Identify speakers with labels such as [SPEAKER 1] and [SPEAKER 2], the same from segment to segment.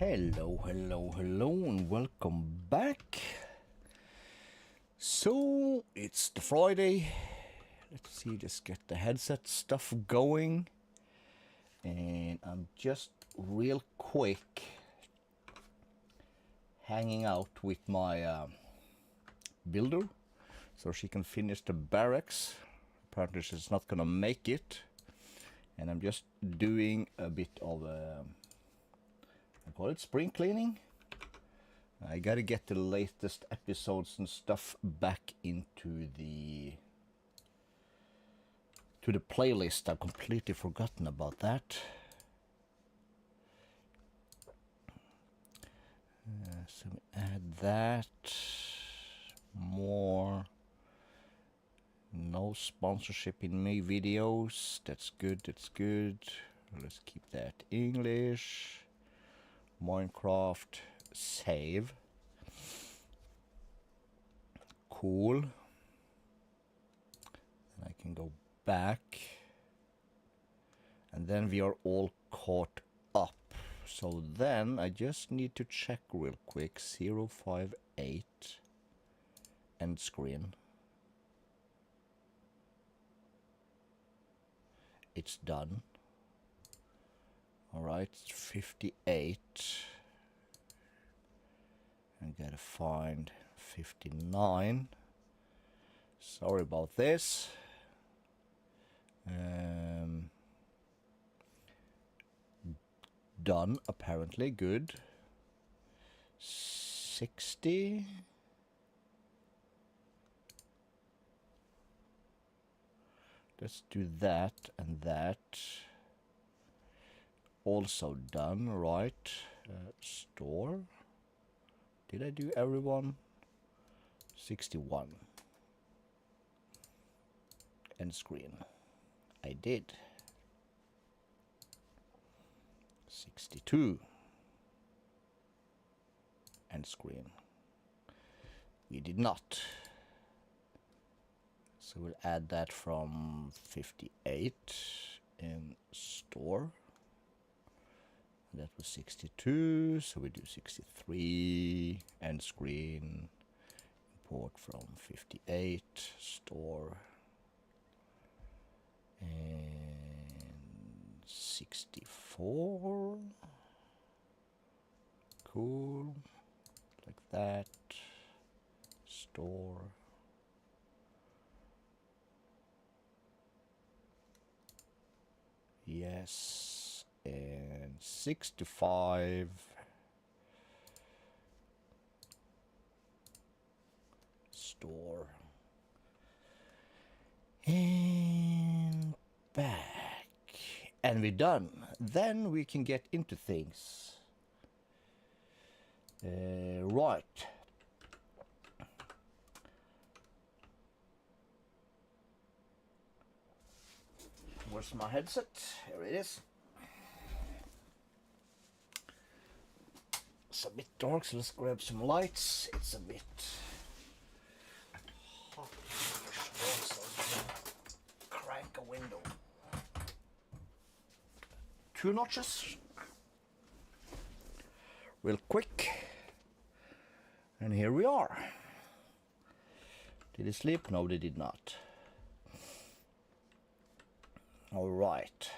[SPEAKER 1] Hello, hello, hello, and welcome back. So, it's the Friday. Let's see, just get the headset stuff going. And I'm just real quick hanging out with my builder so she can finish the barracks. Apparently she's not gonna make it. And I'm just doing a bit of I call it spring cleaning. I gotta get the latest episodes and stuff back into the playlist. I've completely forgotten about that. So we add that. More. No sponsorship in my videos. That's good, that's good. Let's keep that English. Minecraft. Save. Cool. And I can go back. And then we are all caught up. So then I just need to check real quick. 058 end screen. It's done. Alright, 58. I gotta find 59. Sorry about this. Done, apparently. Good. 60. Let's do that and that. Also done, right? Store. Did I do everyone? 61. End screen. I did. 62. End screen. We did not. So we'll add that from 58 in store. That was 62, so we do 63, end screen, import from 58, store, and 64, cool, like that, store, yes. And 65 store and back, and we're done. Then we can get into things. Right. Where's my headset? Here it is. It's a bit dark, so let's grab some lights. It's a bit hot, so crank a window 2 notches, real quick, and here we are. Did he sleep? No, they did not. All right.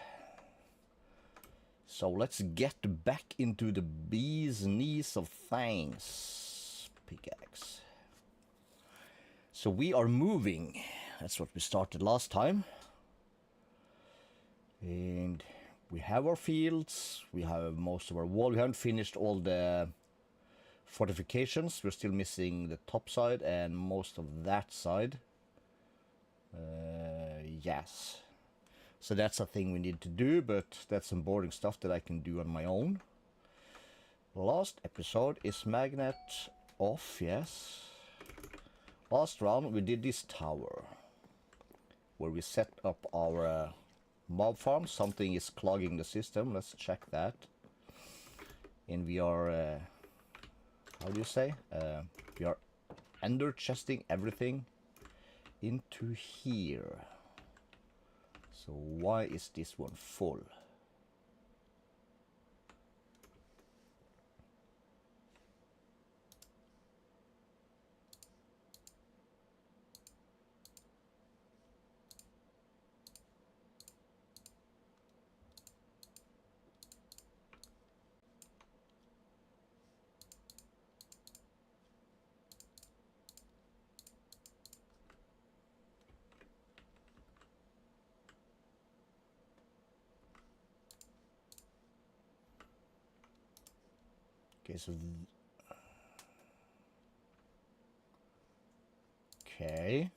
[SPEAKER 1] So let's get back into the bee's knees of things. Pickaxe. So we are moving. That's what we started last time. And we have our fields. We have most of our wall. We haven't finished all the fortifications. We're still missing the top side and most of that side. Yes. So that's a thing we need to do, but that's some boring stuff that I can do on my own. Last episode is magnet off, yes. Last round we did this tower, where we set up our mob farm. Something is clogging the system, let's check that. And we are, how do you say? We are ender chesting everything into here. So why is this one full? Okay, so okay.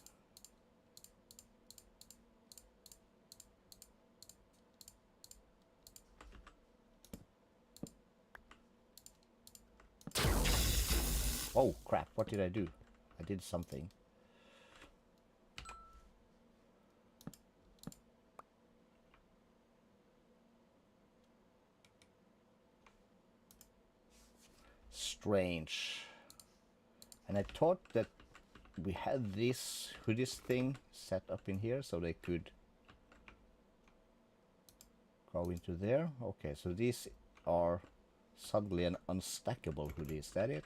[SPEAKER 1] Oh crap, what did I do? I did something. Strange. And I thought that we had this hoodies thing set up in here so they could go into there. Okay, so these are suddenly an unstackable hoodie, is that it?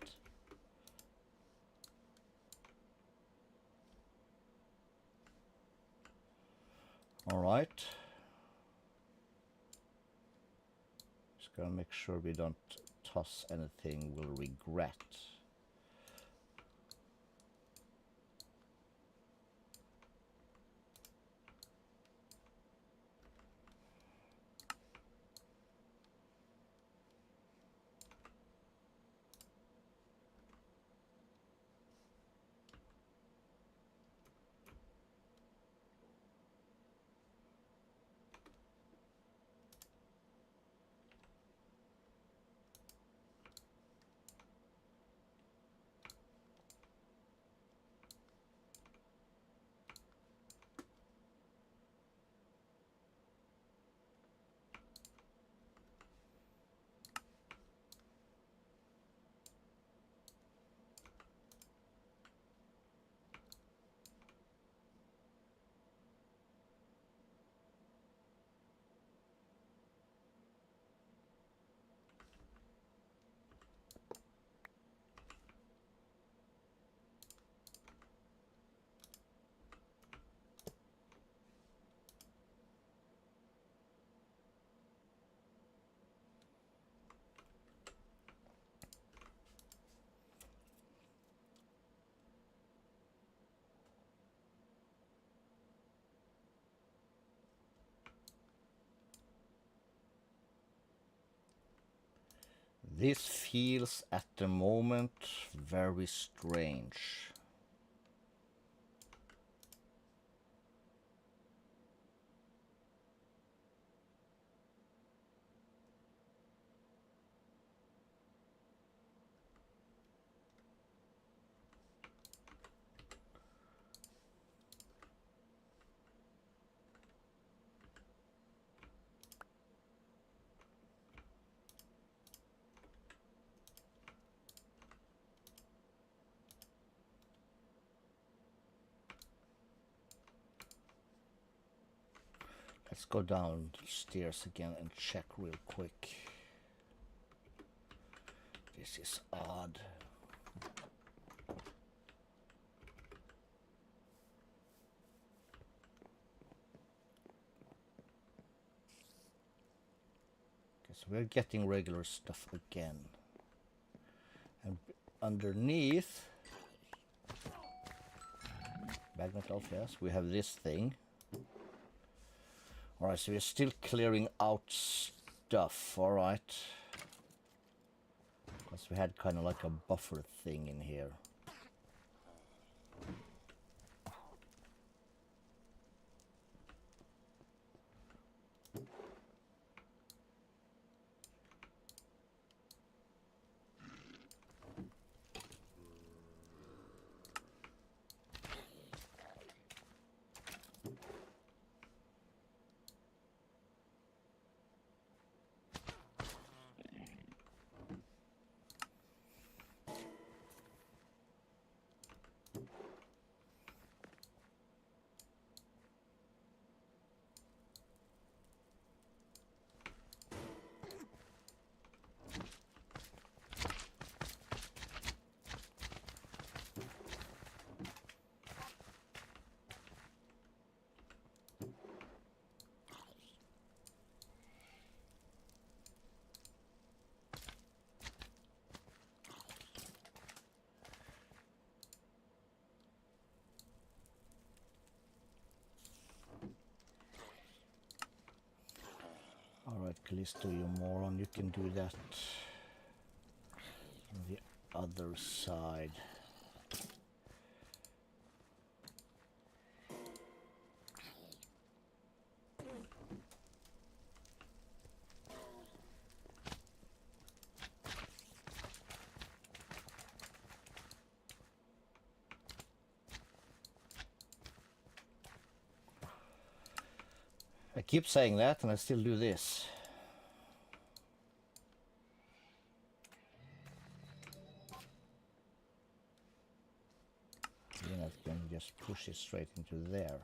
[SPEAKER 1] Alright. Just gotta make sure we don't toss anything we'll regret. This feels at the moment very strange. Let's go downstairs again and check real quick. This is odd. Okay, so we're getting regular stuff again. And underneath, magnet off, yes, we have this thing. Alright, so we're still clearing out stuff, alright. Because we had kind of like a buffer thing in here. Alright, Calisto, you moron, you can do that. other side. I keep saying that and I still do this. Then I can just push it straight into there.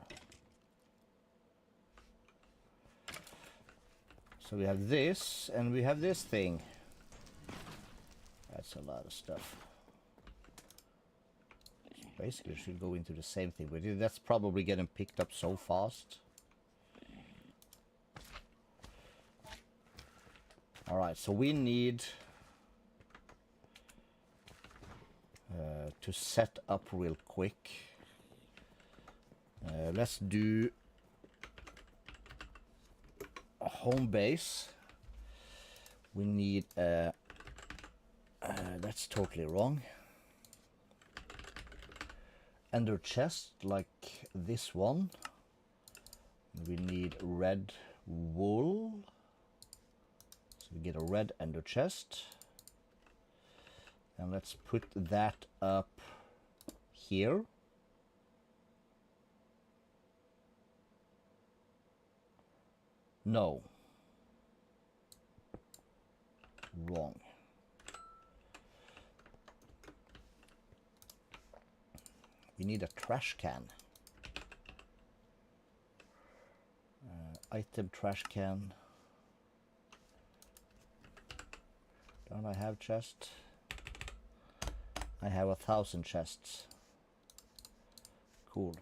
[SPEAKER 1] So we have this and we have this thing. That's a lot of stuff. Basically, it should go into the same thing, but that's probably getting picked up so fast. Alright, so we need to set up real quick. Let's do a home base. We need that's totally wrong. Ender chest like this one. We need red wool. So we get a red ender chest. And let's put that up here. No. Wrong. We need a trash can. Item trash can. Don't I have chest? I have 1,000 chests. Cool.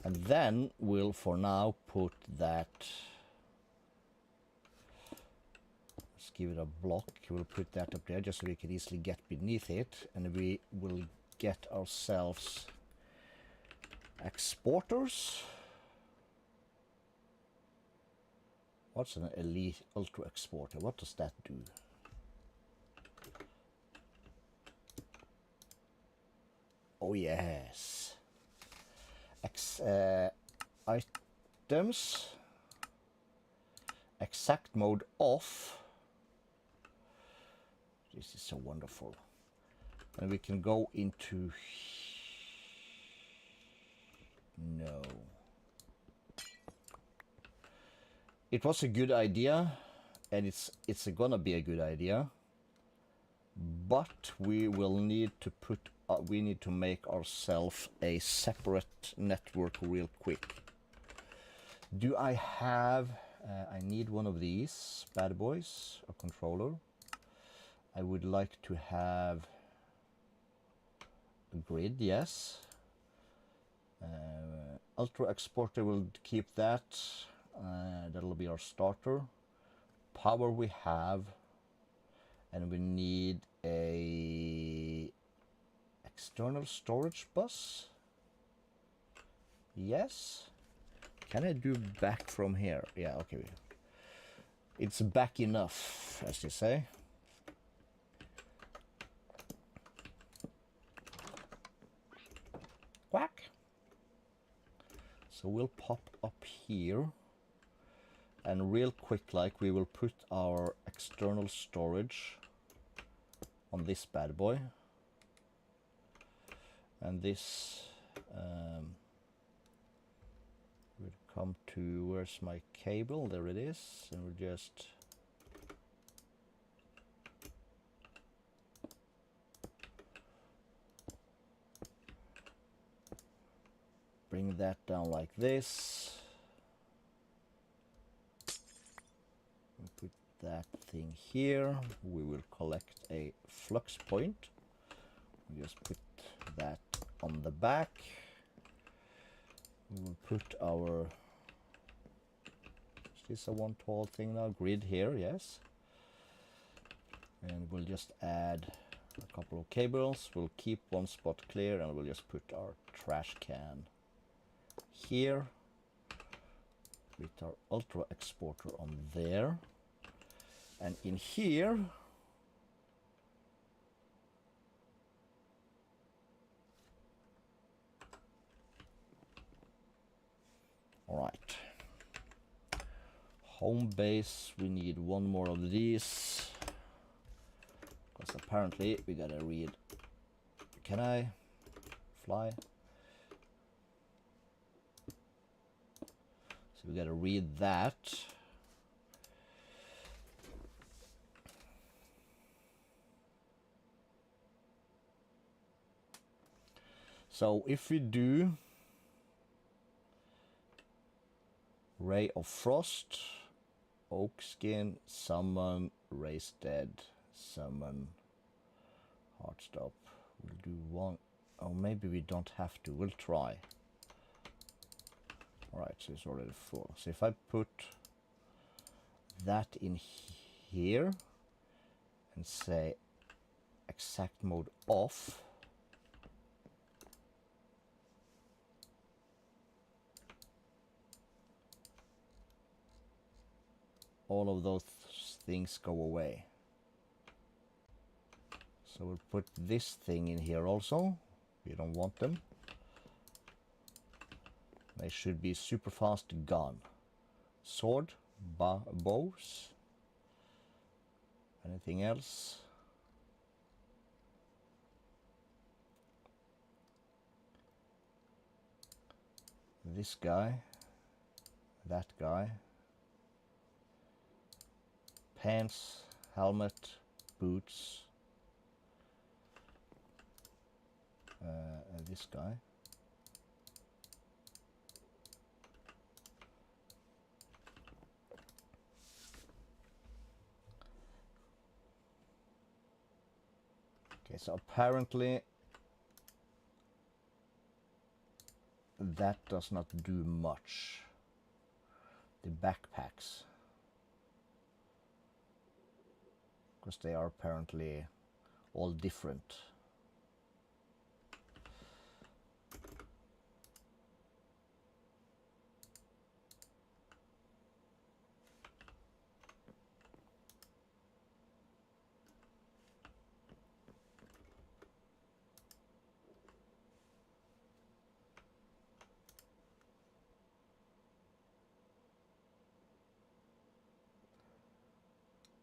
[SPEAKER 1] And then we'll for now put that. Let's give it a block. We'll put that up there just so we can easily get beneath it, and we will get ourselves exporters. What's an elite ultra exporter? What does that do? Oh yes. Items. Exact mode off. This is so wonderful. And we can go into... No. It was a good idea, and it's gonna be a good idea. But we will need to put... we need to make ourselves a separate network real quick. Do I have... I need one of these bad boys, a controller. I would like to have a grid, yes. Ultra exporter will keep that. That'll be our starter. Power we have. And we need a external storage bus. Yes. Can I do back from here? Yeah, okay. It's back enough, as you say. Quack. So we'll pop up here. And real quick, like, we will put our external storage on this bad boy. And this will come to, where's my cable? There it is. And we'll just bring that down like this. We put that thing here. We will collect a flux point. We just put that on the back. We will put our, is this a one tall thing now? Grid here, yes. And we'll just add a couple of cables. We'll keep one spot clear and we'll just put our trash can here with our ultra exporter on there. And in here home base, we need one more of these. Because apparently we gotta read. Can I fly? So we gotta read that. So if we do Ray of Frost, Oak Skin, summon, Raise Dead, summon, Heartstop. We'll do one. Oh, maybe we don't have to. We'll try. Alright, so it's already full. So if I put that in here and say exact mode off, all of those things go away. So we'll put this thing in here also. We don't want them. They should be super fast gone. Sword, bows. Anything else? This guy. That guy. Pants, helmet, boots. This guy. Okay, so apparently that does not do much. The backpacks. Because they are apparently all different.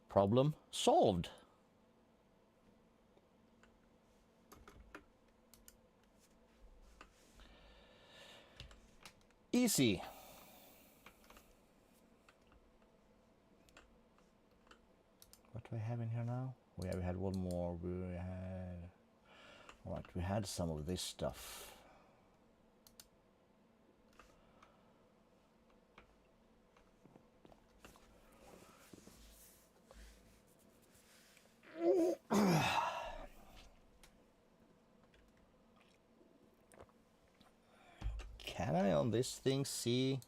[SPEAKER 1] Problem solved. Easy. What do I have in here now? We had one more. We had. Alright, we had some of this stuff. Can I on this thing see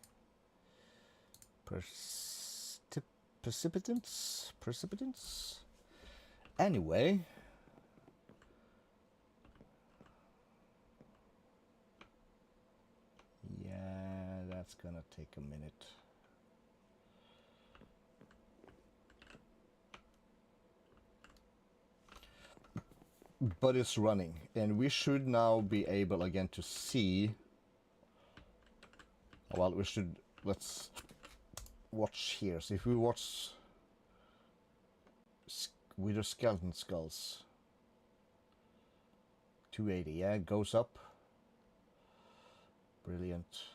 [SPEAKER 1] precipitants? Anyway, yeah, that's gonna take a minute. But it's running, and we should now be able again to see. Well, we should, let's watch here. So if we watch Wither Skeleton Skulls, 280, yeah, it goes up. Brilliant.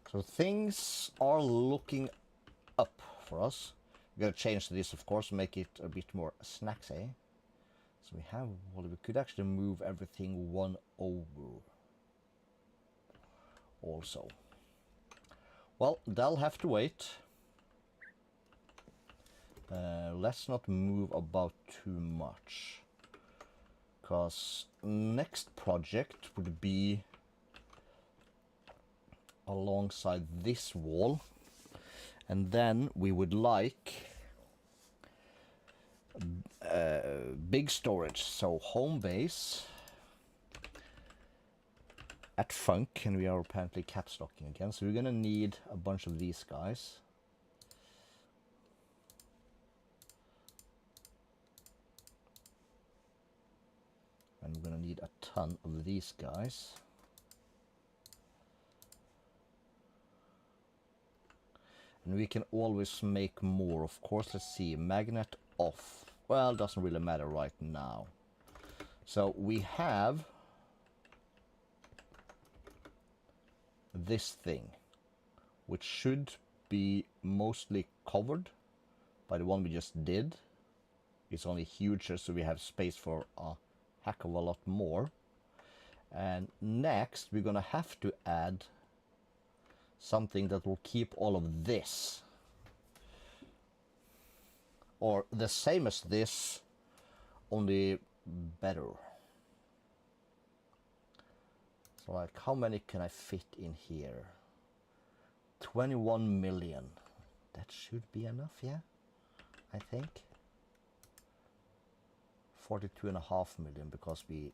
[SPEAKER 1] So things are looking up for us. We gotta change this, of course, make it a bit more snacksy. So we have, well, we could actually move everything one over. Also, well, they'll have to wait. Let's not move about too much, because next project would be alongside this wall, and then we would like big storage. So home base at Funk, and we are apparently caps locking again, so we're gonna need a bunch of these guys. And we're gonna need a ton of these guys. And we can always make more, of course. Let's see, magnet off. Well, doesn't really matter right now. So we have this thing, which should be mostly covered by the one we just did. It's only huger, so we have space for a heck of a lot more. And next we're gonna have to add something that will keep all of this, or the same as this, only better. So like, how many can I fit in here? 21 million. That should be enough, yeah, I think. 42.5 million because we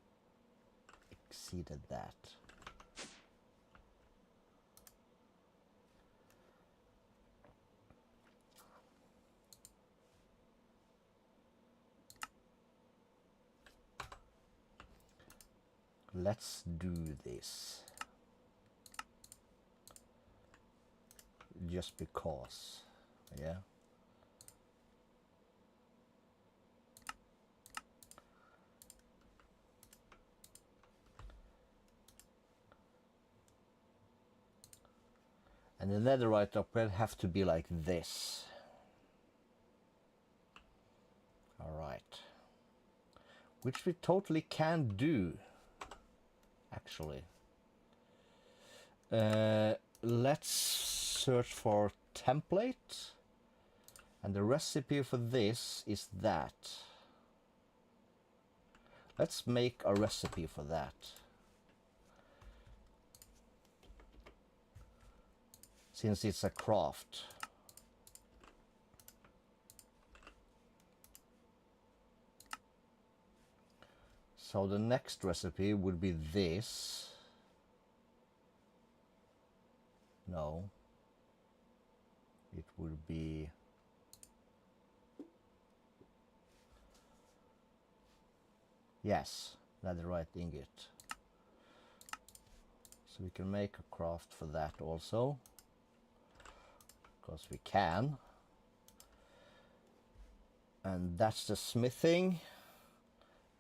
[SPEAKER 1] exceeded that. Let's do this. Just because, yeah. And the netherite up will have to be like this. Alright. Which we totally can do, actually. Let's search for template. And the recipe for this is that. Let's make a recipe for that. Since it's a craft. So the next recipe would be this. No. It would be... Yes, netherite ingot. So we can make a craft for that also. Because we can. And that's the smithing.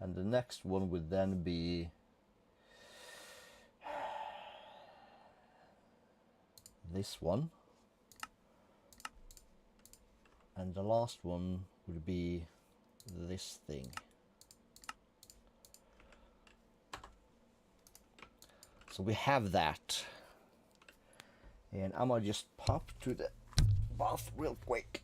[SPEAKER 1] And the next one would then be this one. And the last one would be this thing. So we have that. And I'm gonna just pop to the bath real quick.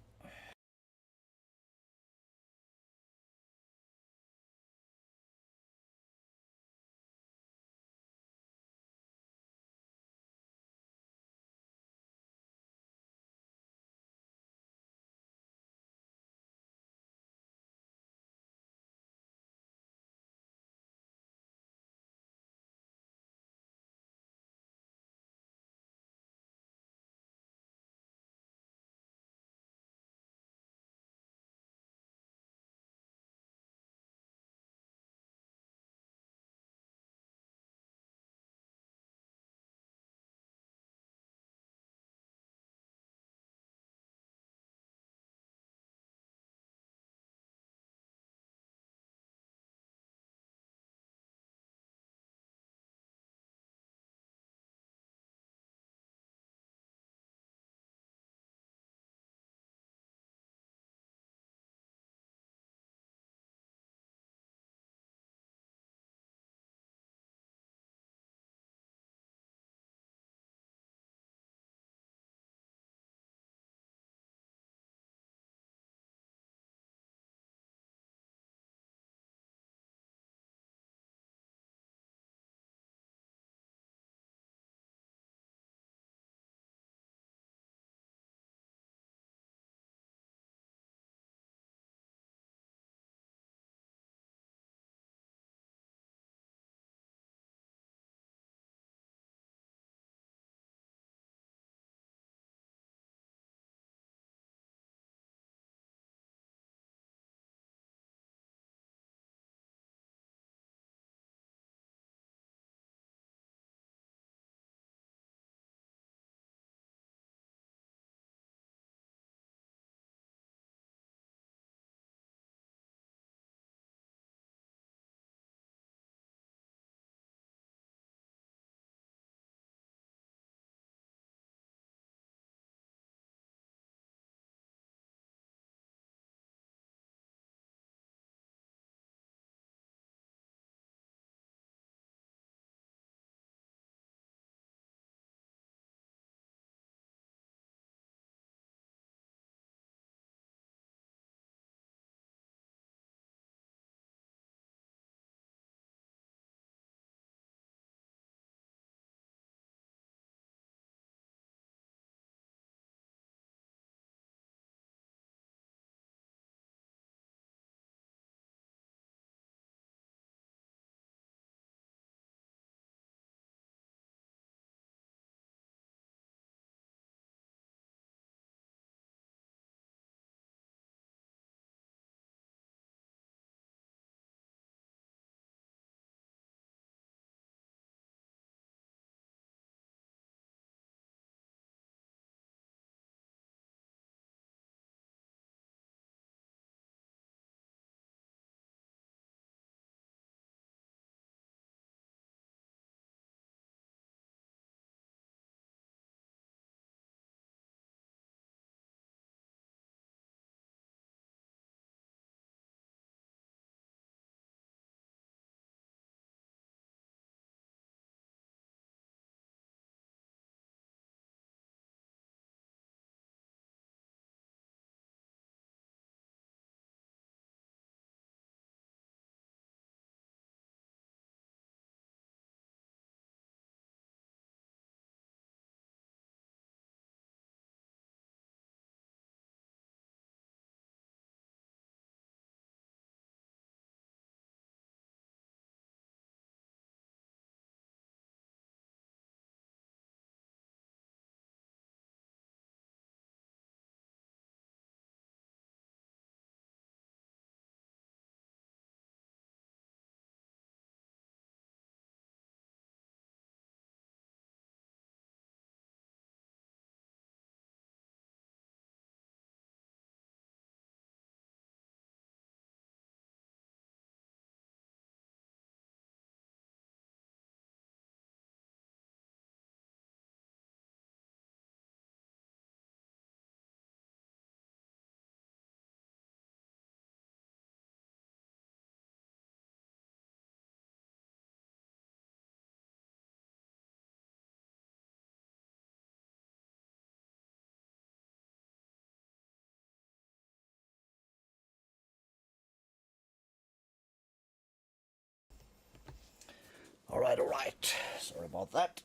[SPEAKER 1] Alright, alright. Sorry about that.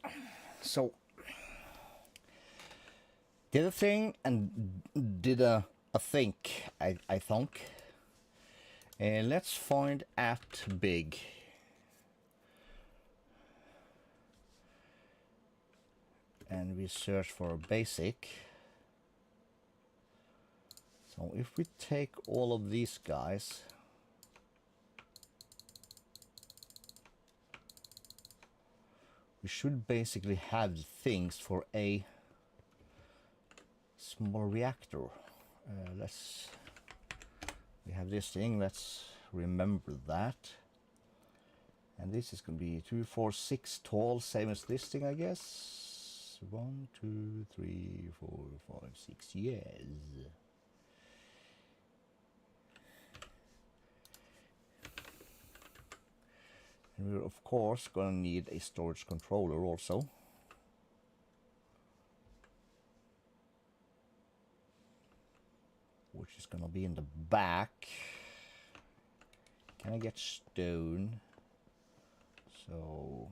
[SPEAKER 1] So, did a thing and did a think, I think. And let's find at big. And we search for basic. So if we take all of these guys, we should basically have things for a small reactor. We have this thing, let's remember that. And this is going to be 2, 4, 6 tall, same as this thing, I guess. 1, 2, 3, 4, 5, 6, yes. And we're of course going to need a storage controller also. Which is going to be in the back. Can I get stone? So...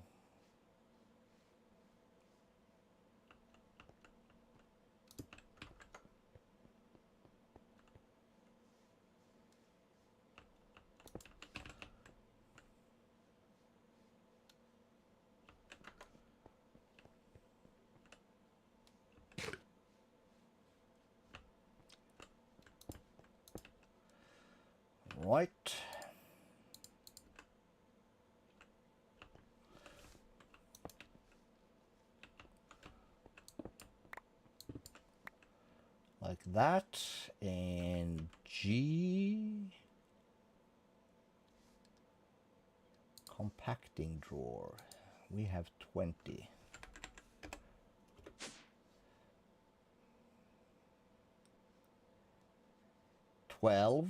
[SPEAKER 1] Right. Like that. And G. Compacting drawer. We have 20. 12.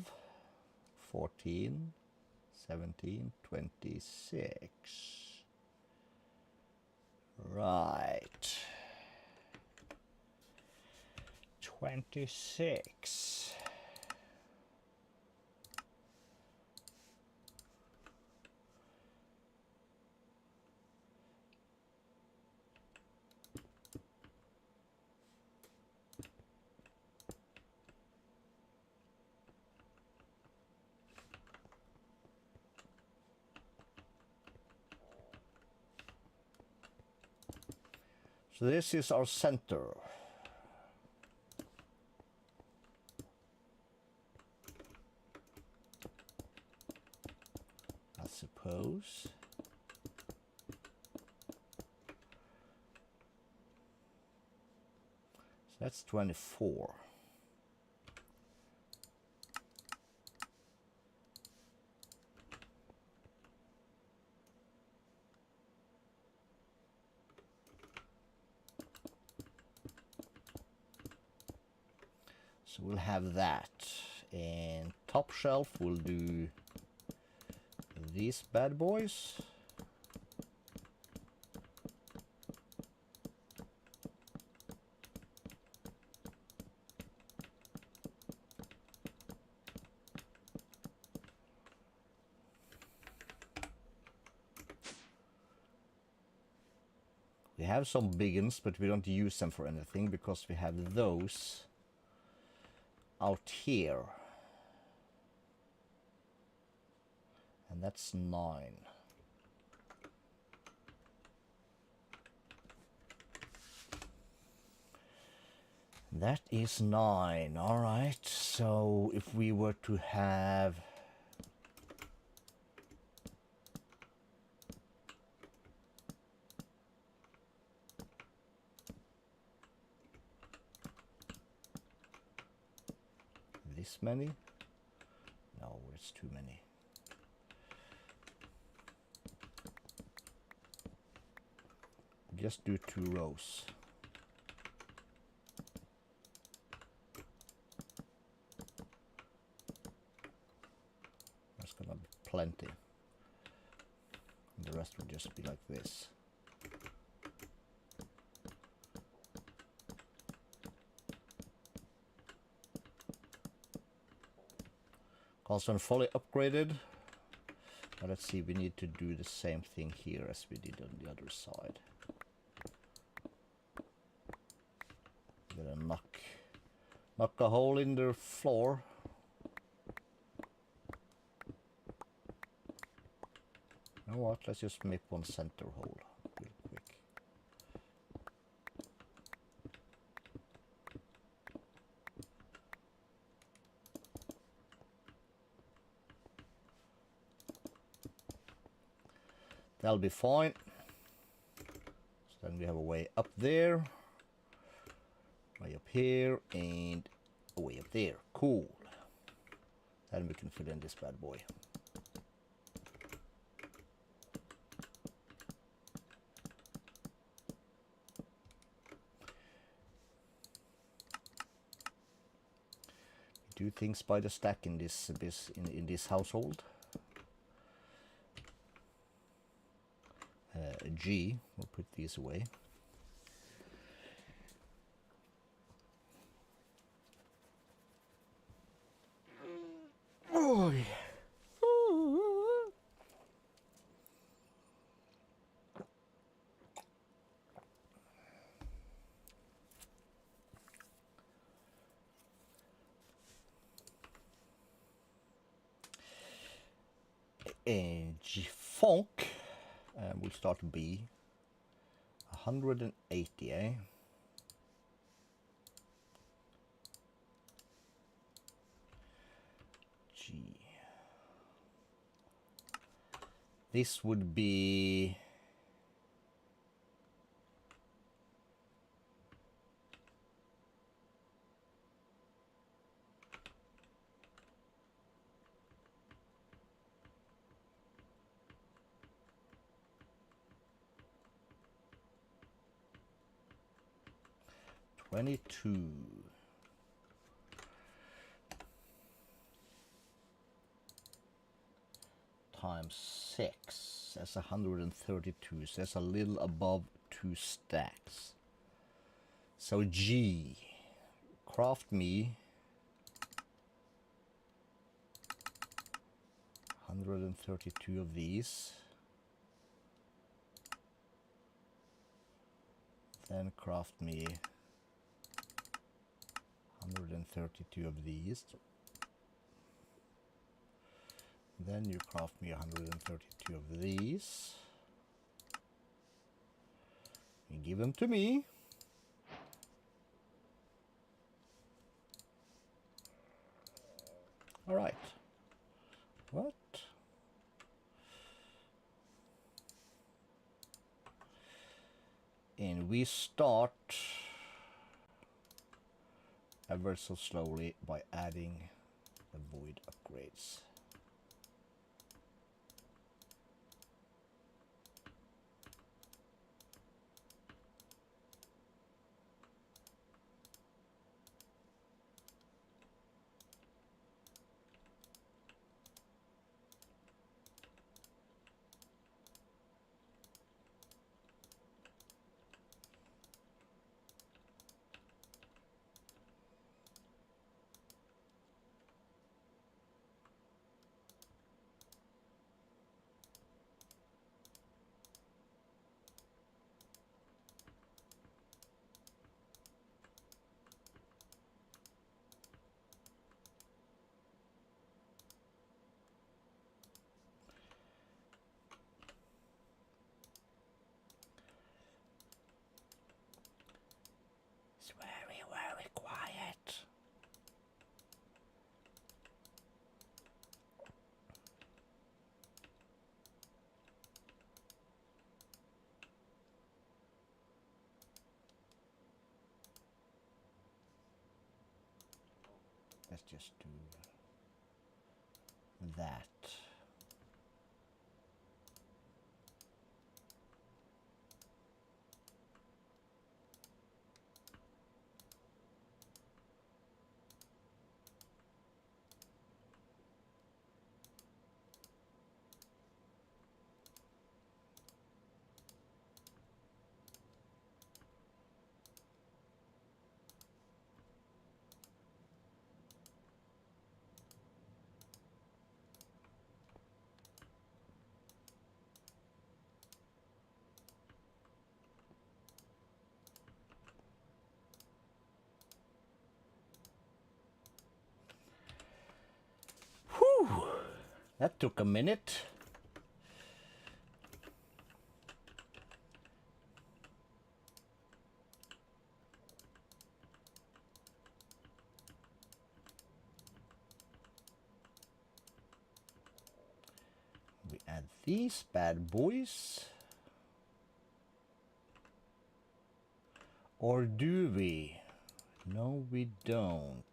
[SPEAKER 1] 14, 17, 26. Right. 26. So this is our center. I suppose. So that's 24. So we'll have that, and top shelf will do these bad boys. We have some big ones, but we don't use them for anything because we have those out here, and that's 9. That is 9. All right, so if we were to have this many? No, it's too many. Just do 2 rows. There's gonna be plenty. And the rest will just be like this. Also fully upgraded, Now let's see, we need to do the same thing here as we did on the other side. Gonna knock a hole in the floor. You know what, let's just make one center hole real quick. That'll be fine. So then we have a way up there, way up here, and a way up there. Cool. Then we can fill in this bad boy. Do things by the stack in this household. G, we'll put these away. Oh, yeah. And G funk, we'll start B, 180, eh? G. This would be 22 times 6. That's 132. So that's a little above 2 stacks. So G, craft me 132 of these. Then craft me 132 of these. Then you craft me 132 of these. You give them to me. All right. What? And we start ever so slowly by adding the void upgrades. Very quiet. Let's just do that. That took a minute. We add these bad boys. Or do we? No, we don't.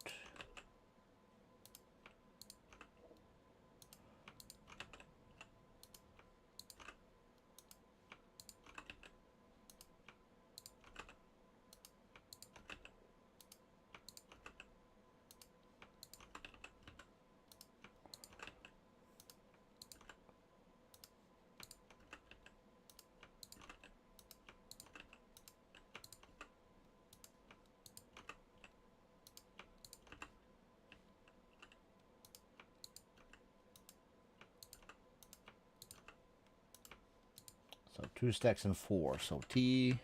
[SPEAKER 1] So 2 stacks and 4. So T,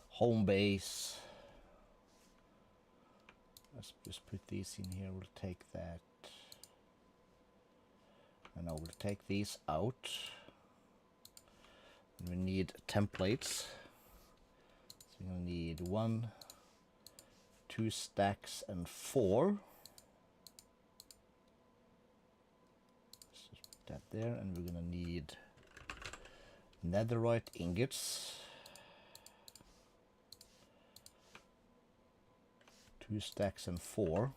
[SPEAKER 1] home base. Let's just put these in here. We'll take that. And I will take these out. And we need templates. So we'll need 1, 2 stacks and 4. Let's just put that there, and we're gonna need netherite ingots. 2 stacks and 4.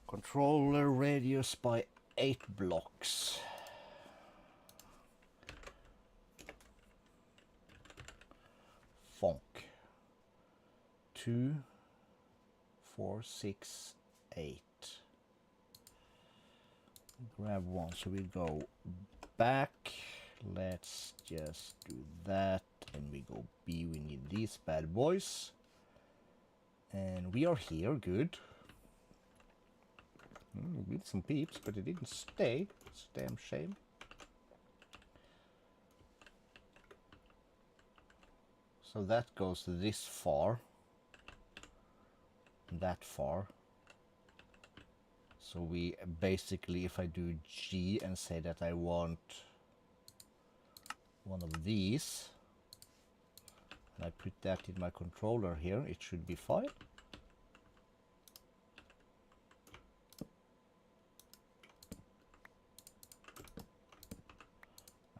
[SPEAKER 1] Controller radius by 8 blocks. Fonk. 2, 4, 6, 8. Grab one, so we go back. Let's just do that, and we go B. We need these bad boys, and we are here. Good. We did some peeps, but it didn't stay. It's a damn shame. So that goes this far, that far. So we basically, if I do G and say that I want one of these, and I put that in my controller here, it should be fine.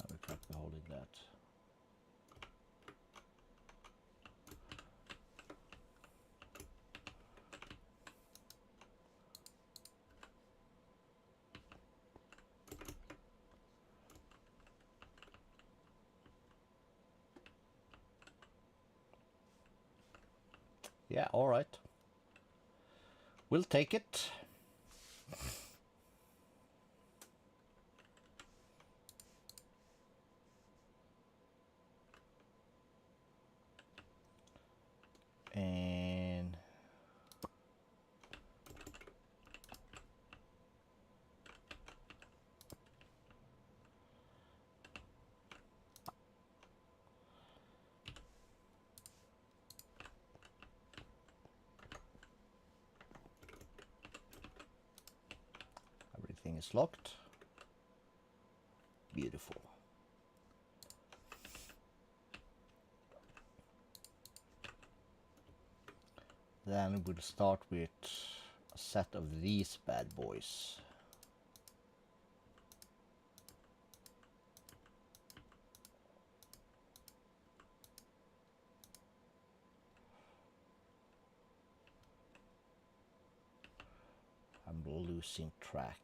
[SPEAKER 1] I will cut the hole in that. Yeah, all right. We'll take it. And everything is locked. Beautiful. Then we'll start with a set of these bad boys. I'm losing track.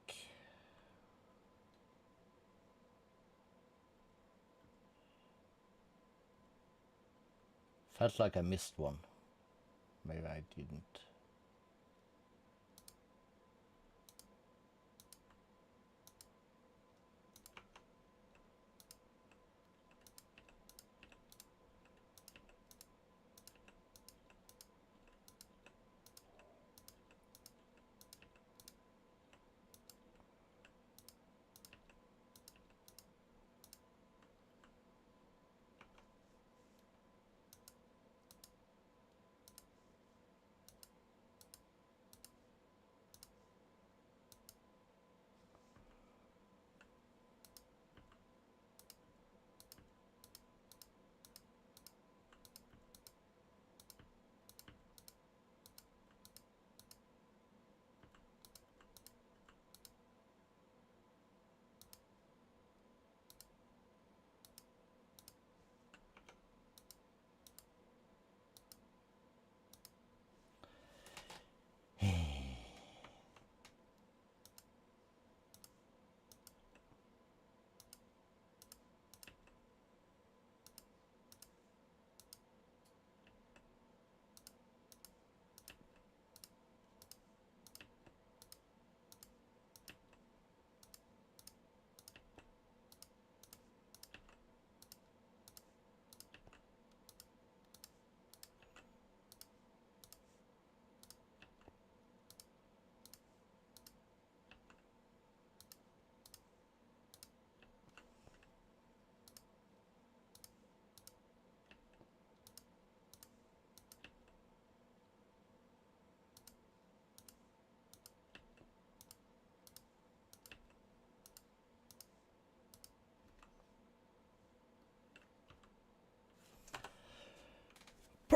[SPEAKER 1] Felt like I missed one. Maybe I didn't.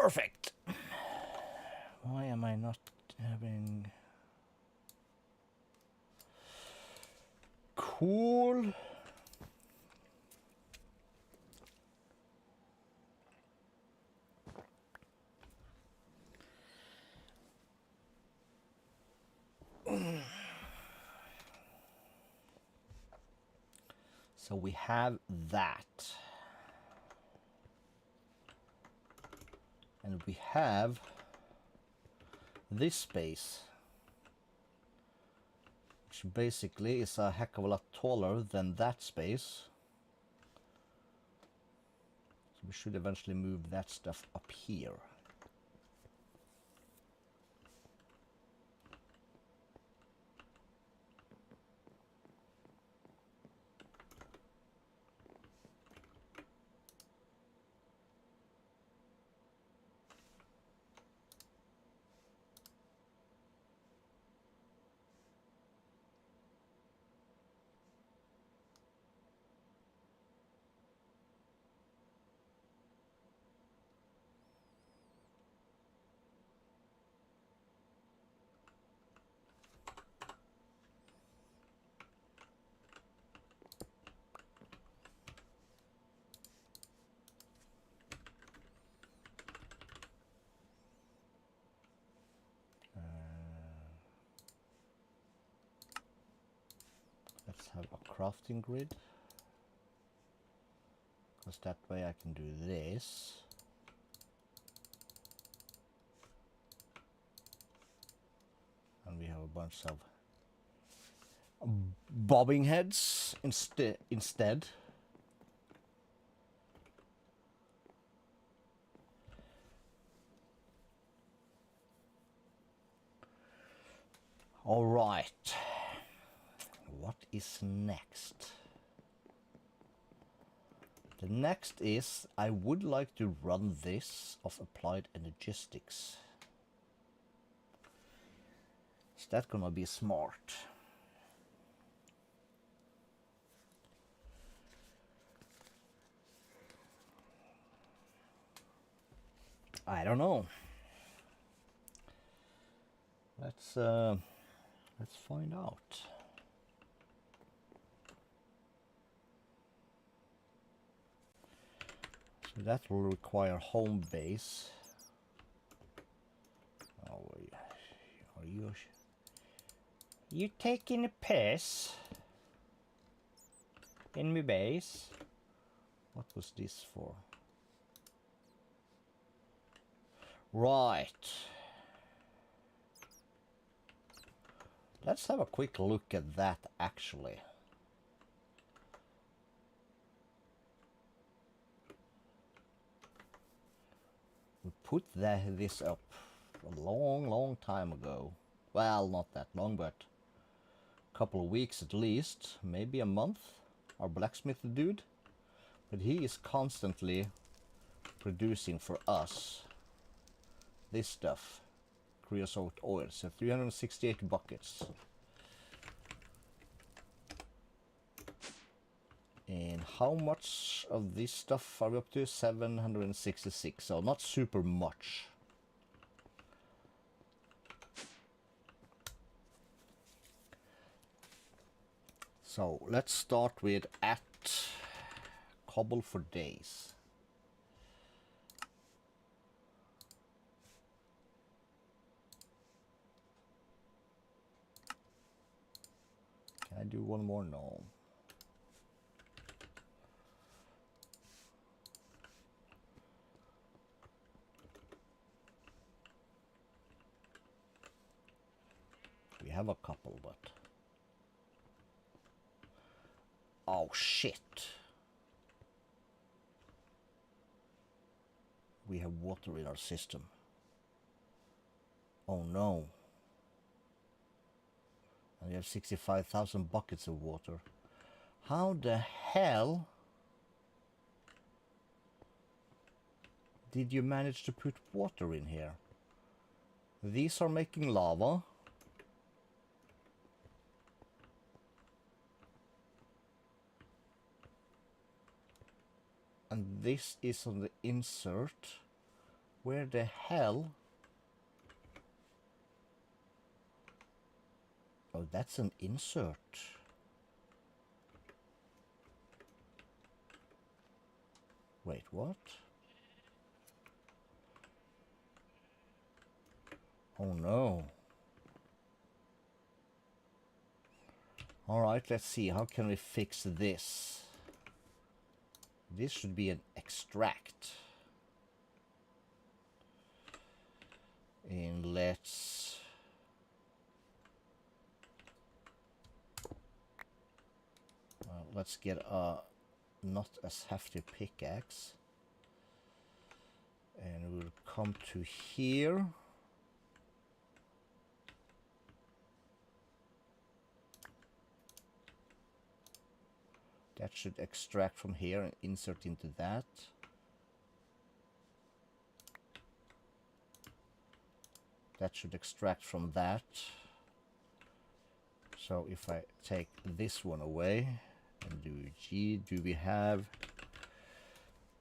[SPEAKER 1] Perfect. Why am I not having... Cool. So we have that. And we have this space, which basically is a heck of a lot taller than that space. So we should eventually move that stuff up here. Let's have a crafting grid, because that way I can do this. And we have a bunch of bobbing heads instead. All right. What is next? The next is I would like to run this of applied energistics. Is that gonna be smart? I don't know. Let's find out. So that will require home base. Oh, are you taking a piss in my base? What was this for? Right. Let's have a quick look at that actually. We put this up a long time ago. Well, not that long, but a couple of weeks at least, maybe a month. Our blacksmith dude, but he is constantly producing for us this stuff, creosote oil. So 368 buckets. And how much of this stuff are we up to? 766, so not super much. So let's start with at cobble for days. Can I do one more? No. We have a couple, but... Oh, shit. We have water in our system. Oh, no. And we have 65,000 buckets of water. How the hell did you manage to put water in here? These are making lava. And this is on the insert Where the hell? Oh, that's an insert. Wait, what? Oh no. Alright, let's see. How can we fix this? This should be an extract. And let's... let's get a not as hefty pickaxe. And we'll come to here. That should extract from here and insert into that. That should extract from that. So if I take this one away and do G, do we have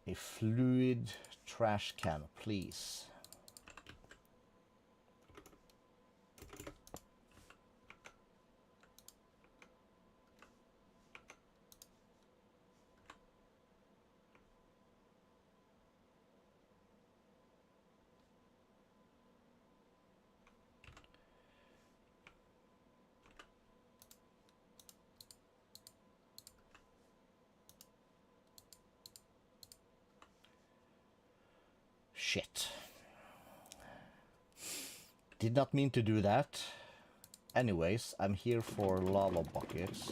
[SPEAKER 1] a fluid trash can, please? Shit. Did not mean to do that. Anyways, I'm here for lava buckets.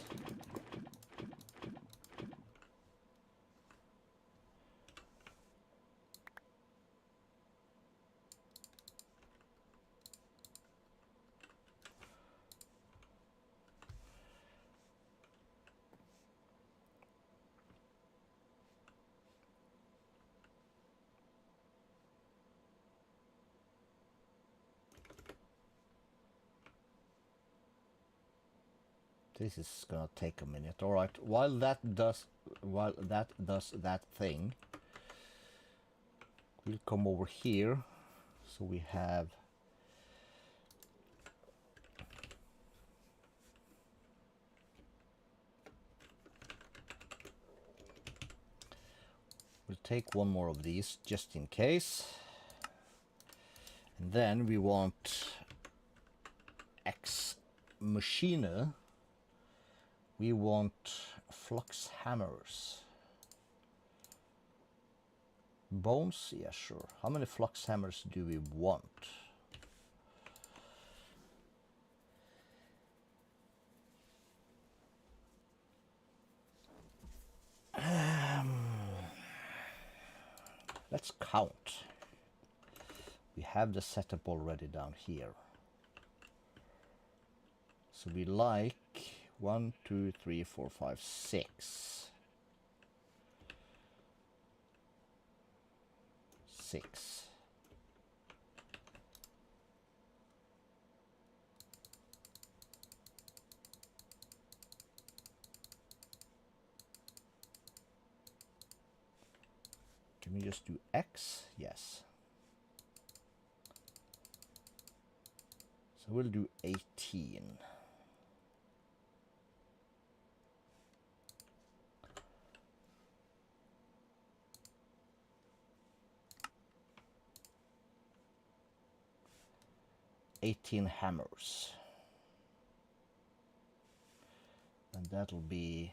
[SPEAKER 1] This is gonna take a minute. All right. While that does that thing, we'll come over here. So we have we'll take one more of these just in case. And then we want X machine. We want flux hammers. Bones? Yeah, sure. How many flux hammers do we want? Let's count. We have the setup already down here. So we like 1, 2, 3, 4, 5, 6. 6. Can we just do X? Yes. So we'll do 18. Hammers, and that'll be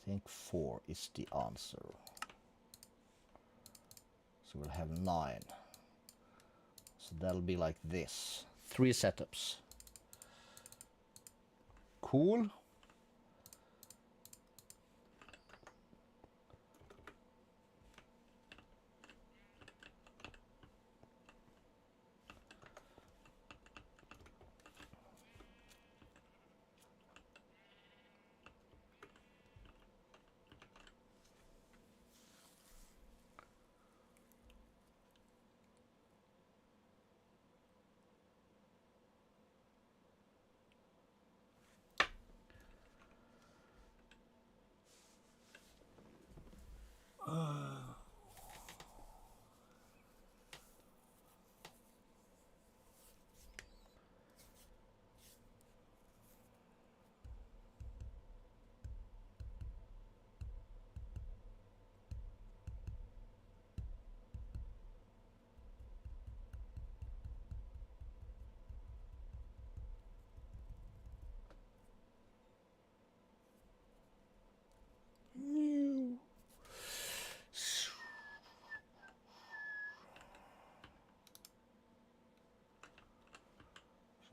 [SPEAKER 1] I think 4 is the answer. So we'll have 9. So that'll be like this. 3 setups. Cool.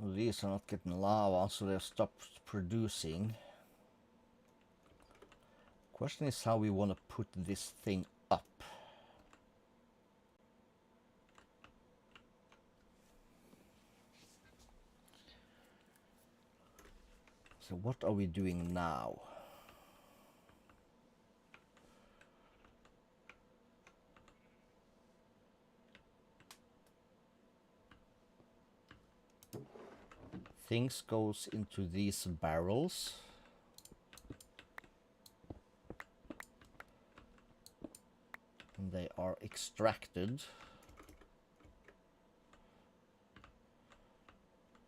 [SPEAKER 1] These are not getting lava, so they've stopped producing. Question is how we want to put this thing up. So what are we doing now? Things goes into these barrels. And they are extracted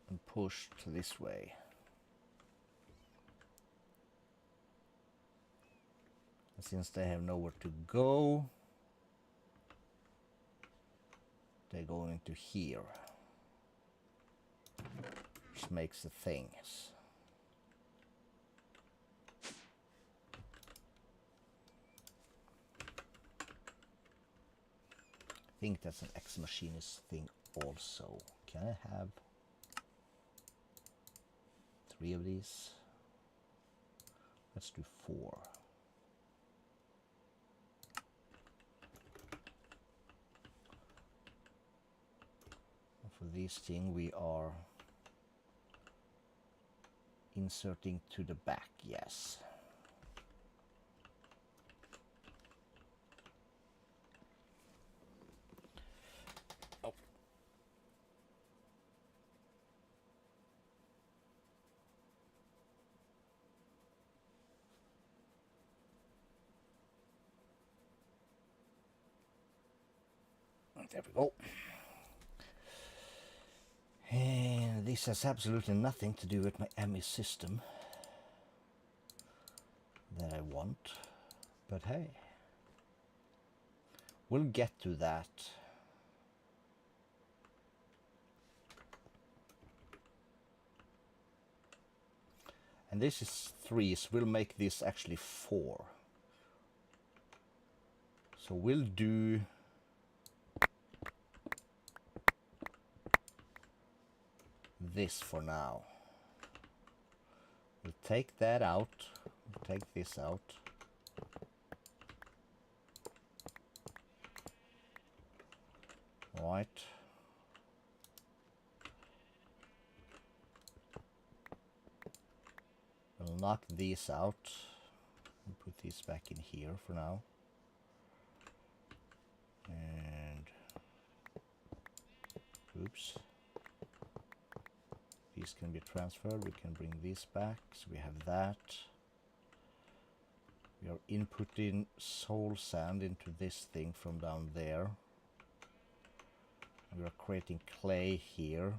[SPEAKER 1] and pushed this way. And since they have nowhere to go, they go into here, which makes the things. I think that's an ex-machinist thing also. Can I have 3 of these? Let's do 4. And for this thing we are inserting to the back, yes. Oh. There we go. And this has absolutely nothing to do with my ME system that I want, but hey, we'll get to that. And this is 3, so we'll make this actually 4. So we'll do this for now. We'll take that out, we'll take this out. Right. We'll knock these out and put these back in here for now. And oops. These can be transferred. We can bring these back. So we have that. We are inputting soul sand into this thing from down there. We are creating clay here.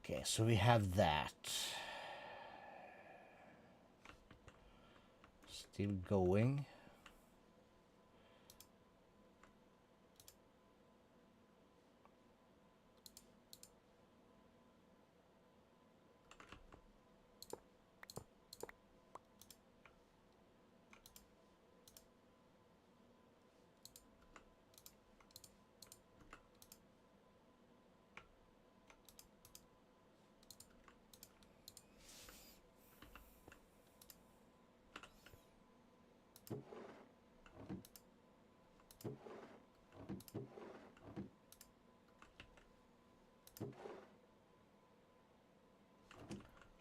[SPEAKER 1] Okay, so we have that. Still going.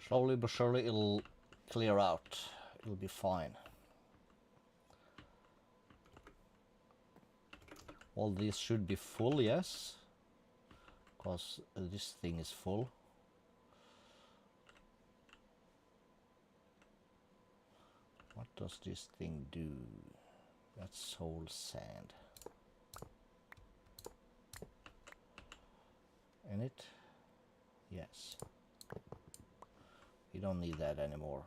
[SPEAKER 1] Slowly but surely it'll clear out. It'll be fine. All these should be full, yes. Because this thing is full. What does this thing do? That's soul sand. In it? Yes. We don't need that anymore.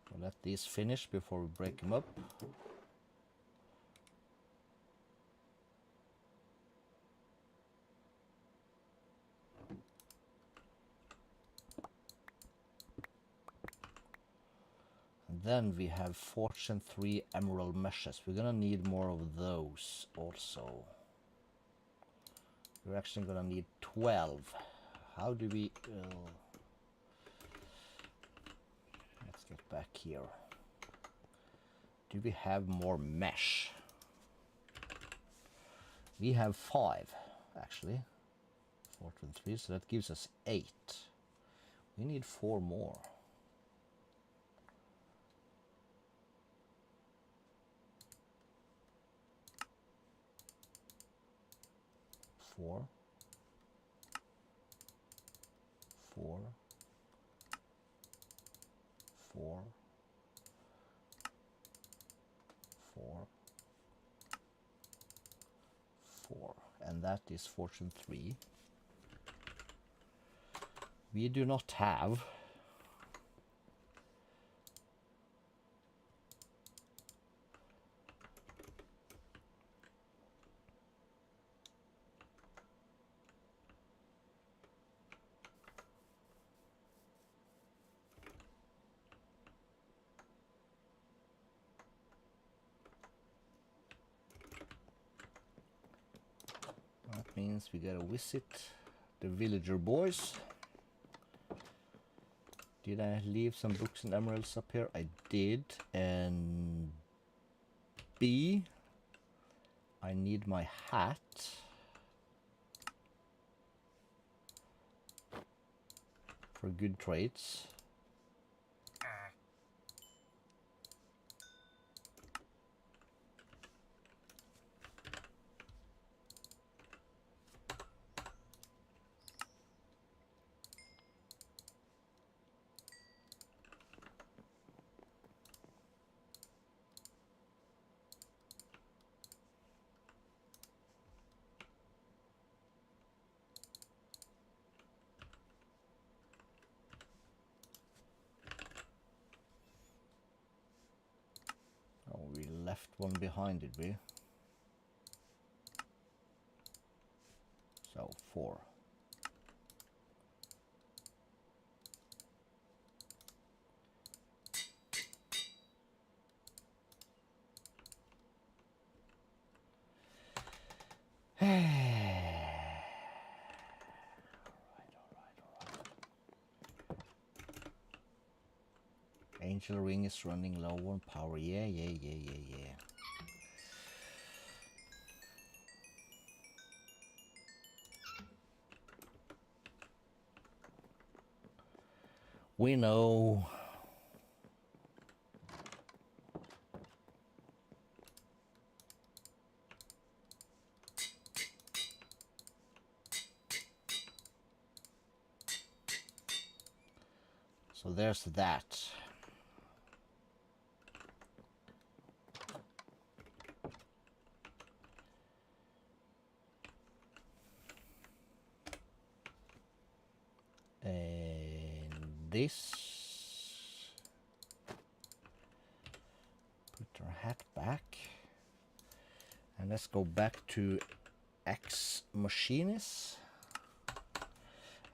[SPEAKER 1] We'll let these finish before we break them up. Then we have Fortune 3 emerald meshes. We're gonna need more of those also. We're actually gonna need 12. How do we... let's get back here. Do we have more mesh? We have 5 actually. Fortune 3, so that gives us 8. We need 4 more. 4, 4, 4, 4, 4, and that is Fortune 3. We do not have means we gotta visit the villager boys. Did I leave some books and emeralds up here? I did. And B, I need my hat. For good trades. Left one behind, did we? So 4. All right. Angel ring is running low on power. Yeah. We know. So there's that. And this. Put our hat back. And let's go back to X Machinist.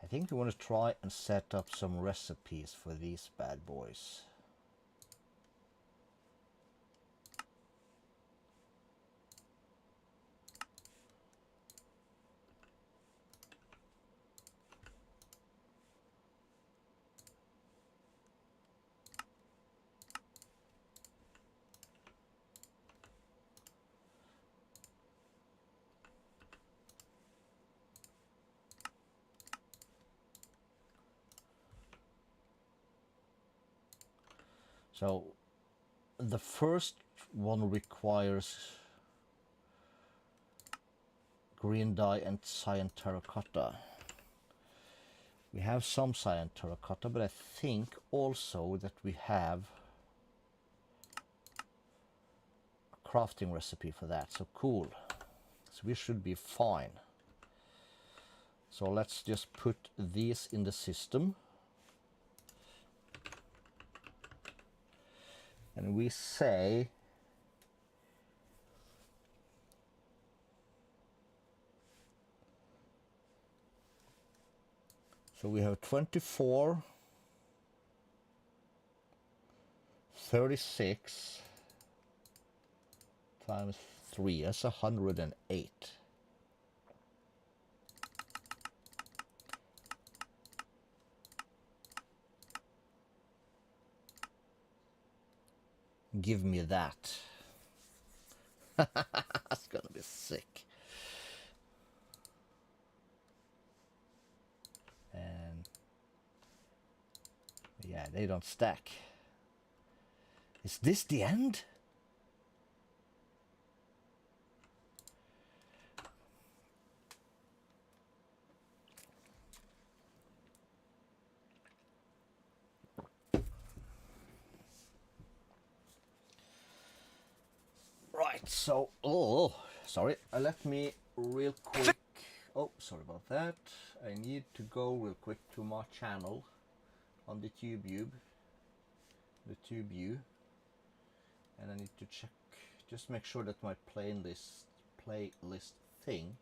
[SPEAKER 1] I think we want to try and set up some recipes for these bad boys. So the first one requires green dye and cyan terracotta. We have some cyan terracotta, but I think also that we have a crafting recipe for that. So cool. So we should be fine. So let's just put these in the system. And we say so we have 24, 36 times 3, that's 108. Give me that. That's gonna be sick. And yeah, they don't stack. Is this the end? Right, so, oh, sorry, let me real quick, oh, sorry about that. I need to go real quick to my channel on the TubeU, and I need to check, just make sure that my playlist thing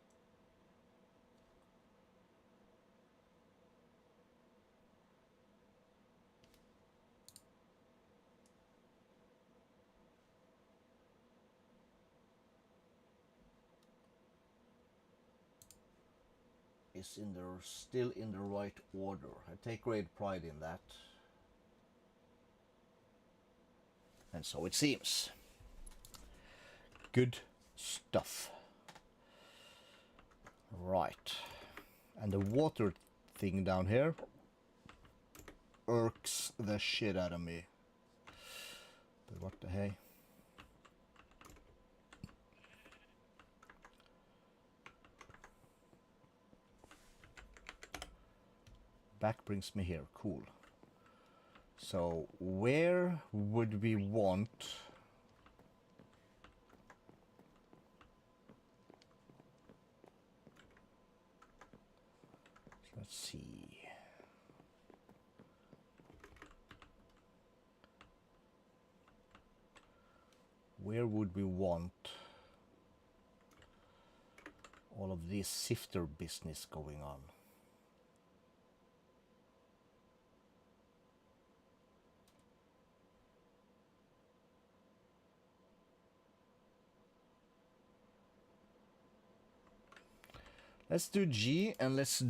[SPEAKER 1] is still in the right order. I take great pride in that. And so it seems. Good stuff. Right. And the water thing down here irks the shit out of me. But what the hey? Back brings me here. Cool. So where would we want let's see. Where would we want all of this sifter business going on? Let's do G and let's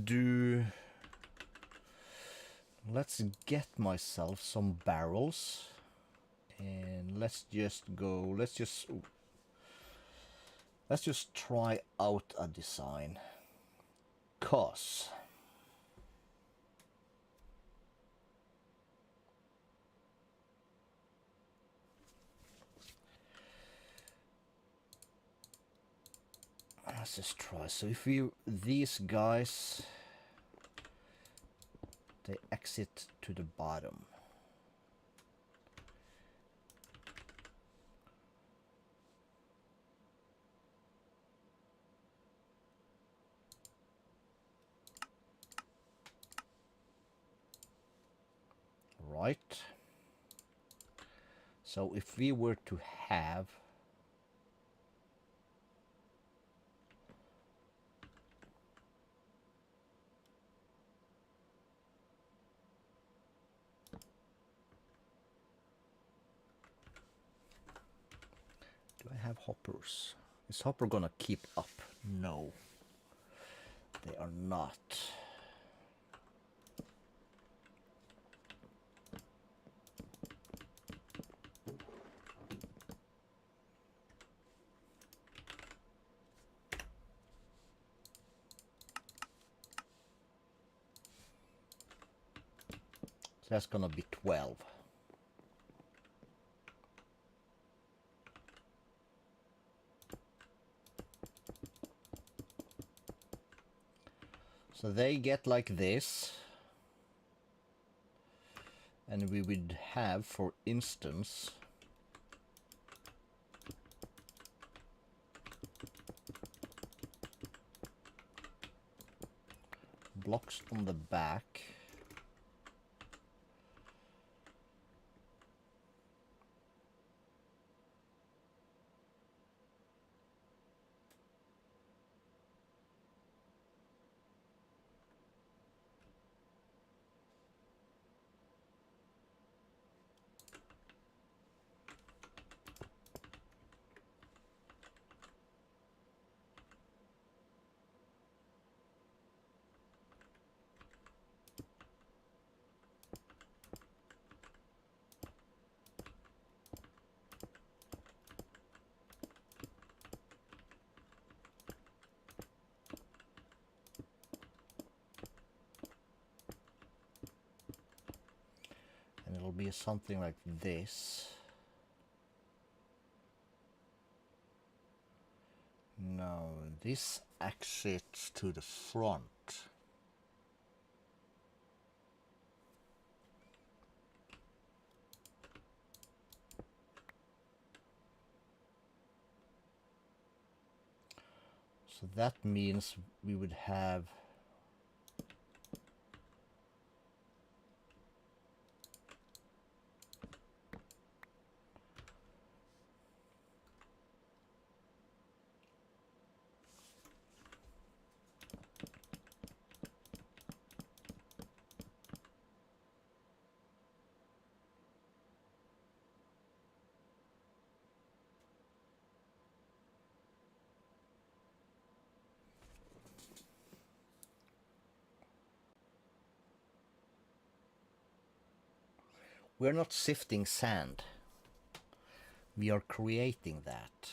[SPEAKER 1] get myself some barrels. And let's just try out a design. Cause let's just try. So if these guys, they exit to the bottom. Right. So if we were to have do I have hoppers? Is hopper gonna keep up? No. They are not. So that's gonna be 12. So they get like this. And we would have, for instance, blocks on the back. And it'll be something like this. No, this exits to the front. So that means we would have we're not sifting sand. We are creating that.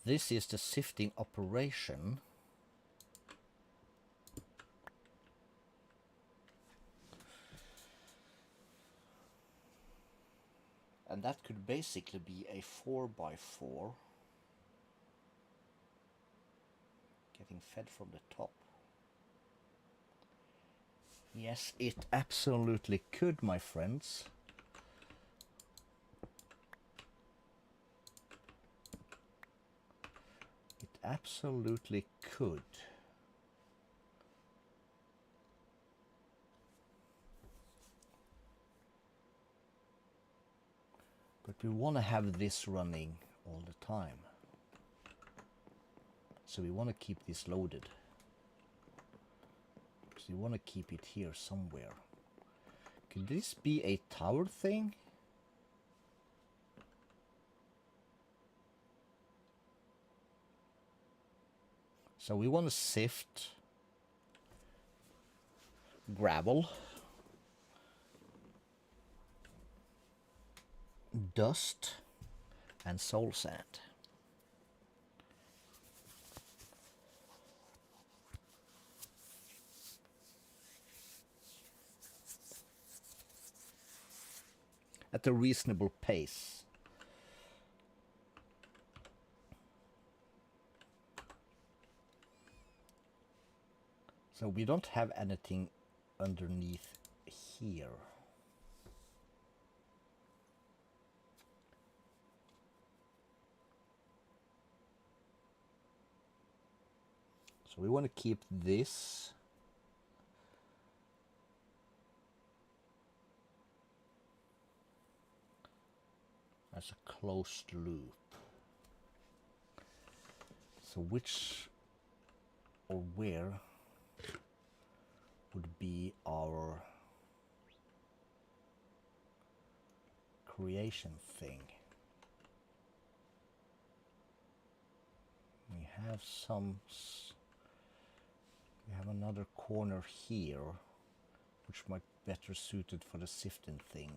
[SPEAKER 1] This is the sifting operation. And that could basically be a 4x4 getting fed from the top. Yes, it absolutely could, my friends. It absolutely could. But we want to have this running all the time. So we want to keep this loaded. So we want to keep it here somewhere. Could this be a tower thing? So we want to sift gravel, dust, and soul sand. At a reasonable pace. So we don't have anything underneath here. So we want to keep this. As a closed loop. So which or where would be our creation thing? We have another corner here which might be better suited for the sifting thing.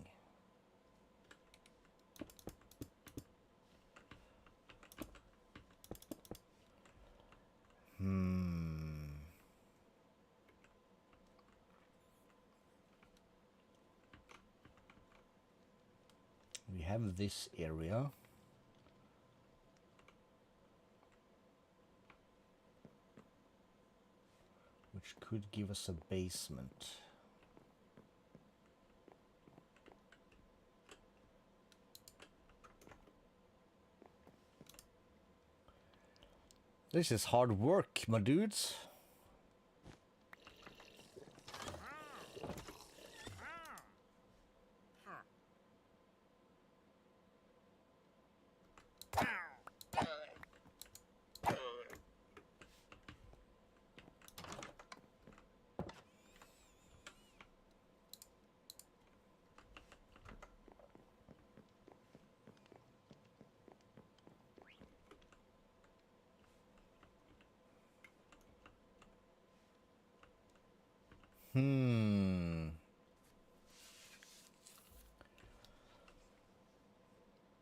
[SPEAKER 1] We have this area. which could give us a basement. This is hard work, my dudes.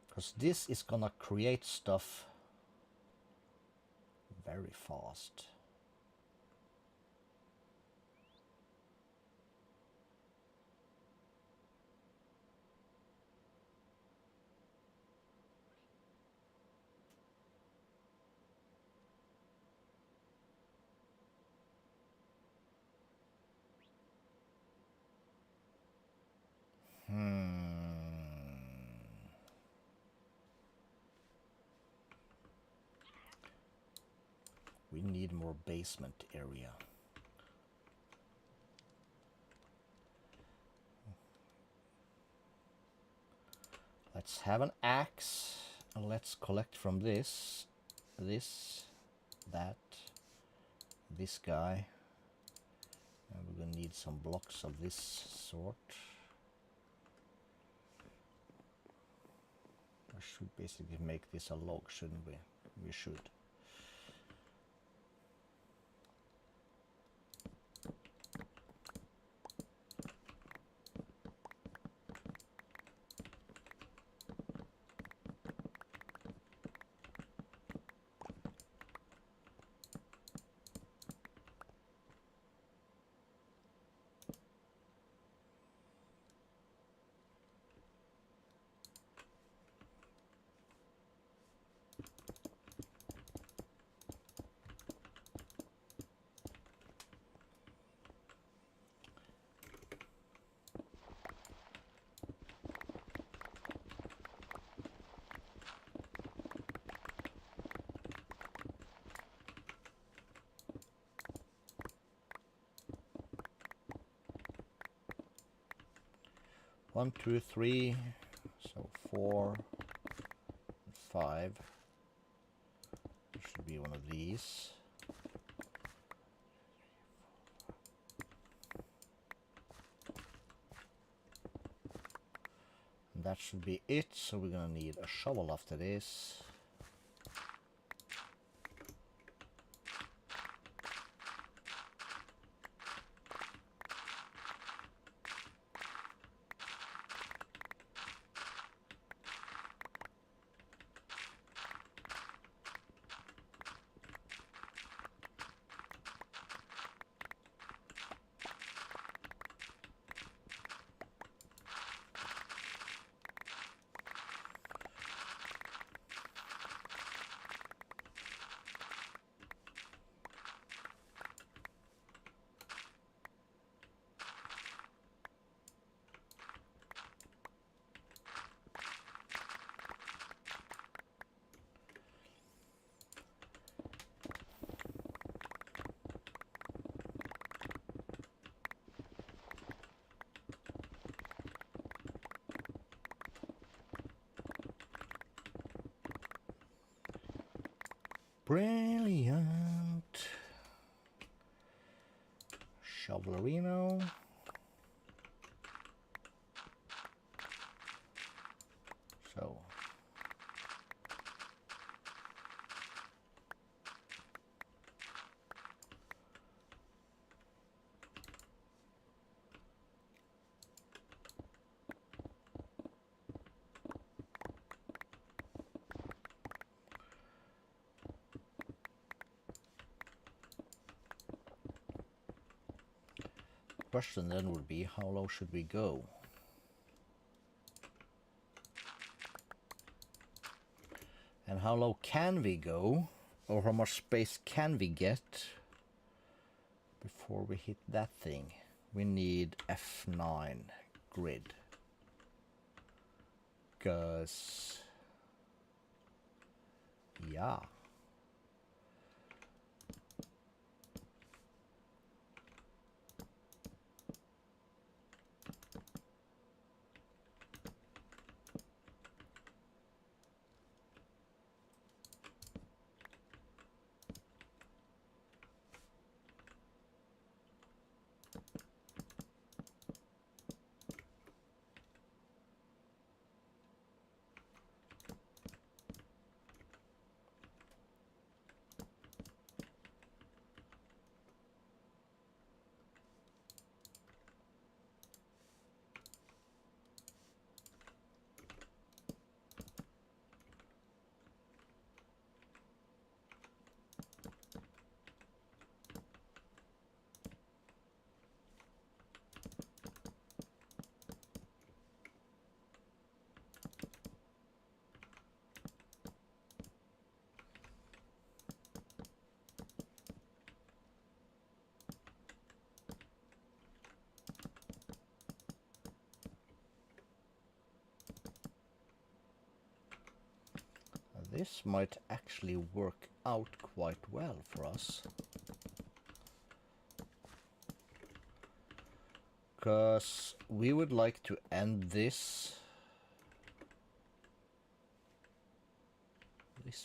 [SPEAKER 1] Because this is gonna create stuff very fast. We need more basement area. Let's have an axe and let's collect from this, that, this guy. And we're gonna need some blocks of this sort. I should basically make this a log, shouldn't we? We should. One, two, three, so 4, 5. There should be one of these. And that should be it. So we're gonna need a shovel after this. Brilliant. Shovelerino. So. Question then would be, how low should we go? And how low can we go? Or how much space can we get before we hit that thing, we need F9 grid. Because, yeah. This might actually work out quite well for us. Because we would like to end this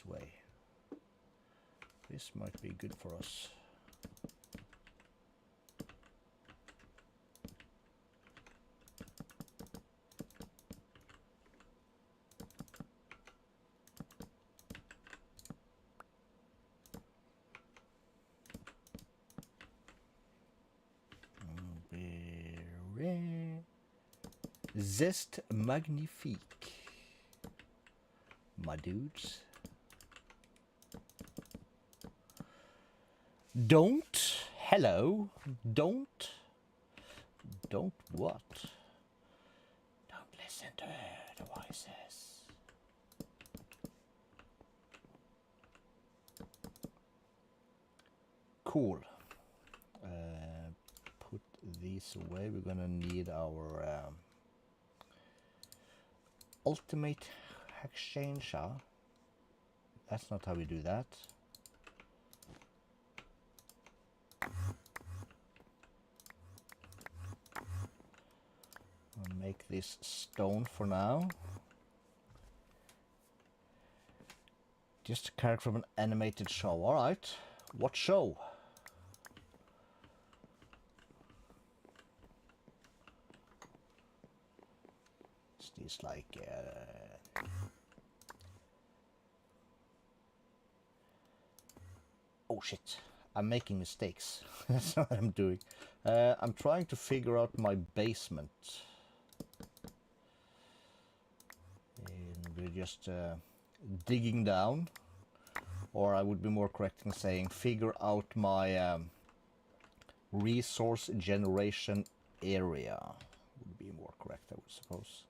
[SPEAKER 1] way. This might be good for us. Zest magnifique, my dudes. Don't, hello, don't what? Don't listen to the voices. Cool. Put these away. We're gonna need our ultimate exchanger. That's not how we do that. I'll make this stone for now. Just a character from an animated show. Alright. What show? Is this like oh shit, I'm making mistakes. That's what I'm doing. I'm trying to figure out my basement. And we're just digging down. Or I would be more correct in saying figure out my resource generation area. Would be more correct, I would suppose.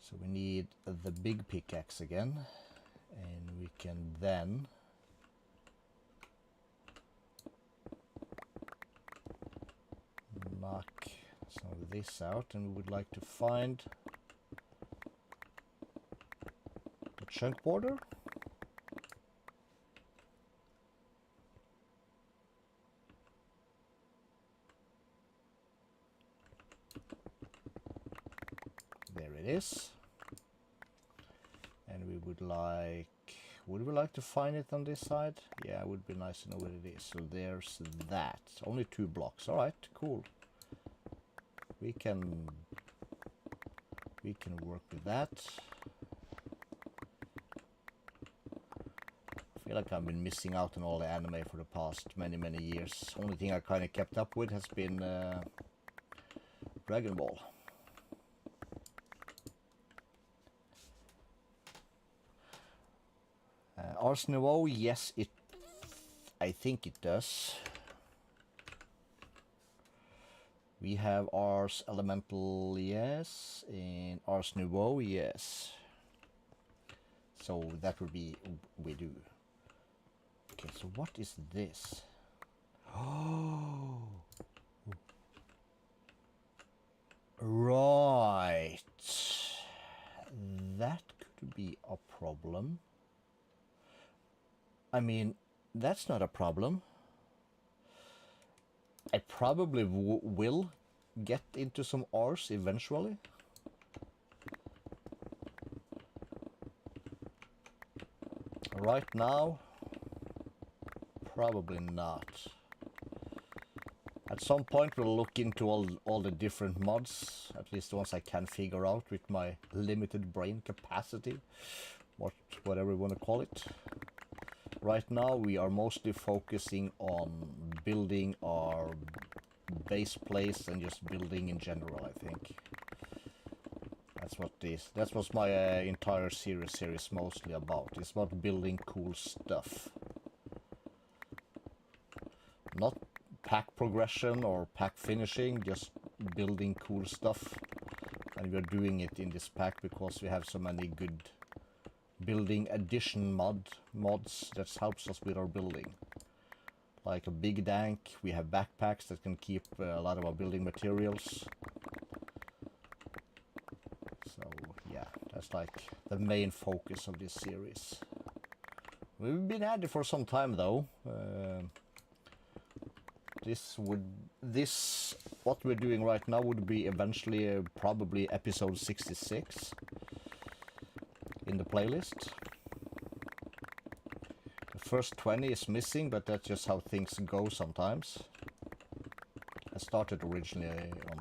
[SPEAKER 1] So we need the big pickaxe again. And we can then knock some of this out, and we would like to find a chunk border. There it is. And we would we like to find it on this side? Yeah, it would be nice to know what it is. So there's that. Only 2 blocks. All right, cool. We can work with that. I feel like I've been missing out on all the anime for the past many years. Only thing I kind of kept up with has been Dragon Ball. Ars Nouveau, yes, I think it does. We have Ars Elemental, yes, and Ars Nouveau, yes. So that would be, we do. Okay, so what is this? Oh, right. That could be a problem. I mean, that's not a problem. I probably will get into some Rs eventually. Right now, probably not. At some point we'll look into all the different mods, at least the ones I can figure out with my limited brain capacity, whatever you want to call it. Right now we are mostly focusing on building our base place and just building in general, I think. That's what my entire series here is mostly about. It's about building cool stuff. Not pack progression or pack finishing, just building cool stuff. And we're doing it in this pack because we have so many good building addition mods that helps us with our building. Like a big dank, we have backpacks that can keep a lot of our building materials. So yeah, that's like the main focus of this series. We've been at it for some time though. What we're doing right now would be eventually probably episode 66 in the playlist. The first 20 is missing, but that's just how things go sometimes. I started originally on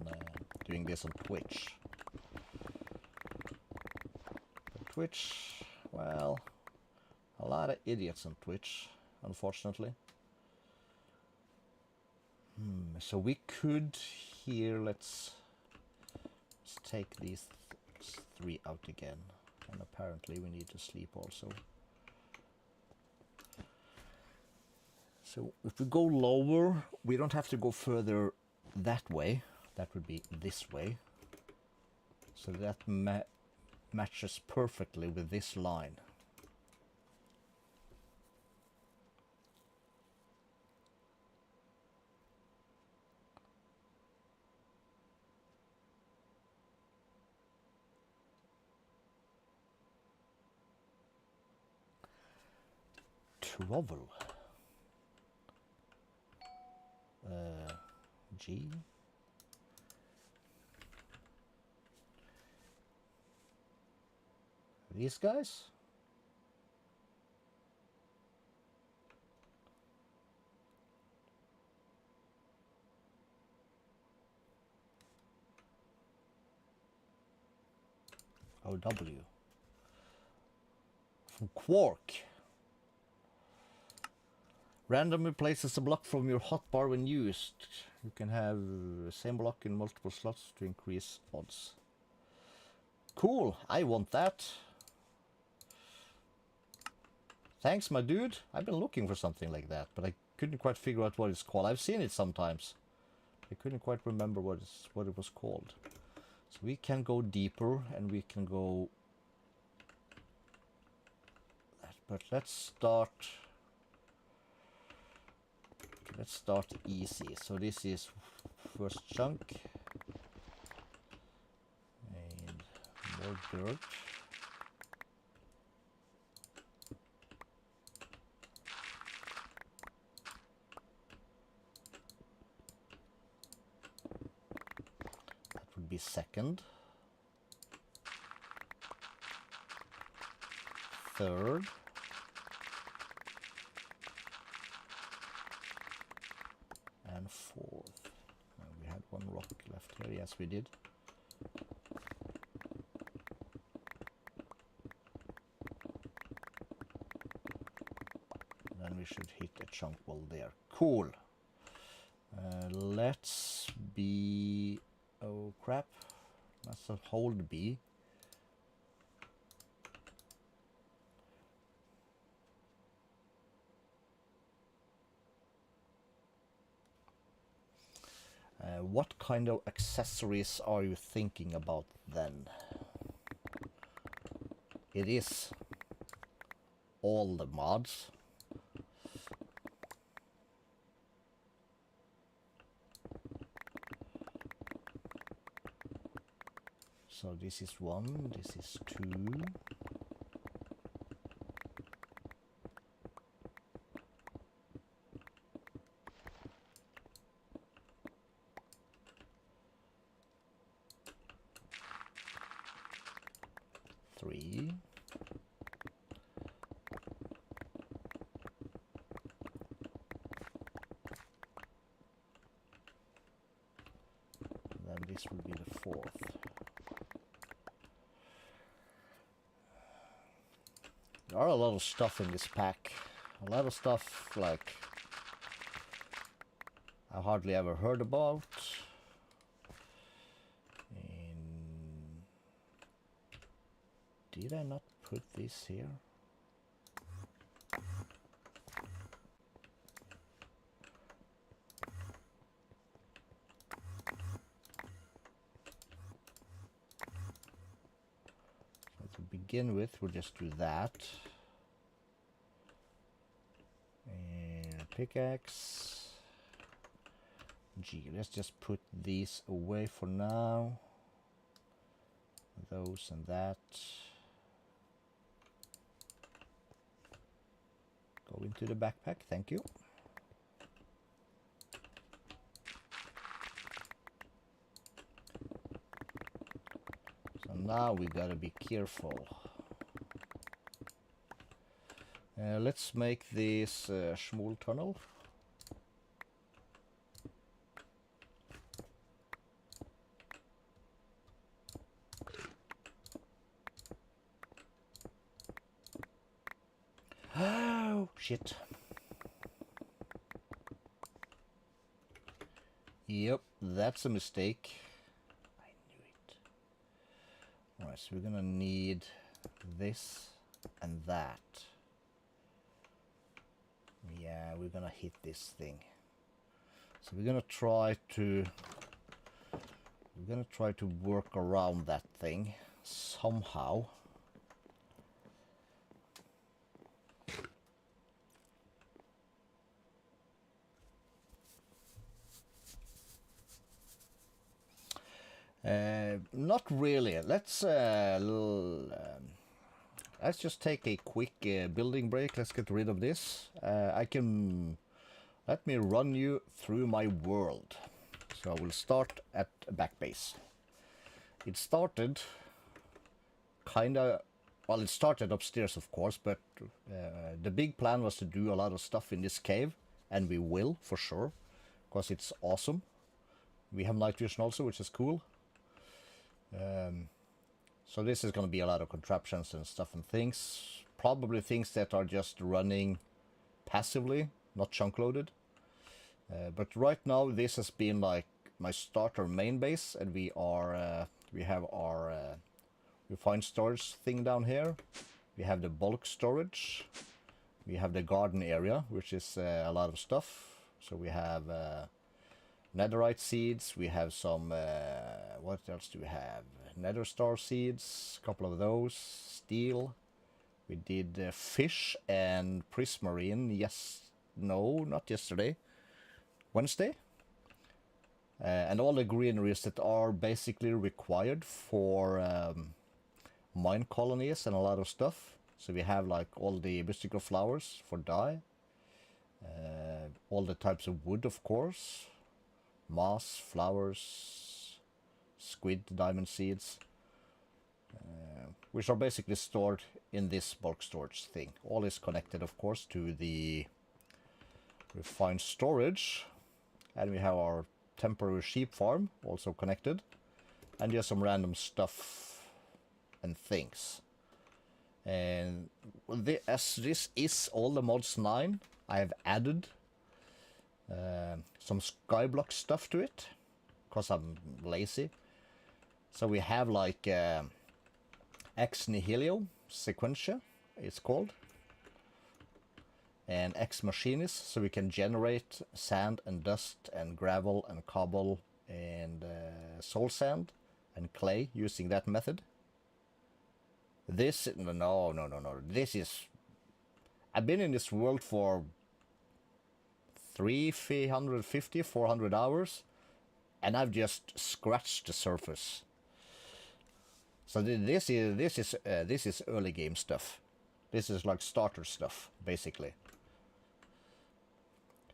[SPEAKER 1] doing this on Twitch. But Twitch, well, a lot of idiots on Twitch, unfortunately. So we could here, let's take these three out again. And apparently we need to sleep also. So if we go lower, we don't have to go further that way. That would be this way. So that matches perfectly with this line. Trouble. G. These guys? OW. From Quark. Randomly places a block from your hotbar when used. You can have the same block in multiple slots to increase odds. Cool, I want that. Thanks, my dude. I've been looking for something like that, but I couldn't quite figure out what it's called. I've seen it sometimes. I couldn't quite remember what it was called. So we can go deeper and we can go... But let's start easy. So this is first chunk. And more dirt. That would be second. Third. And fourth. We had one rock left here. Yes, we did. Then we should hit a chunk wall there. Cool. Let's be... Oh crap. That's a hold B. What kind of accessories are you thinking about then? It is all the mods. So this is 1, this is 2. Three. Then this will be the 4th. There are a lot of stuff in this pack. A lot of stuff like I hardly ever heard about. And did I not put this here? So to begin with, we'll just do that. And pickaxe. Gee, let's just put these away for now. Those and that. Go into the backpack, thank you. So now we gotta be careful. Let's make this small tunnel. Oh, shit. Yep, that's a mistake. I knew it. Alright, so we're gonna need this and that. Yeah, we're gonna hit this thing. So we're gonna try to work around that thing somehow. Not really. Let's just take a quick building break. Let's get rid of this. Let me run you through my world. So I will start at back base. It started well, it started upstairs, of course, but the big plan was to do a lot of stuff in this cave, and we will for sure, because it's awesome. We have night vision also, which is cool. So this is going to be a lot of contraptions and stuff and things. Probably things that are just running passively, not chunk loaded. But right now this has been like my starter main base, and we have our refined storage thing down here. We have the bulk storage. We have the garden area, which is a lot of stuff. So we have netherite seeds, we have some, what else do we have? Nether star seeds, a couple of those, steel. We did fish and prismarine, no, not yesterday, Wednesday. And all the greeneries that are basically required for mine colonies and a lot of stuff. So we have like all the mystical flowers for dye, all the types of wood, of course, moss, flowers, squid, diamond seeds, which are basically stored in this bulk storage thing. All is connected, of course, to the refined storage, and we have our temporary sheep farm also connected, and just some random stuff and things. And as this is all the mods 9, I have added some skyblock stuff to it, because I'm lazy. So we have like Ex Nihilo Sequentia, it's called, and Ex Machinis, so we can generate sand and dust and gravel and cobble and soul sand and clay using that method. This, no, this is, I've been in this world for 350, 400 hours, and I've just scratched the surface. So this is early game stuff. This is like starter stuff, basically.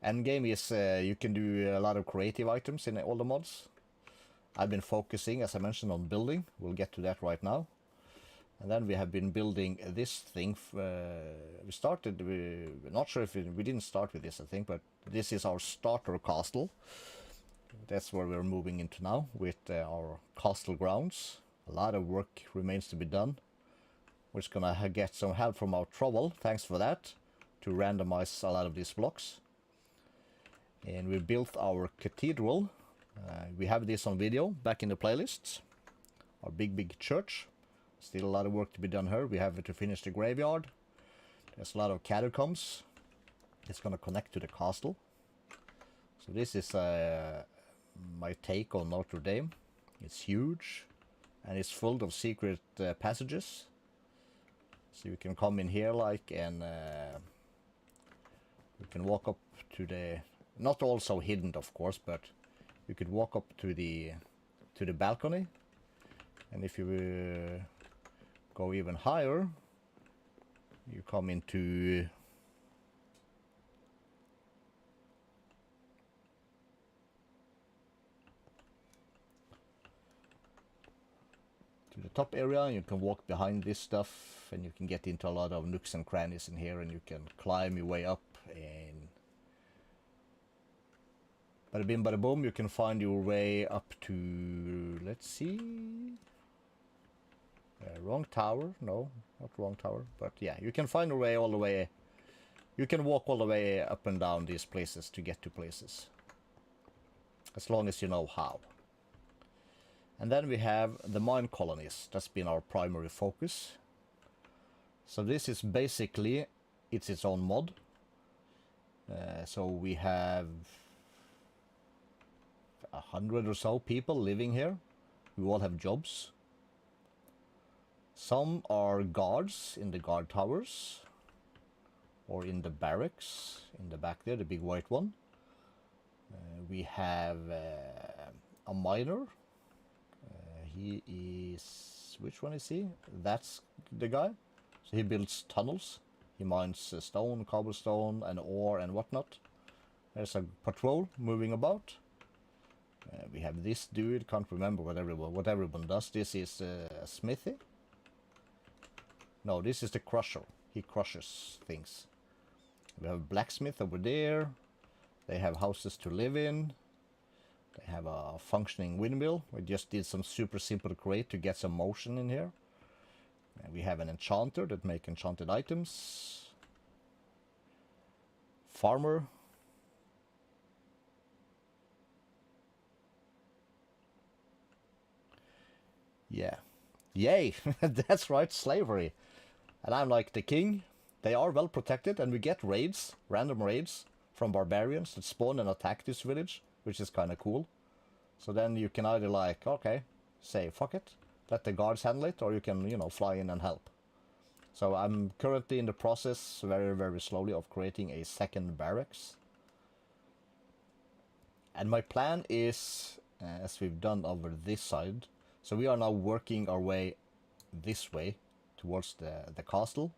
[SPEAKER 1] End game is you can do a lot of creative items in all the mods. I've been focusing, as I mentioned, on building. We'll get to that right now. And then we have been building this thing. We started, not sure if we didn't start with this, I think, but this is our starter castle. That's where we're moving into now with our castle grounds. A lot of work remains to be done. We're just gonna get some help from our trouble, thanks for that, to randomize a lot of these blocks. And we built our cathedral. We have this on video back in the playlists. Our big church. Still a lot of work to be done here. We have to finish the graveyard. There's a lot of catacombs. It's gonna connect to the castle. So this is my take on Notre Dame. It's huge and it's full of secret passages. So you can come in here like and you can walk up to the, not also hidden of course, but you could walk up to the balcony, and if you go even higher, you come into the top area. You can walk behind this stuff and you can get into a lot of nooks and crannies in here, and you can climb your way up, and bada bim bada boom, you can find your way up to, let's see, wrong tower, no, not wrong tower, but yeah, you can find your way all the way, you can walk all the way up and down these places to get to places, as long as you know how. And then we have the mine colonies. That's been our primary focus. So this is basically, it's its own mod. So we have 100 or so people living here who all have jobs. Some are guards in the guard towers or in the barracks in the back there, the big white one. We have a miner. He is, which one is he? That's the guy. So he builds tunnels. He mines stone, cobblestone and ore and whatnot. There's a patrol moving about. We have this dude, can't remember what everyone does. This is a smithy. No, this is the crusher. He crushes things. We have a blacksmith over there. They have houses to live in. They have a functioning windmill. We just did some super simple crate to get some motion in here. And we have an enchanter that makes enchanted items. Farmer. Yeah. Yay! That's right, slavery. And I'm like the king. They are well protected, and we get raids, random raids, from barbarians that spawn and attack this village, which is kind of cool. So then you can either like, okay, say fuck it, let the guards handle it, or you can, you know, fly in and help. So I'm currently in the process, very slowly, of creating a second barracks. And my plan is, as we've done over this side, so we are now working our way this way towards the castle.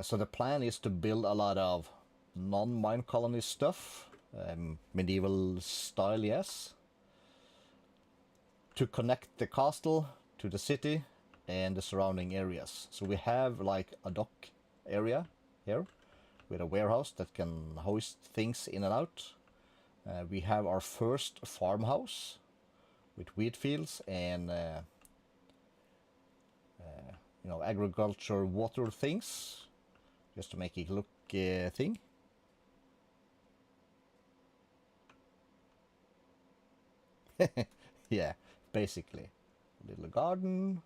[SPEAKER 1] So the plan is to build a lot of non-mine colony stuff, medieval style, yes, to connect the castle to the city and the surrounding areas. So we have like a dock area here with a warehouse that can hoist things in and out. We have our first farmhouse with wheat fields and you know, agriculture water things, just to make it look thing. Yeah, basically. A little garden.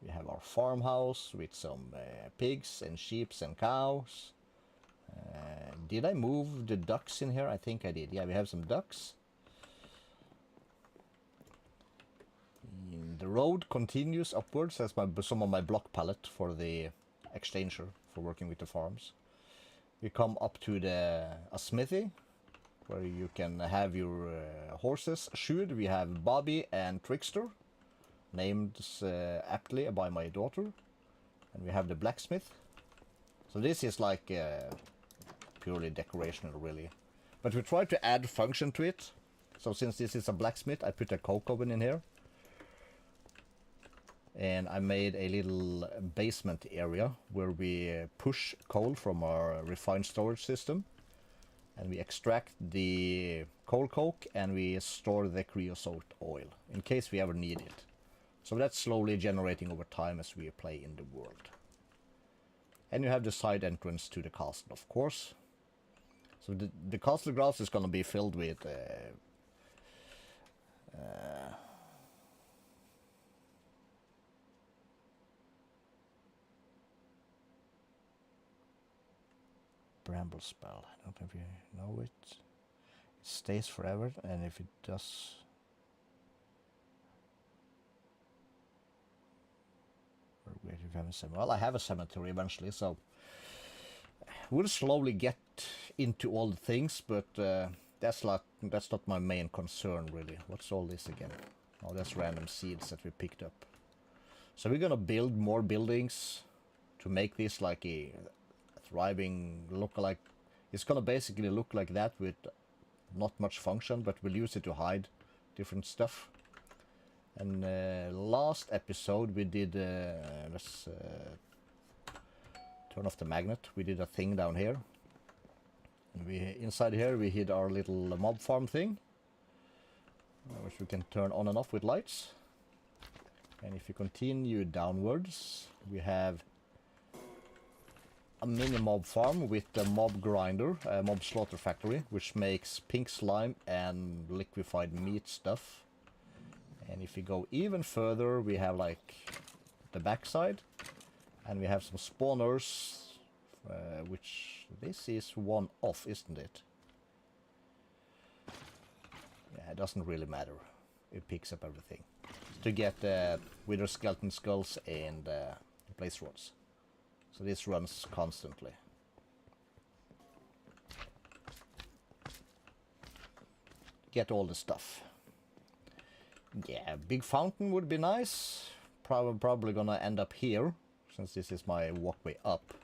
[SPEAKER 1] We have our farmhouse with some pigs and sheep and cows. Did I move the ducks in here? I think I did. Yeah, we have some ducks. The road continues upwards. That's some of my block palette for the exchanger for working with the farms. We come up to a smithy where you can have your horses shoed. We have Bobby and Trickster. named aptly by my daughter. And we have the blacksmith. So this is like purely decorational, really. But we try to add function to it. So since this is a blacksmith, I put a coke oven in here. And I made a little basement area where we push coal from our refined storage system. And we extract the coal coke and we store the creosote oil in case we ever need it. So that's slowly generating over time as we play in the world. And you have the side entrance to the castle, of course. So the castle grounds is going to be filled with bramble spell. I don't know if you know it. It stays forever, and if it does... Where do you have a cemetery? Well, I have a cemetery eventually, so we'll slowly get into all the things, but that's not my main concern, really. What's all this again? Oh, that's random seeds that we picked up. So we're gonna build more buildings to make this like a thriving look-alike. It's gonna basically look like that with not much function, but we'll use it to hide different stuff. And last episode we did, let's turn off the magnet. We did a thing down here. And inside here we hid our little mob farm thing, which we can turn on and off with lights. And if you continue downwards, we have a mini mob farm with a mob grinder, a mob slaughter factory, which makes pink slime and liquefied meat stuff. And if you go even further, we have like the backside, and we have some spawners, which this is one off, isn't it? Yeah, it doesn't really matter. It picks up everything. To get wither skeleton skulls and blaze rods. So this runs constantly. Get all the stuff. Yeah, big fountain would be nice. Probably gonna end up here, since this is my walkway up.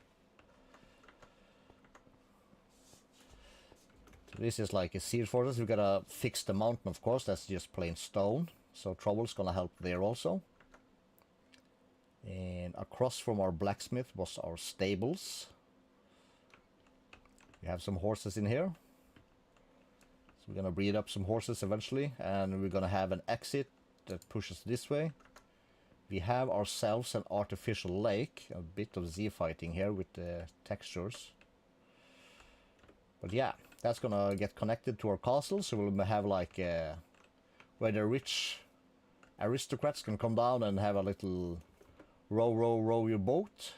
[SPEAKER 1] So this is like a siege fortress. We gotta fix the mountain, of course. That's just plain stone. So trouble's gonna help there also. And across from our blacksmith was our stables. We have some horses in here. So we're gonna breed up some horses eventually, and we're gonna have an exit that pushes this way. We have ourselves an artificial lake, a bit of Z fighting here with the textures. But yeah, that's gonna get connected to our castle, so we'll have like where the rich aristocrats can come down and have a little row your boat.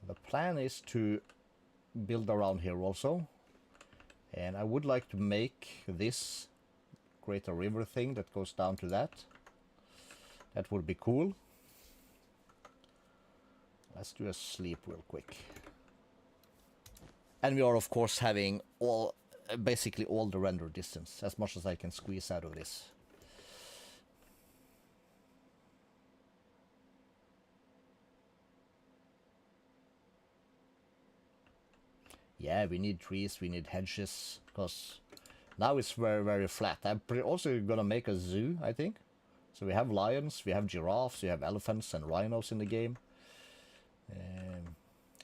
[SPEAKER 1] The plan is to build around here also. And I would like to make this create a river thing that goes down to that. That would be cool. Let's do a sleep real quick. And we are of course having basically all the render distance, as much as I can squeeze out of this. Yeah, we need trees, we need hedges, because now it's very, very flat. I'm also gonna make a zoo, I think. So we have lions, we have giraffes, we have elephants and rhinos in the game.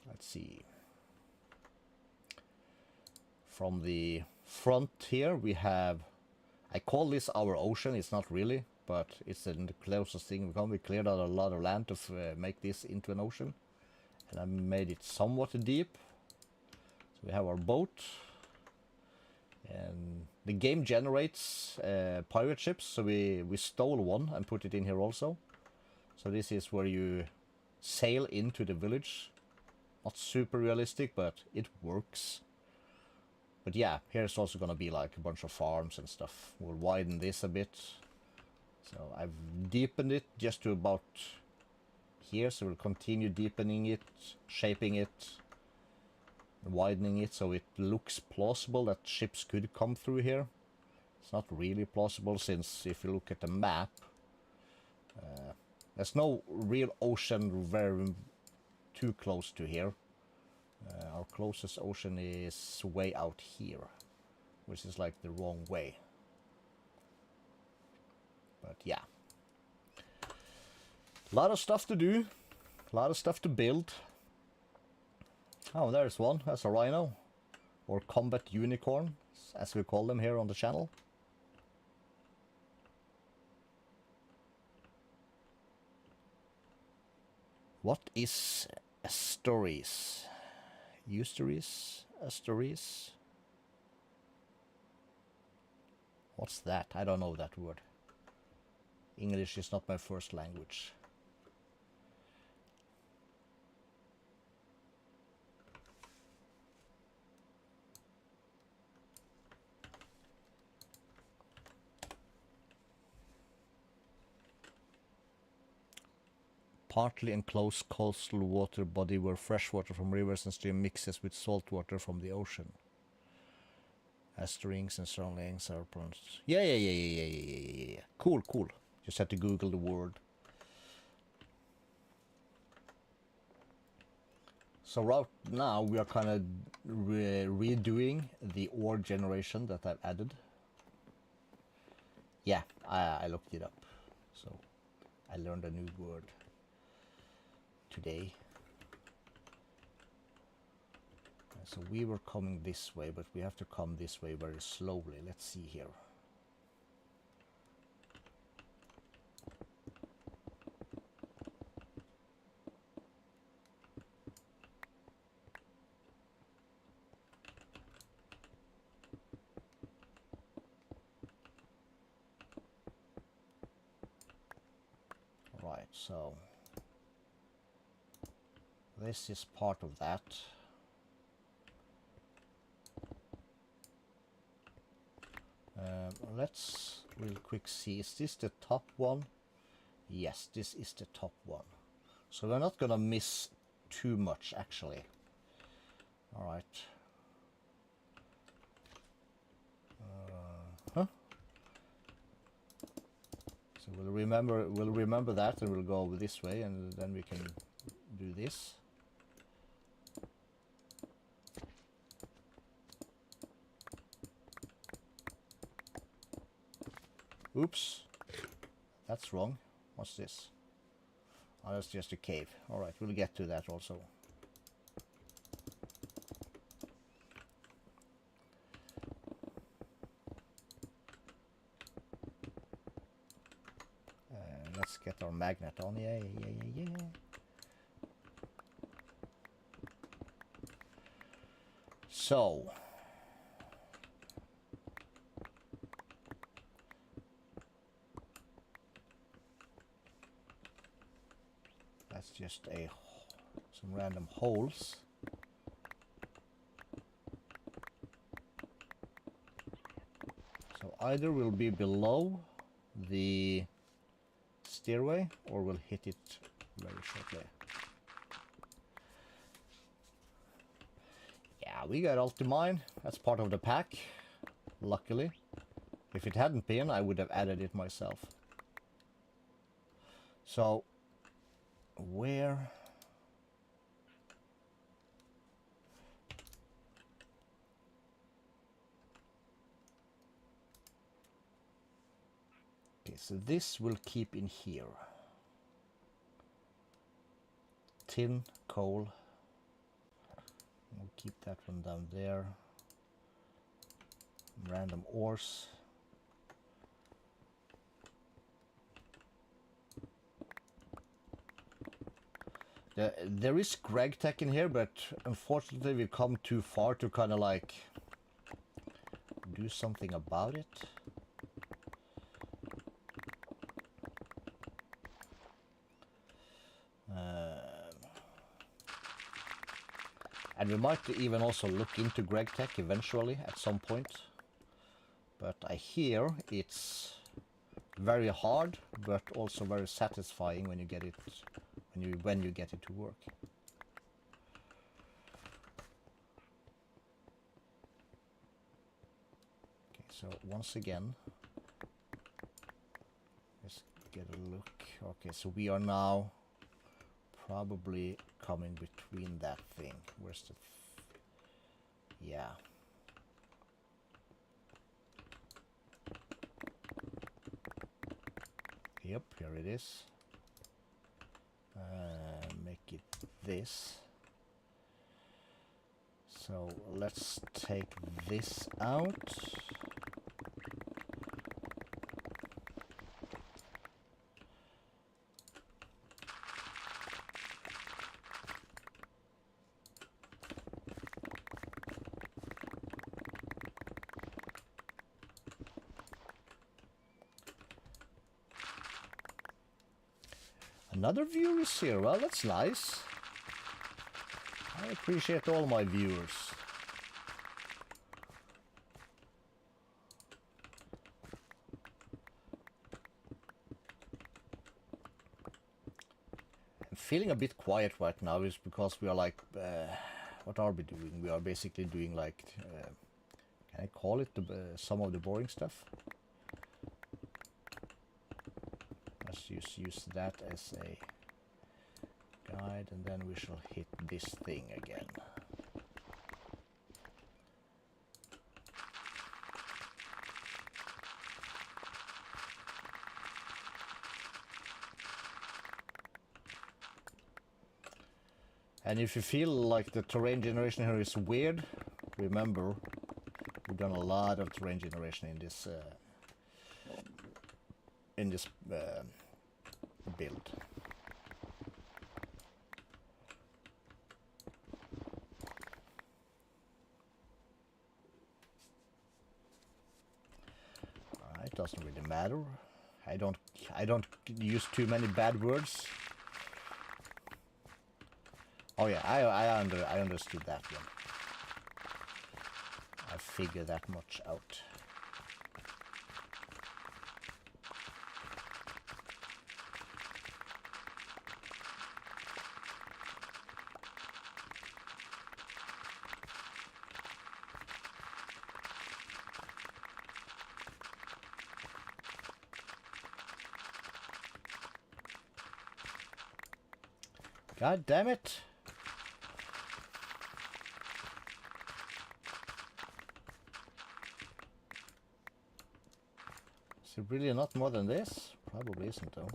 [SPEAKER 1] Let's see. From the front here we have, I call this our ocean, it's not really, but it's the closest thing we come. We cleared out a lot of land to make this into an ocean. And I made it somewhat deep. We have our boat, and the game generates pirate ships, so we stole one and put it in here also. So this is where you sail into the village. Not super realistic, but it works. But yeah, here's also gonna be like a bunch of farms and stuff. We'll widen this a bit. So I've deepened it just to about here, so we'll continue deepening it, shaping it, widening it so it looks plausible that ships could come through here. It's not really plausible, since if you look at the map, There's no real ocean very too close to here. Our closest ocean is way out here, which is like the wrong way. But yeah. A lot of stuff to do. A lot of stuff to build. Oh, there's one. That's a rhino. Or combat unicorn, as we call them here on the channel. What is estuaries? Estuaries? What's that? I don't know that word. English is not my first language. Partly enclosed coastal water body where fresh water from rivers and streams mixes with salt water from the ocean. Estuaries and surroundings are pronounced. Yeah. Cool. Just had to Google the word. So right now we are kind of redoing the ore generation that I've added. Yeah, I looked it up. So I learned a new word today. So we were coming this way, but we have to come this way very slowly. Let's see here. Right, so this is part of that. Let's real quick see, is this the top one? Yes, this is the top one. So we're not gonna miss too much actually. All right. So we'll remember that, and we'll go this way, and then we can do this. Oops, that's wrong. What's this? Oh, that's just a cave. All right, we'll get to that also. Let's get our magnet on. Yeah. So that's just some random holes. So either we'll be below the stairway or we'll hit it very shortly. Yeah, we got Ultimine. That's part of the pack, luckily. If it hadn't been, I would have added it myself. So where? Okay, so this will keep in here. Tin, coal. We'll keep that one down there. Random ores. There is Greg Tech in here, but unfortunately we've come too far to kind of like do something about it. And we might even also look into Greg Tech eventually at some point. But I hear it's very hard, but also very satisfying when you get it when you get it to work. Okay, so once again, let's get a look Okay, so we are now probably coming between that thing. Where's the... yeah. Yep, here it is. Make it this. So let's take this out. Another viewer is here. Well, that's nice. I appreciate all my viewers. I'm feeling a bit quiet right now is because we are like, what are we doing? We are basically doing like, can I call it some of the boring stuff? Let's use that as a guide, and then we shall hit this thing again. And if you feel like the terrain generation here is weird, remember we've done a lot of terrain generation in this build. Alright, doesn't really matter. I don't use too many bad words. Oh yeah, I understood that one. I figured that much out. God damn it! Is it really not more than this? Probably isn't though.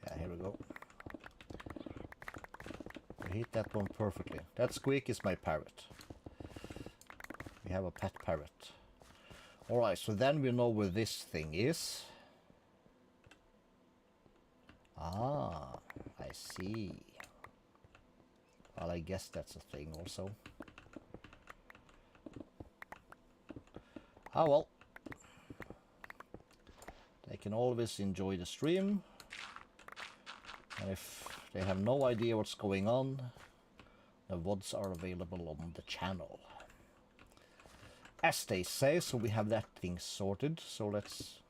[SPEAKER 1] Yeah, here we go. I hit that one perfectly. That squeak is my parrot. We have a pet parrot. Alright, so then we know where this thing is. Ah, I see. Well, I guess that's a thing also. Ah well. They can always enjoy the stream. And if they have no idea what's going on, the VODs are available on the channel. As they say, so we have that thing sorted. So let's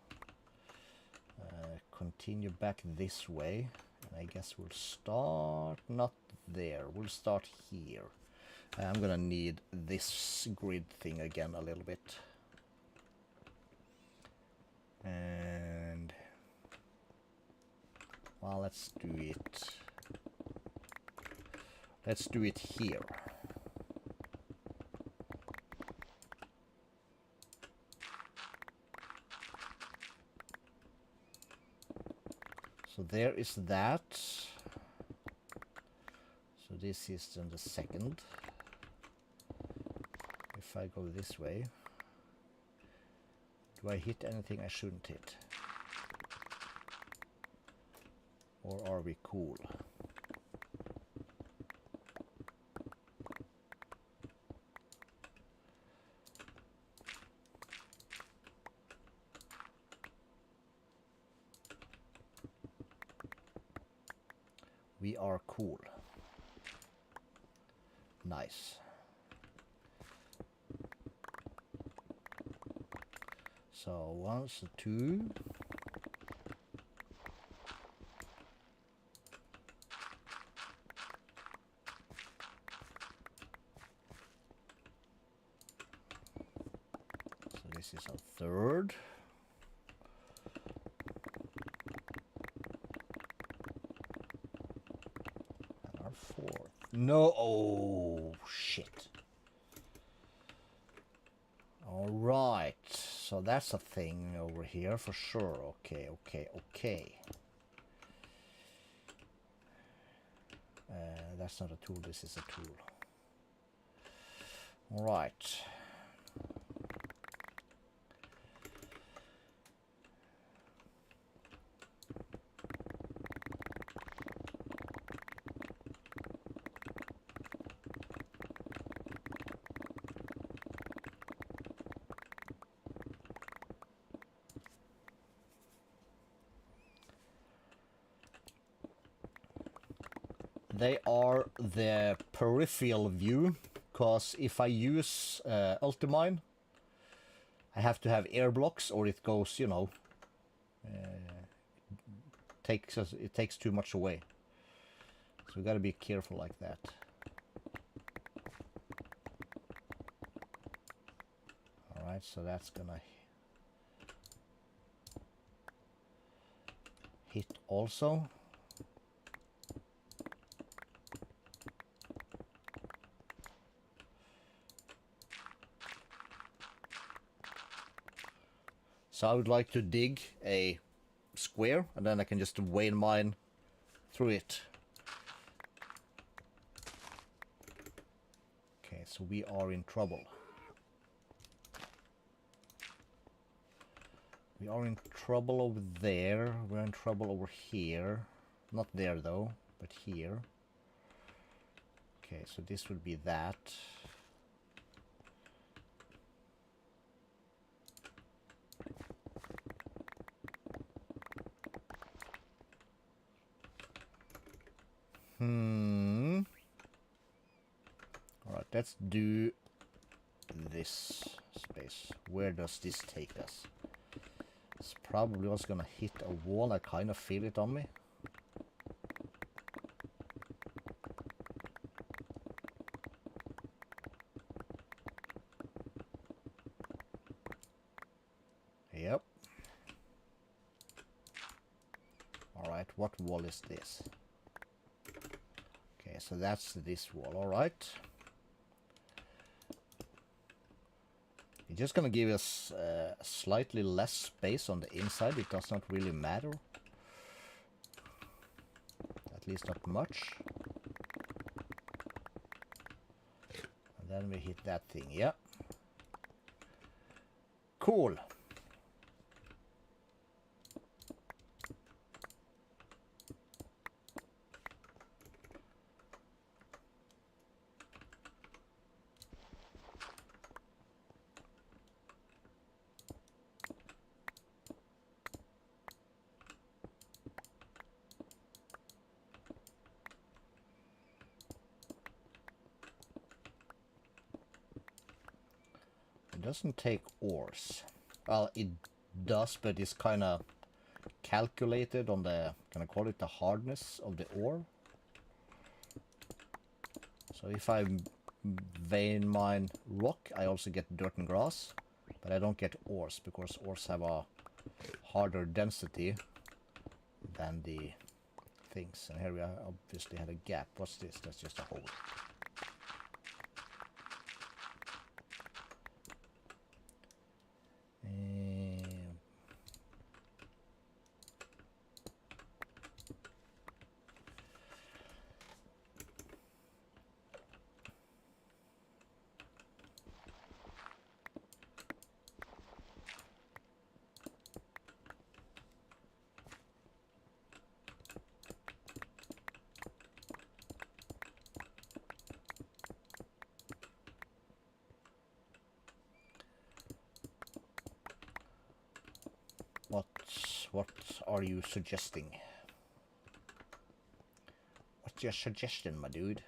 [SPEAKER 1] continue back this way. And I guess we'll start not there. We'll start here. I'm gonna need this grid thing again a little bit. And well, let's do it. Let's do it here. So there is that. So this is then the second. If I go this way, do I hit anything I shouldn't hit? Or are we cool? We are cool. Nice. So 1, so 2. So this is our third. 4th. No, oh shit. All right, so that's a thing over here for sure. Okay, okay, okay. That's not a tool, this is a tool. All right. They are the peripheral view, because if I use Ultimine, I have to have air blocks or it goes, you know, it takes too much away. So we gotta be careful like that. Alright, so that's gonna hit also. So I would like to dig a square and then I can just vein mine through it. Okay, so we are in trouble. We are in trouble over there. We're in trouble over here. Not there though, but here. Okay, so this would be that. Alright, let's do this space. Where does this take us? It's probably also gonna hit a wall. I kind of feel it on me. Yep. Alright, what wall is this? Okay, so that's this wall, alright. It's just gonna give us slightly less space on the inside. It does not really matter. At least not much. And then we hit that thing, yeah. Cool. It doesn't take ores. Well, it does, but it's kind of calculated on the, can I call it the hardness of the ore? So if I vein mine rock, I also get dirt and grass, but I don't get ores because ores have a harder density than the things. And here we obviously had a gap. What's this? That's just a hole. What are you suggesting? What's your suggestion, my dude?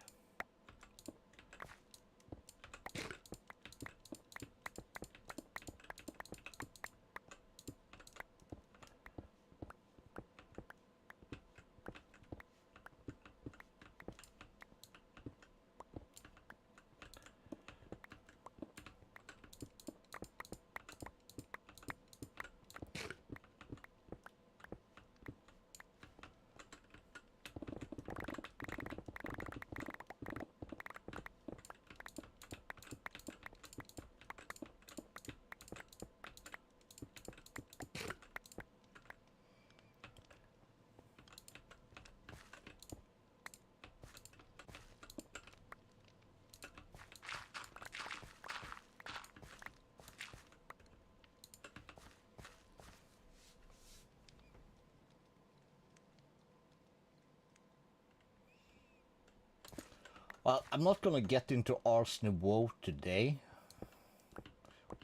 [SPEAKER 1] Well, I'm not gonna get into Ars Nouveau today,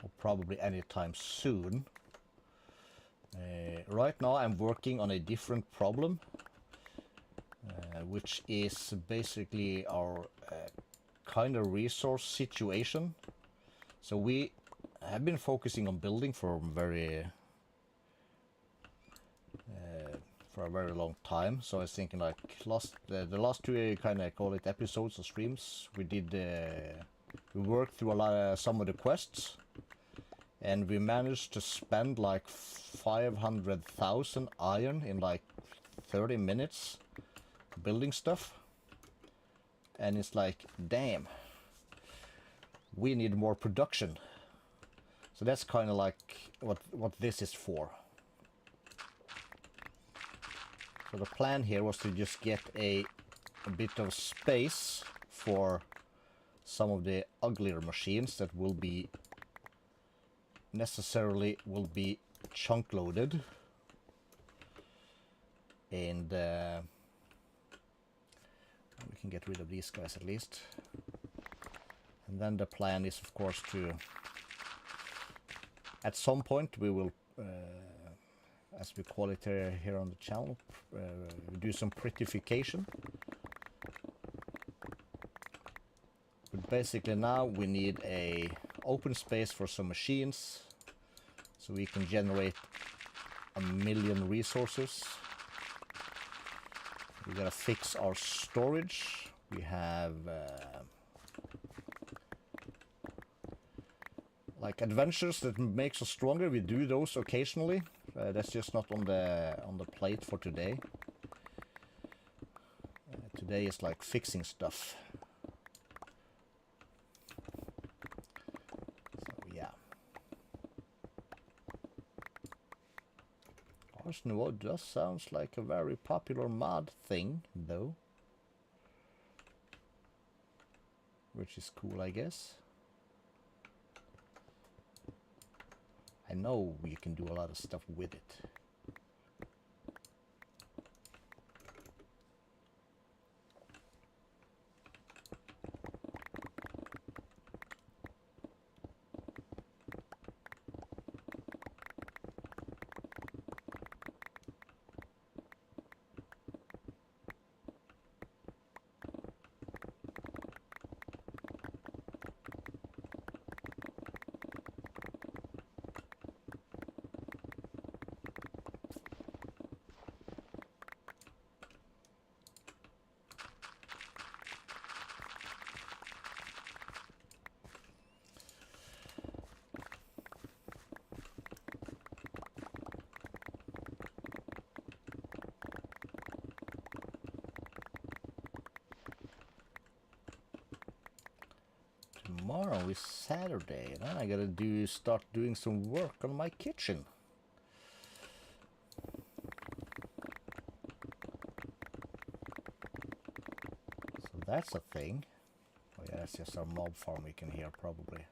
[SPEAKER 1] or probably anytime soon. Right now I'm working on a different problem, which is basically our kind of resource situation. So we have been focusing on building for a very long time. So I was thinking, like, the last two kind of call it episodes or streams, we worked through some of the quests, and we managed to spend like 500,000 iron in like 30 minutes building stuff. And it's like, damn, we need more production. So that's kind of like what this is for. So the plan here was to just get a bit of space for some of the uglier machines that will be chunk loaded, and we can get rid of these guys at least. And then the plan is, of course, to at some point we will, as we call it here on the channel, do some prettification. But basically now we need a open space for some machines, so we can generate 1,000,000 resources. We gotta fix our storage. We have like adventures that makes us stronger. We do those occasionally. That's just not on the plate for today. Today is like fixing stuff. So yeah. Ars Nouveau does sounds like a very popular mod thing, though. Which is cool, I guess. I know you can do a lot of stuff with it. Tomorrow is Saturday, and then I gotta start doing some work on my kitchen. So that's a thing. Oh yeah, that's just our mob farm we can hear probably.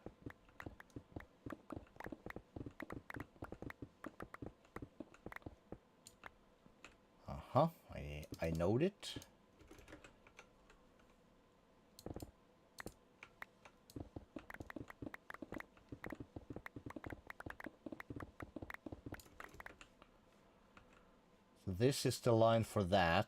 [SPEAKER 1] Uh-huh, I know it. This is the line for that.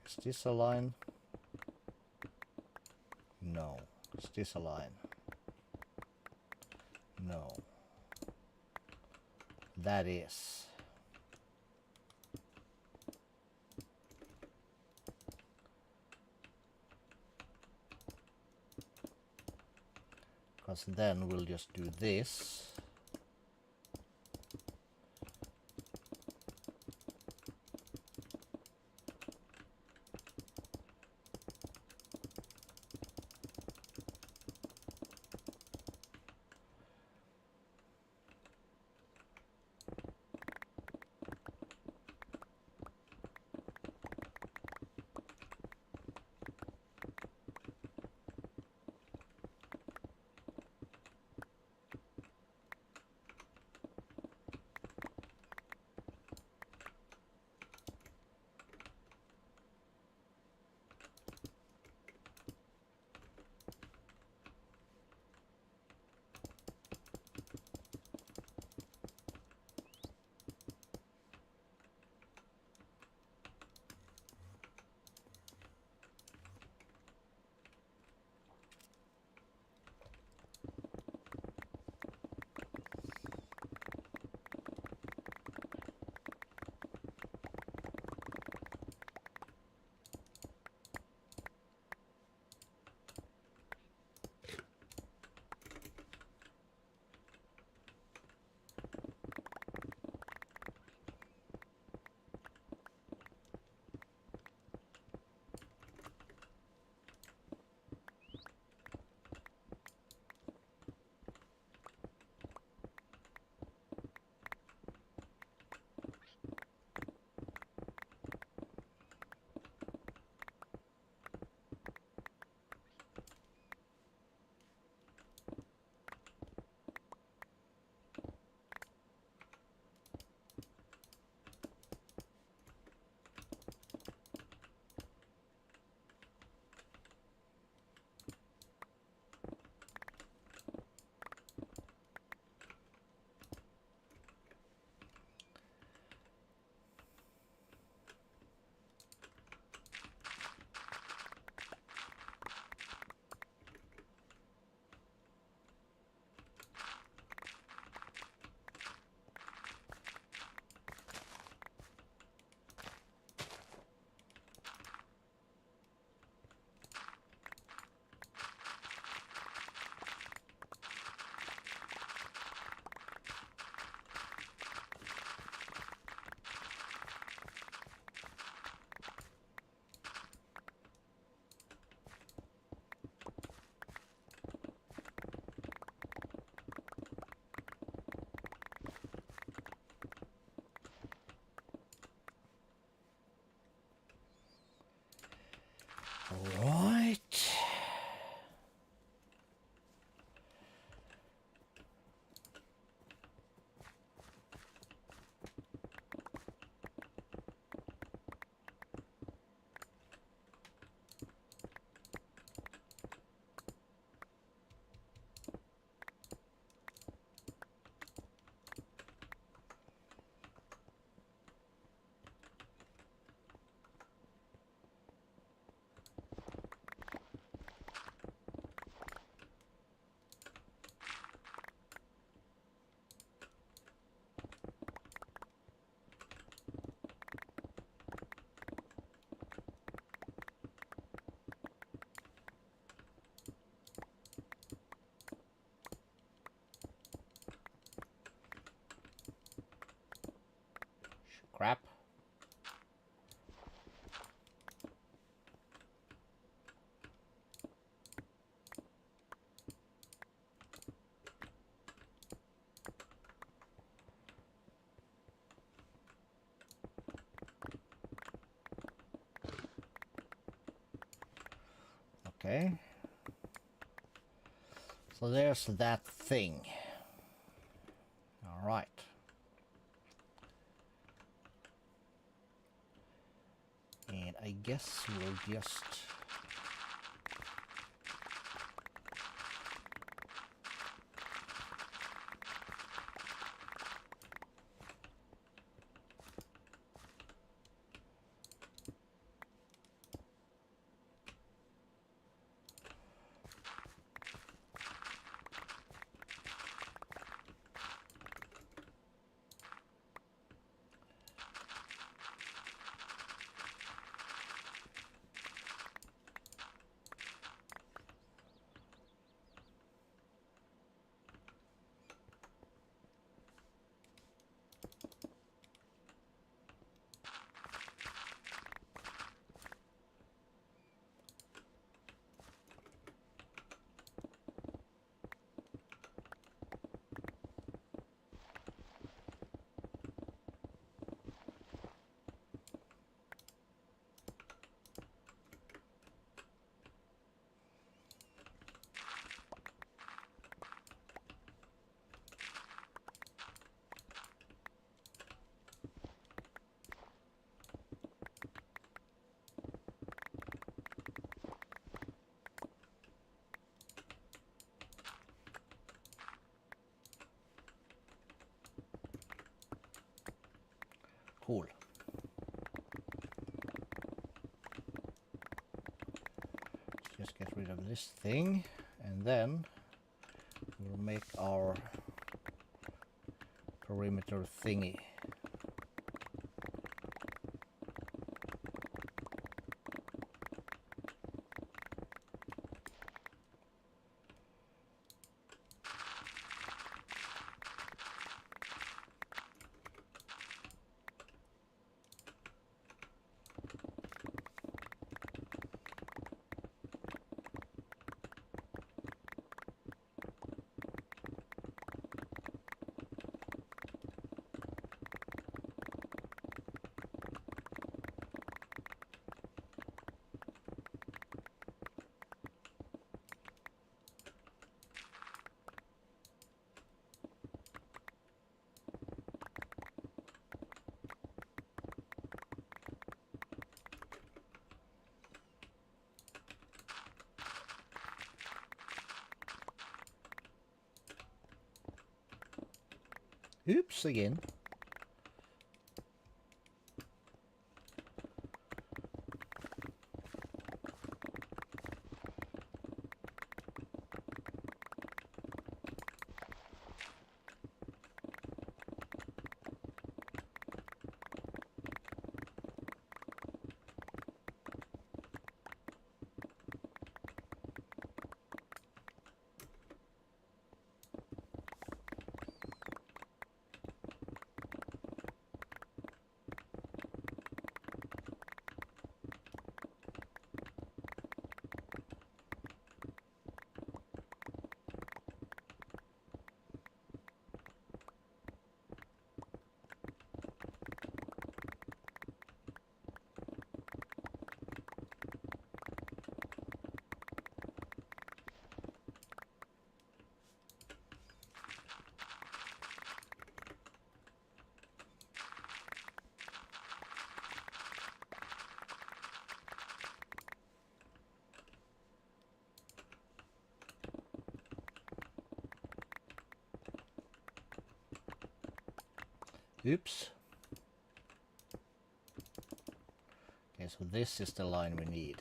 [SPEAKER 1] Is this a line? No. Is this a line? No. That is. Because then we'll just do this. Right. Crap. Okay. So there's that thing. All right. And I guess we'll just cool. Just get rid of this thing, and then we'll make our perimeter thingy. Oops, again. Oops. Okay, so this is the line we need.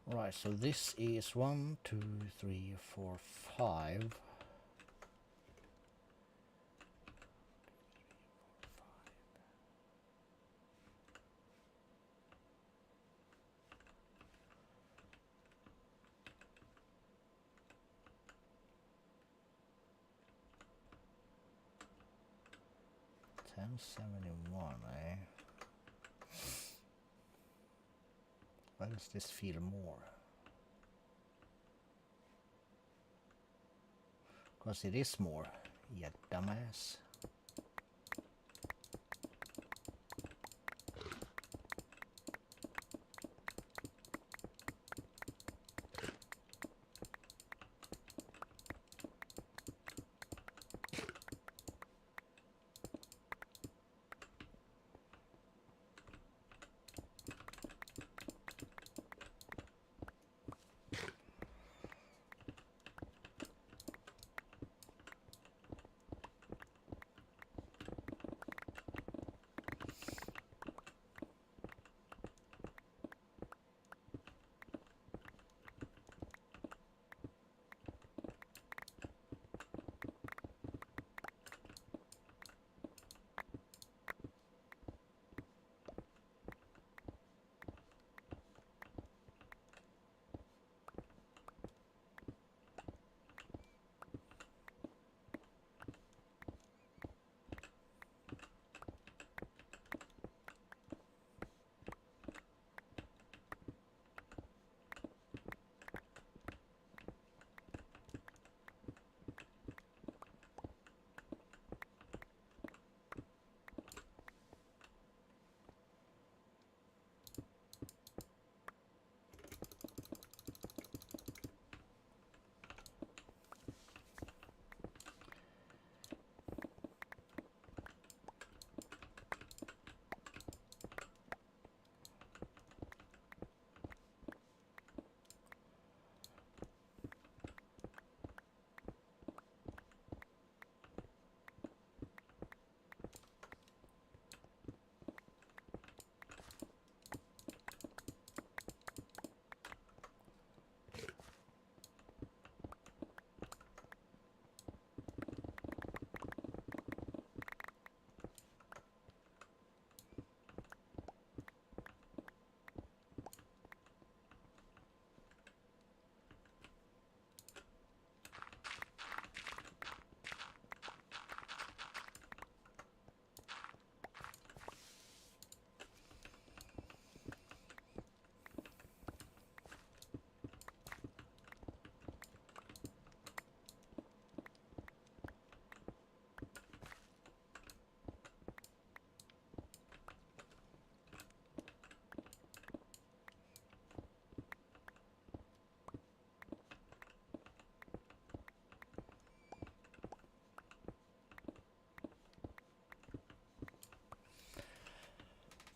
[SPEAKER 1] Right, so this is 1, 2, 3, 4, 5. $10.71, eh? Why does this feel more? Because it is more, you dumbass.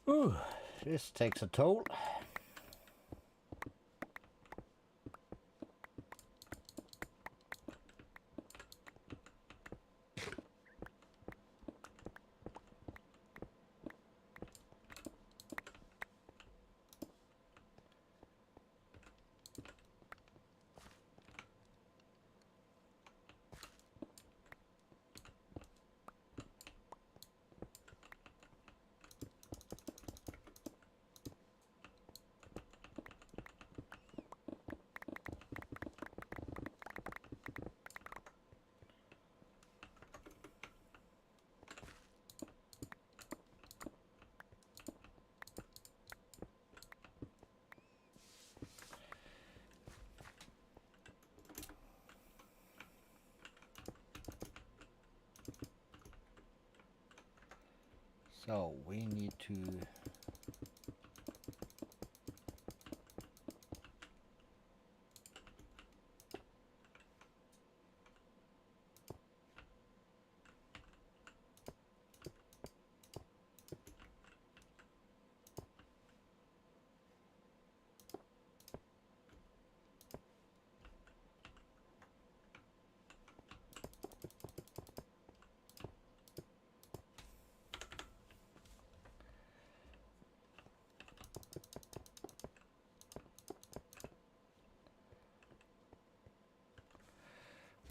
[SPEAKER 1] Ooh, this takes a toll. So we need to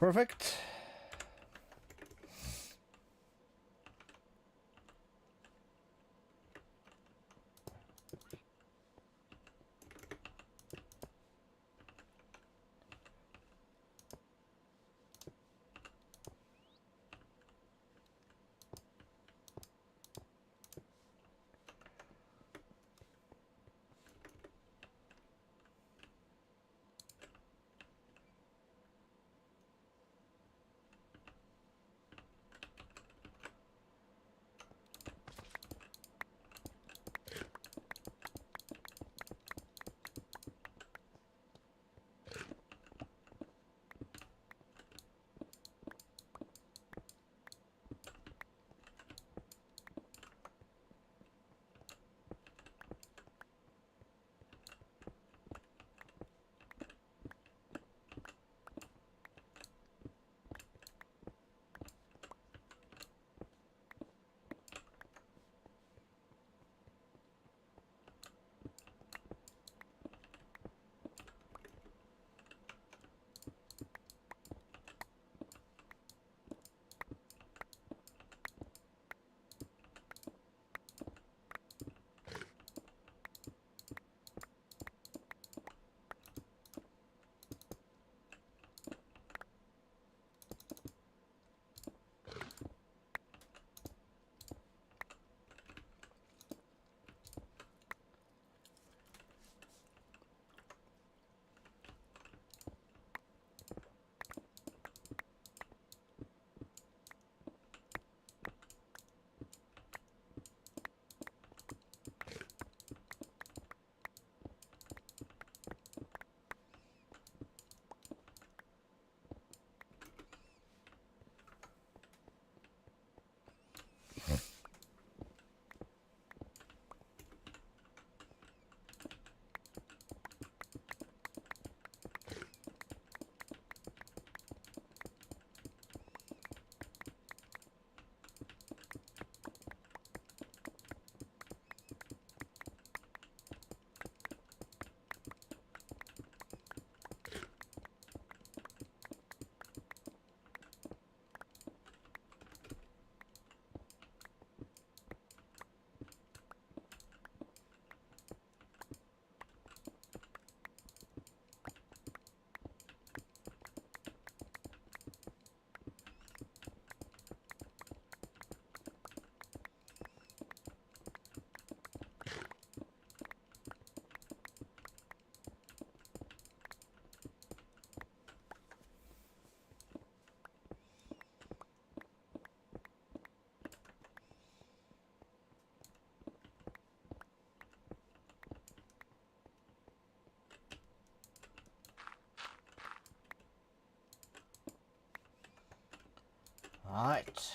[SPEAKER 1] perfect. All right.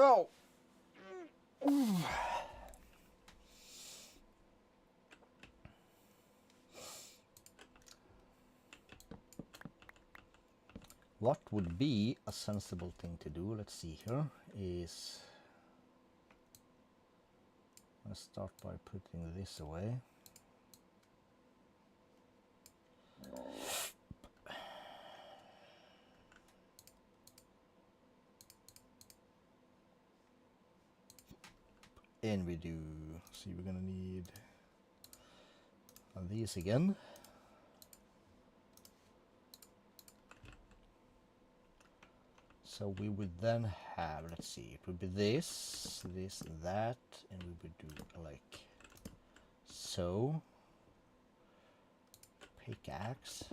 [SPEAKER 1] So, what would be a sensible thing to do? Let's see here. Is let's start by putting this away. And we do, see, we're gonna need these again. So we would then have, let's see, it would be this, this, and that, and we would do like so. Pickaxe.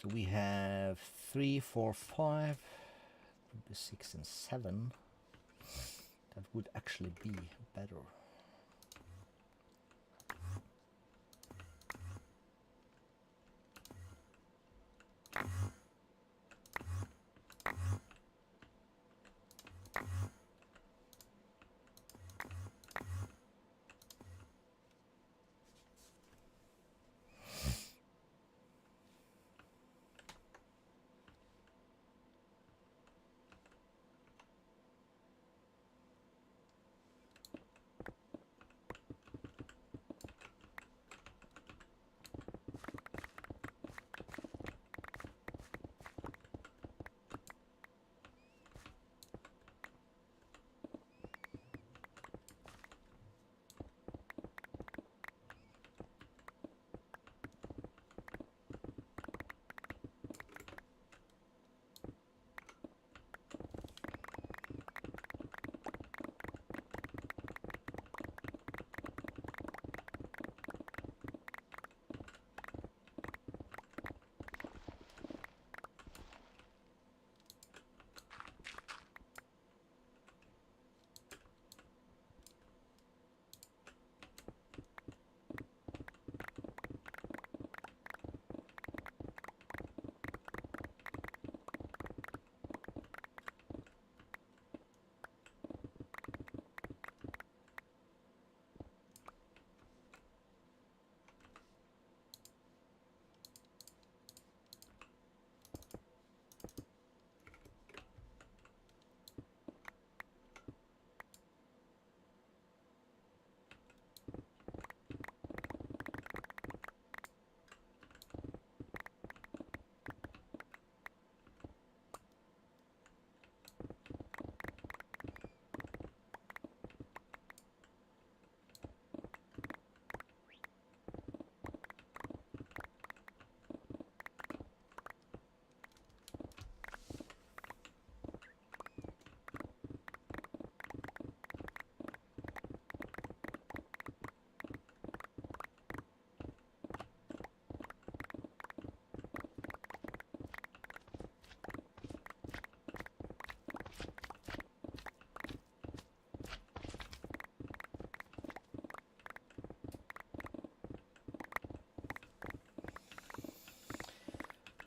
[SPEAKER 1] So we have 3, 4, 5, would be 6 and 7. That would actually be better.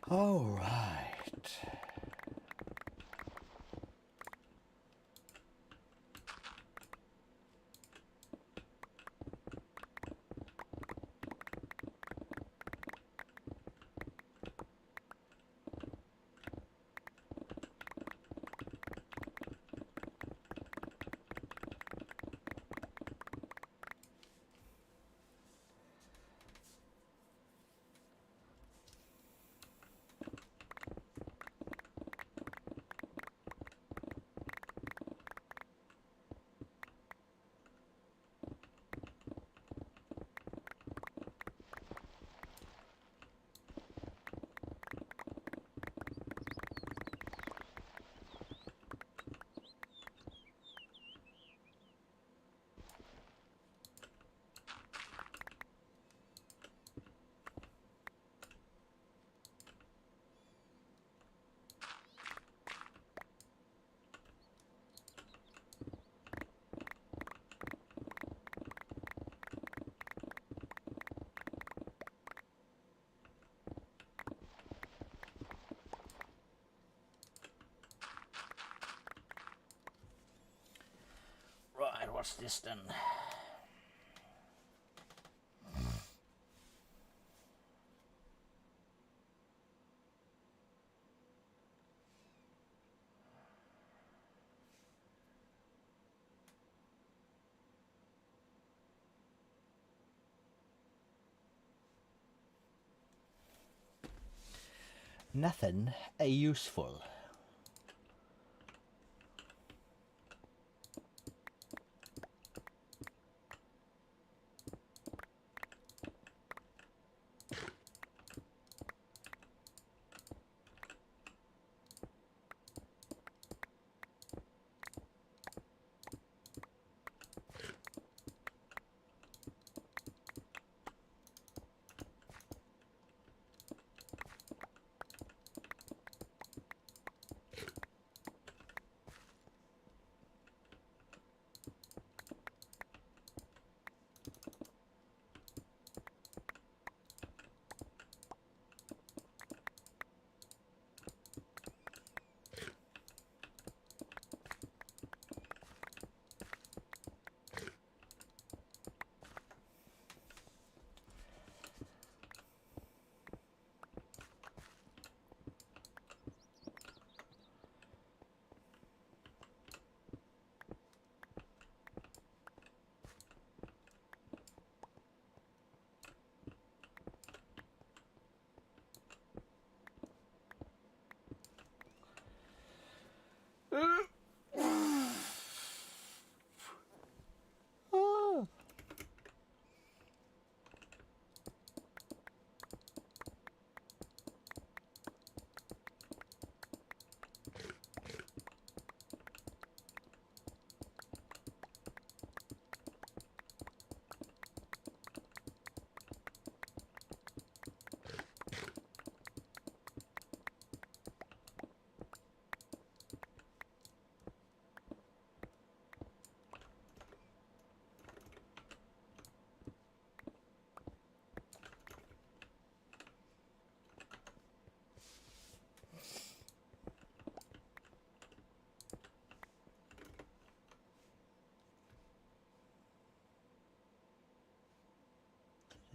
[SPEAKER 1] All right. what's this then? Nothing useful.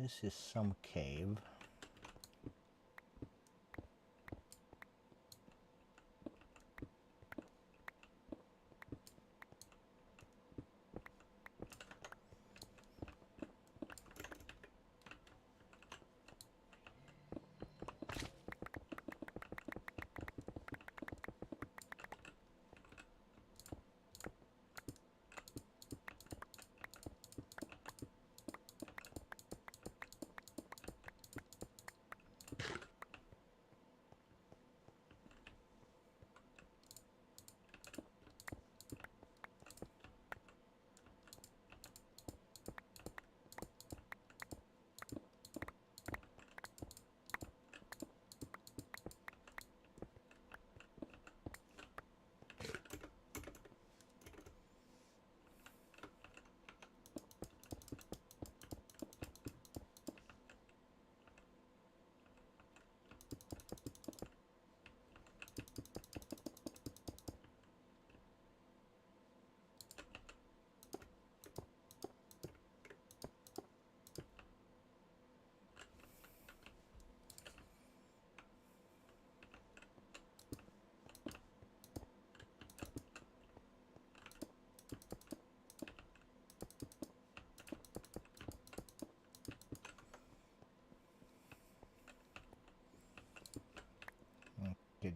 [SPEAKER 1] This is some cave.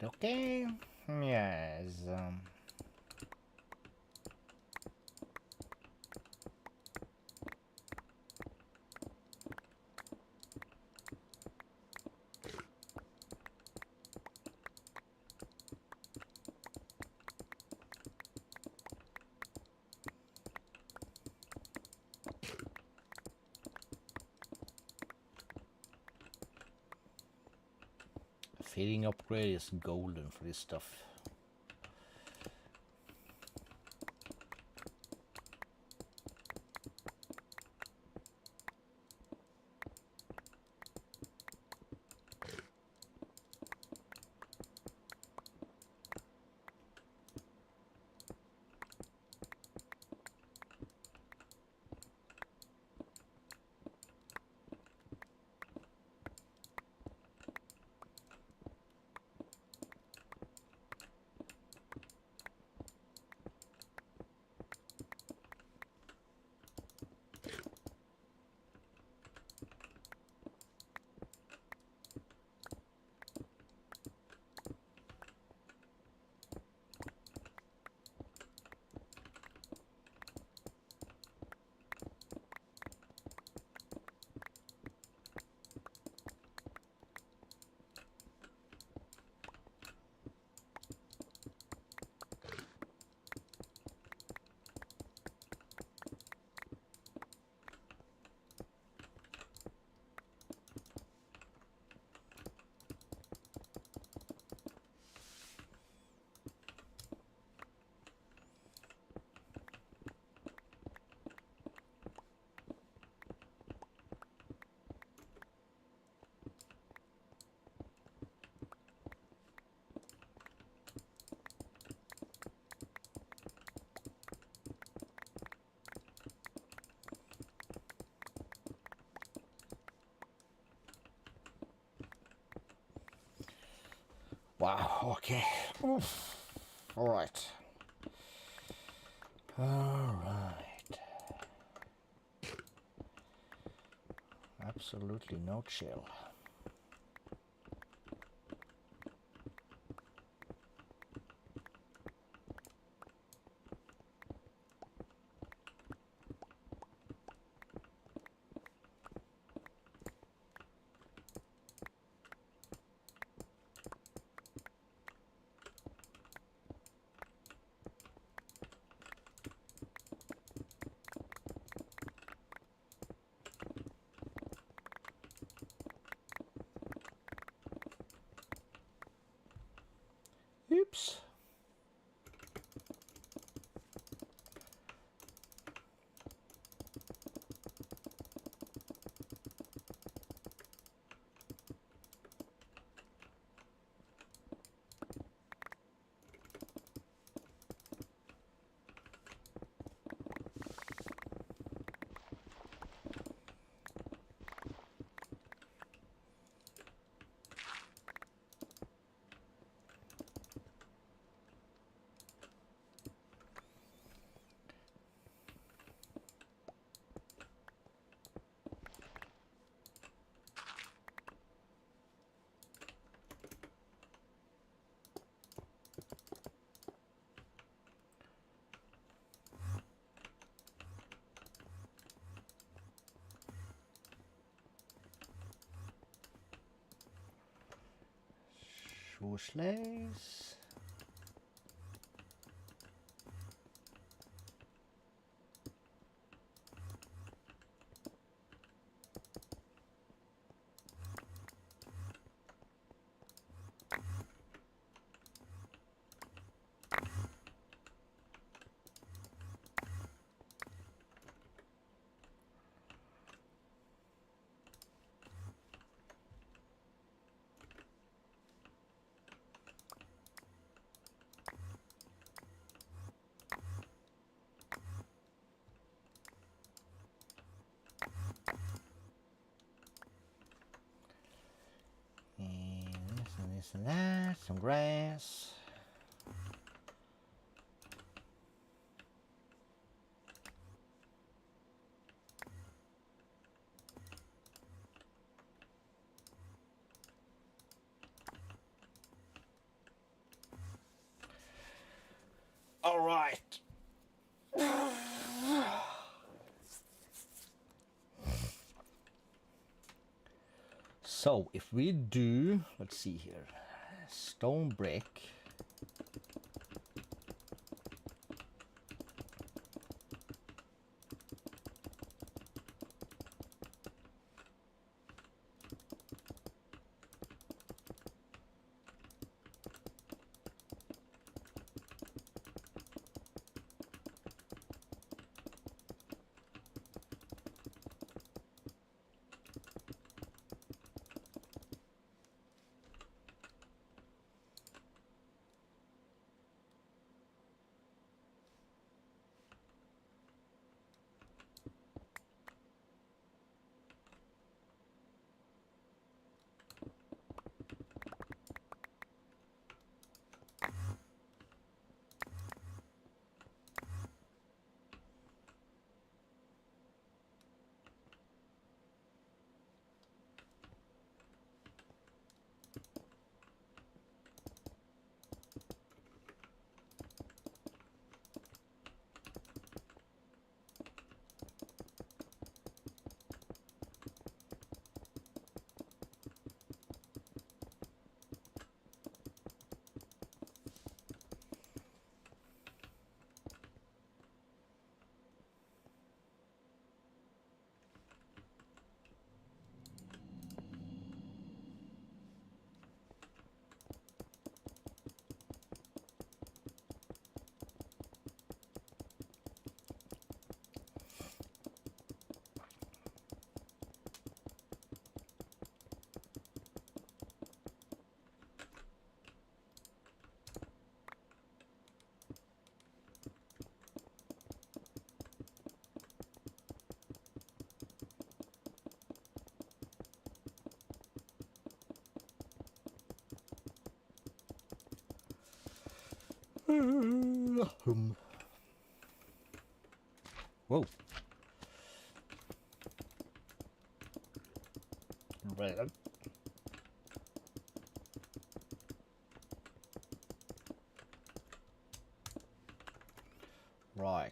[SPEAKER 1] Okay. Yes. Feeding upgrade is golden for this stuff. Wow, okay. Oof. All right. All right. Absolutely no chill. Oops. Shoelace. And this and that, some grass. All right. So if we do, let's see here, stone brick. Whoa. Right. Right.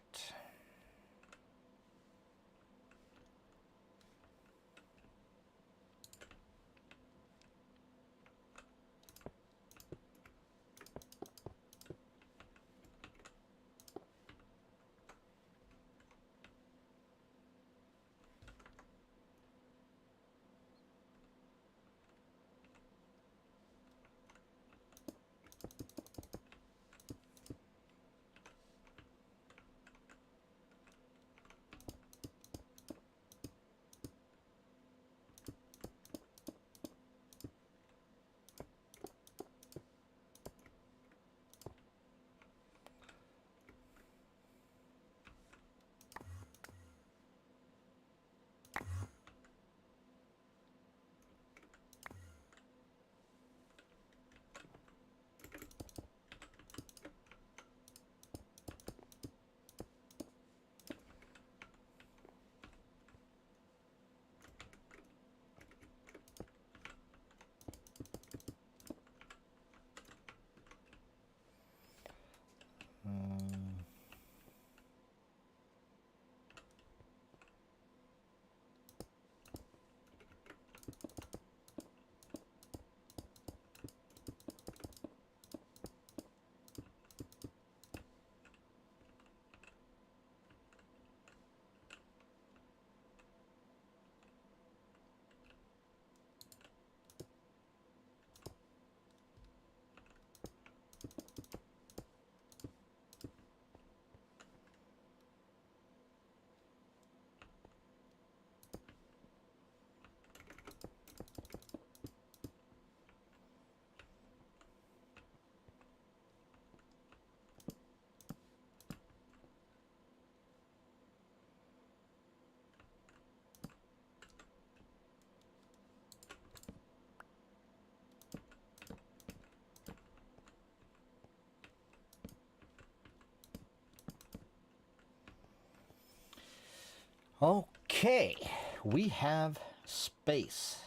[SPEAKER 1] Okay, we have space.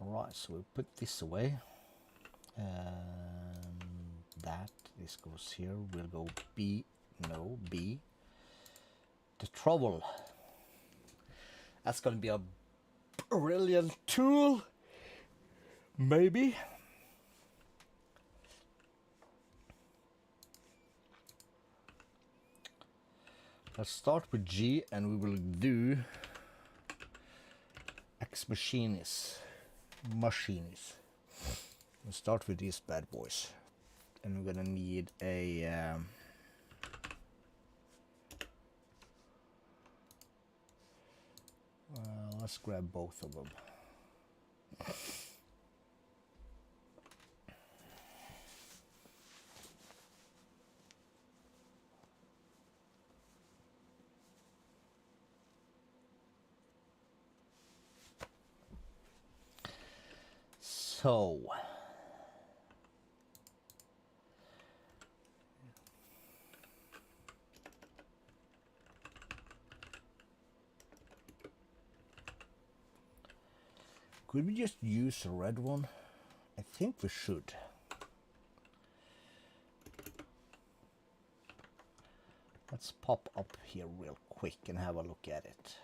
[SPEAKER 1] Alright, so we put this away. This goes here. We'll go B, no, B. The trouble. That's gonna be a brilliant tool. Maybe. Let's start with G and we will do Ex Machinis. We'll start with these bad boys. And we're gonna need a let's grab both of them. So could we just use a red one? I think we should. Let's pop up here real quick and have a look at it.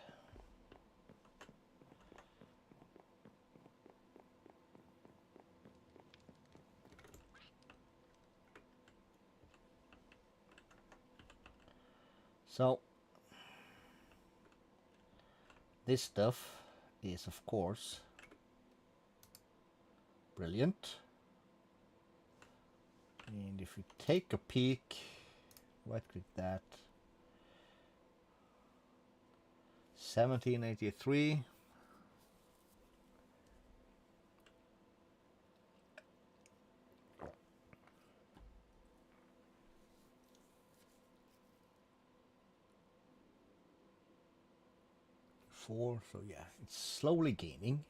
[SPEAKER 1] So this stuff is of course brilliant. And if we take a peek, right click that, 1783. So yeah, it's slowly gaining.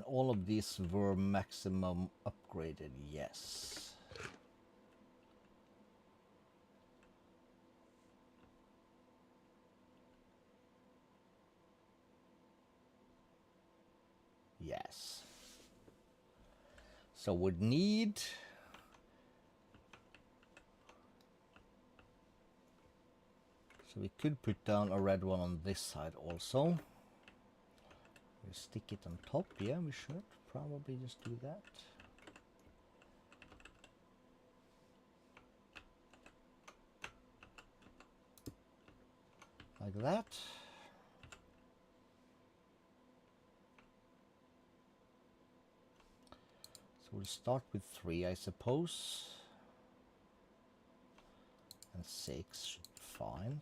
[SPEAKER 1] And all of these were maximum upgraded, yes. Yes. So would need so we could put down a red one on this side also. We stick it on top, yeah, we should probably just do that. Like that. So we'll start with 3, I suppose. And 6 should be fine.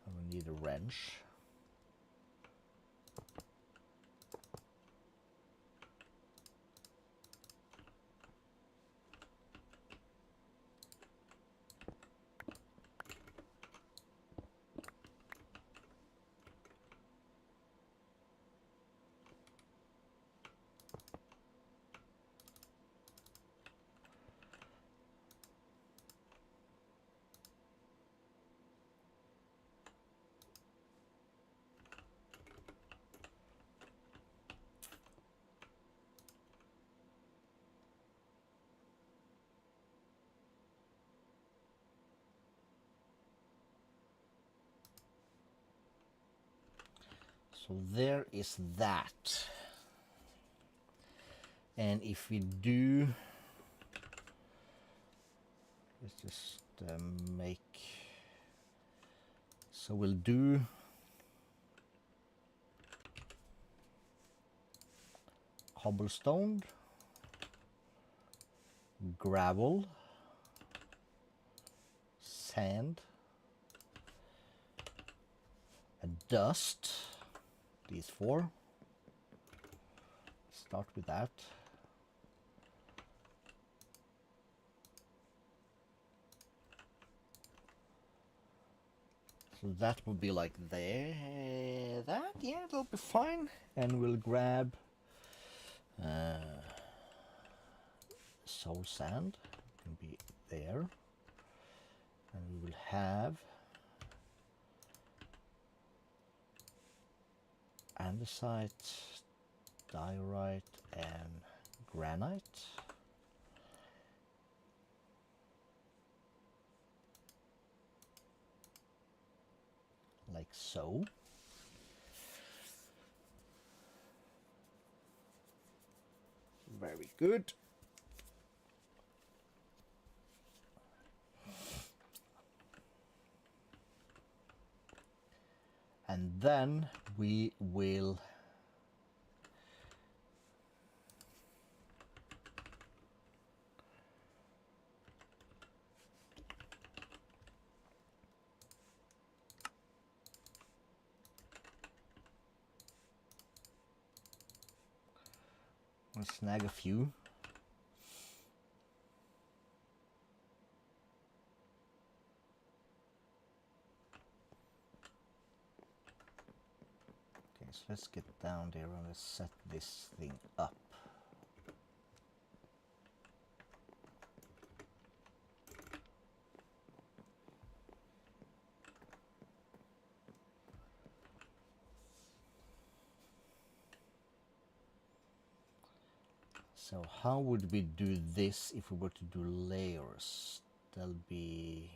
[SPEAKER 1] And we need a wrench. So there is that. And if we do, let's just make, so we'll do cobblestone, gravel, sand, a dust, these 4. Start with that. So that will be like there, that, yeah, it'll be fine. And we'll grab soul sand, can be there. And we will have andesite, diorite, and granite. Like so. Very good. And then we will snag a few. Okay, so let's get down there and let's set this thing up. So how would we do this if we were to do layers? There'll be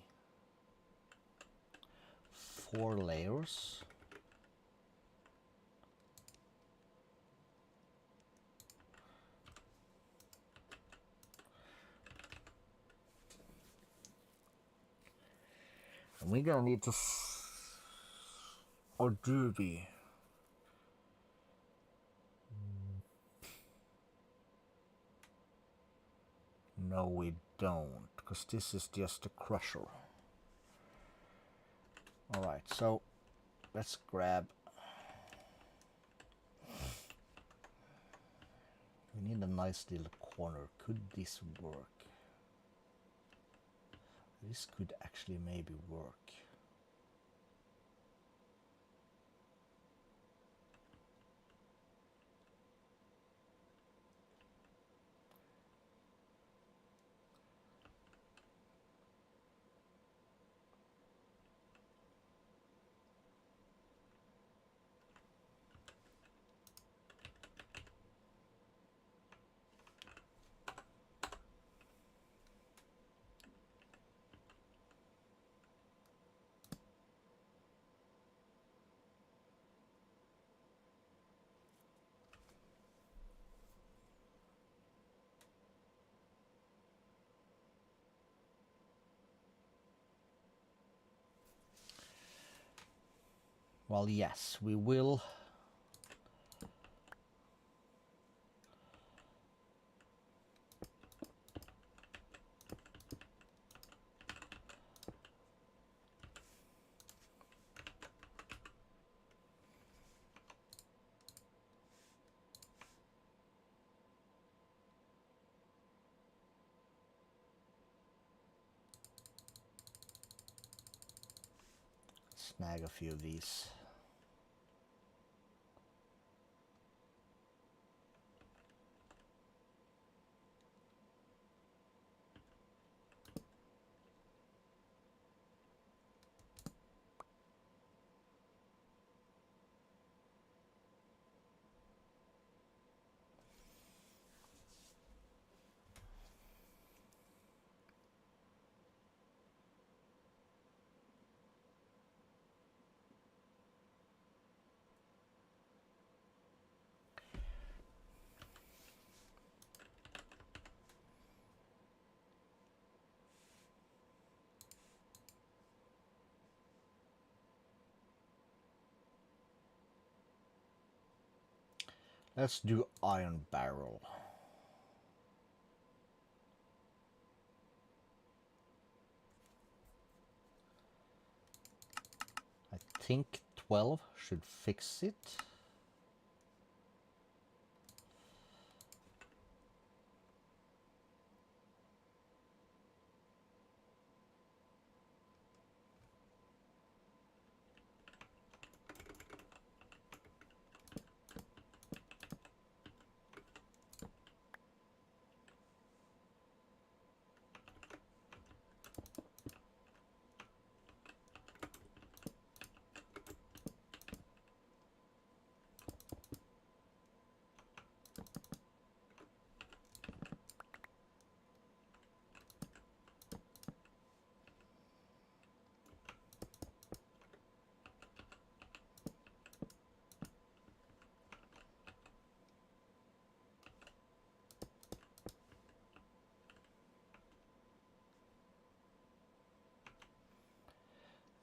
[SPEAKER 1] 4 layers. And we're gonna need to, or do we? No, we don't, because this is just a crusher. All right, so let's grab. We need a nice little corner. Could this work? This could actually maybe work. Well, yes, we will. Snag a few of these. Let's do iron barrel. I think 12 should fix it.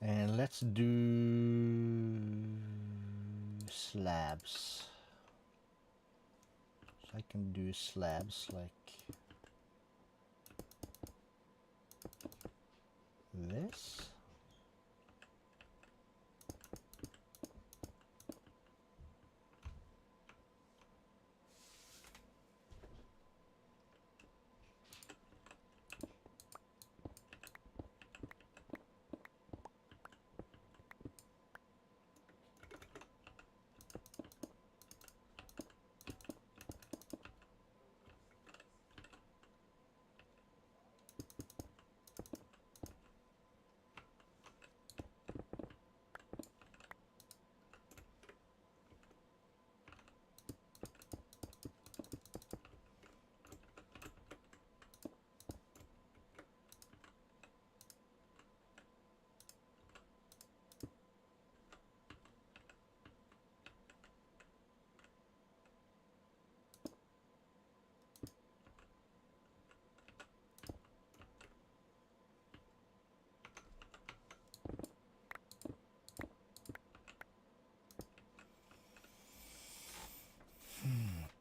[SPEAKER 1] And let's do slabs. So I can do slabs like this.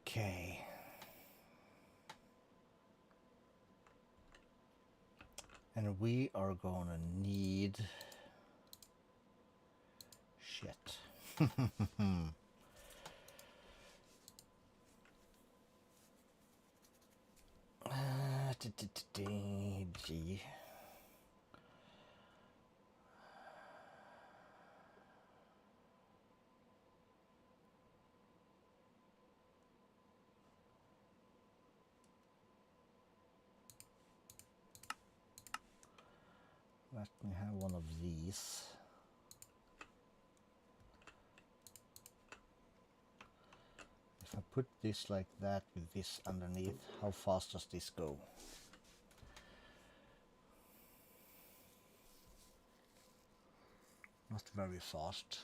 [SPEAKER 1] Okay. And we are gonna need shit. G. Let me have one of these. If I put this like that with this underneath, how fast does this go? Not very fast.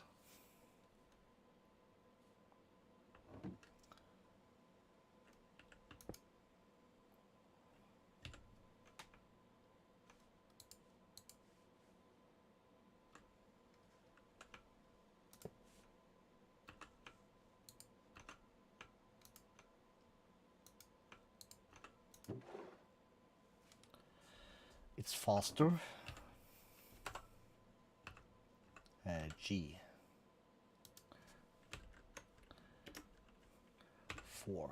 [SPEAKER 1] it's faster. G. 4.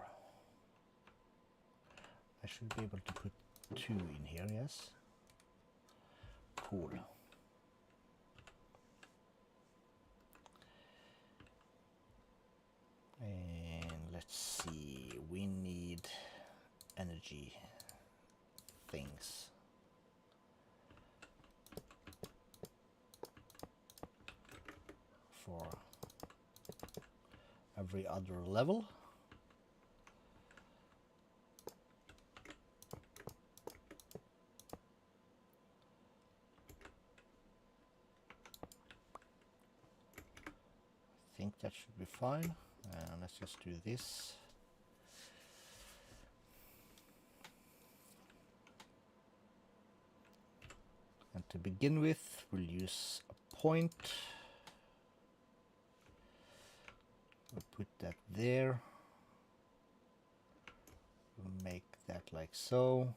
[SPEAKER 1] I should be able to put 2 in here, yes. Cool. And let's see, we need energy things. For every other level. I think that should be fine. Let's just do this. And to begin with, we'll use a point. We'll put that there. We'll make that like so.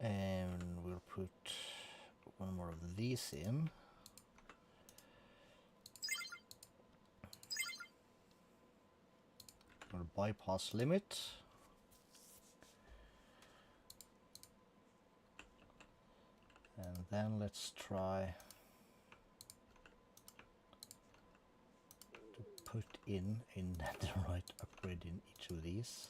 [SPEAKER 1] And we'll put one more of these in. We'll bypass limit. And then let's try to put in a netherite upgrade in each of these.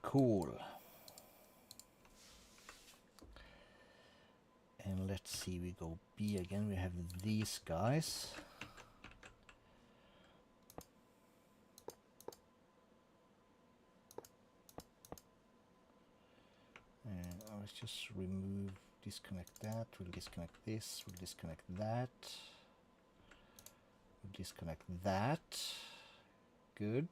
[SPEAKER 1] Cool. And let's see, we go B again. We have these guys. And let's just remove, disconnect that. We'll disconnect this. We'll disconnect that. We'll disconnect that. Good.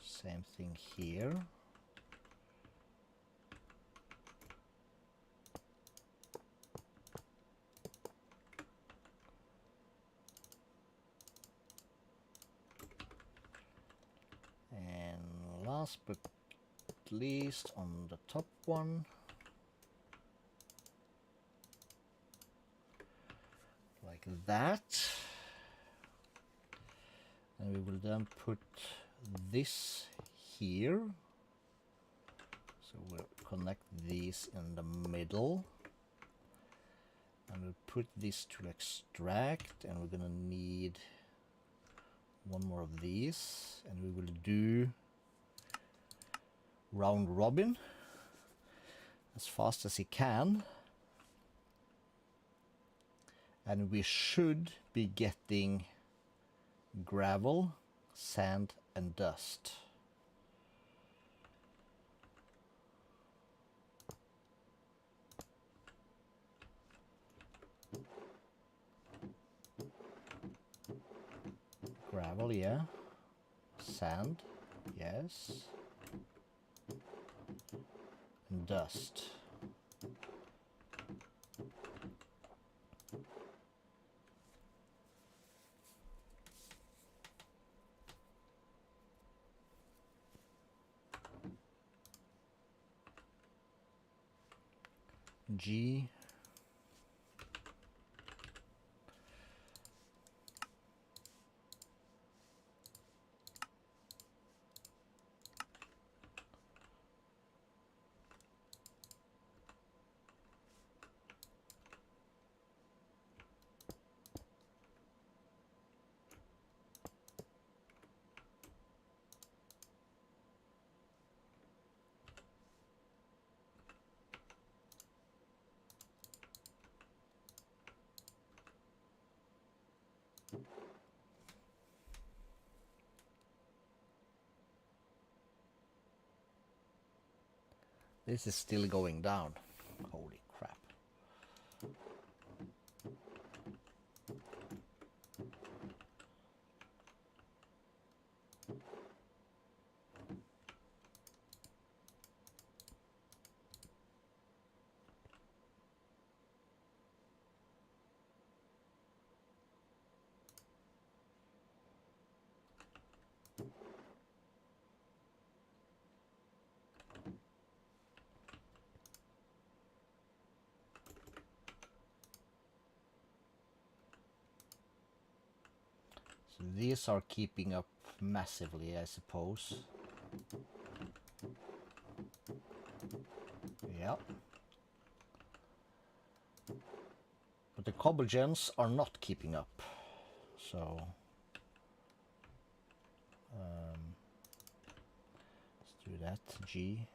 [SPEAKER 1] Same thing here. And last but least, on the top one, like that. And we will then put this here, so we'll connect these in the middle, and we'll put this to extract, and we're gonna need one more of these, and we will do round robin as fast as he can, and we should be getting gravel, sand and dust. Gravel, yeah. Sand, yes. And dust. G. This is still going down. Holy crap. So these are keeping up massively, I suppose. Yep. But the cobble gens are not keeping up. So let's do that. G.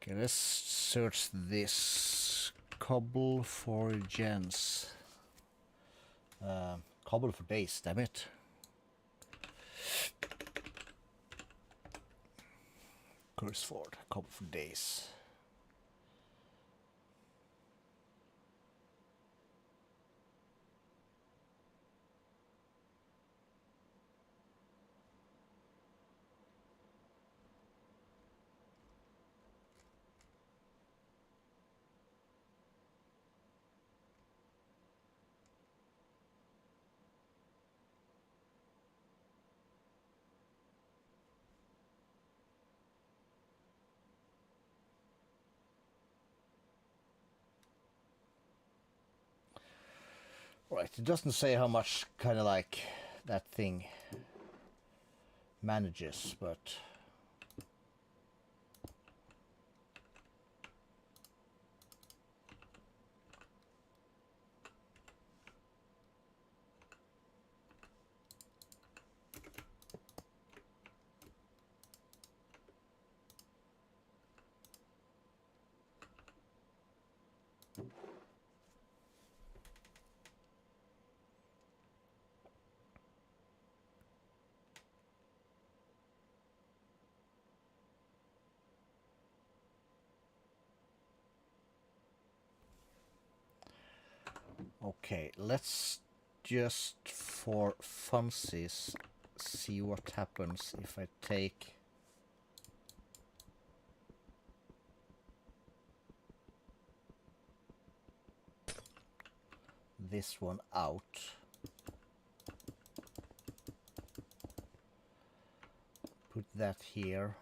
[SPEAKER 1] Okay, let's search this. Cobble for gens. Cobble for days, damn it. Curseford, cobble for days. Right, it doesn't say how much kind of like that thing manages, but okay, let's just for funsies see what happens if I take this one out. Put that here.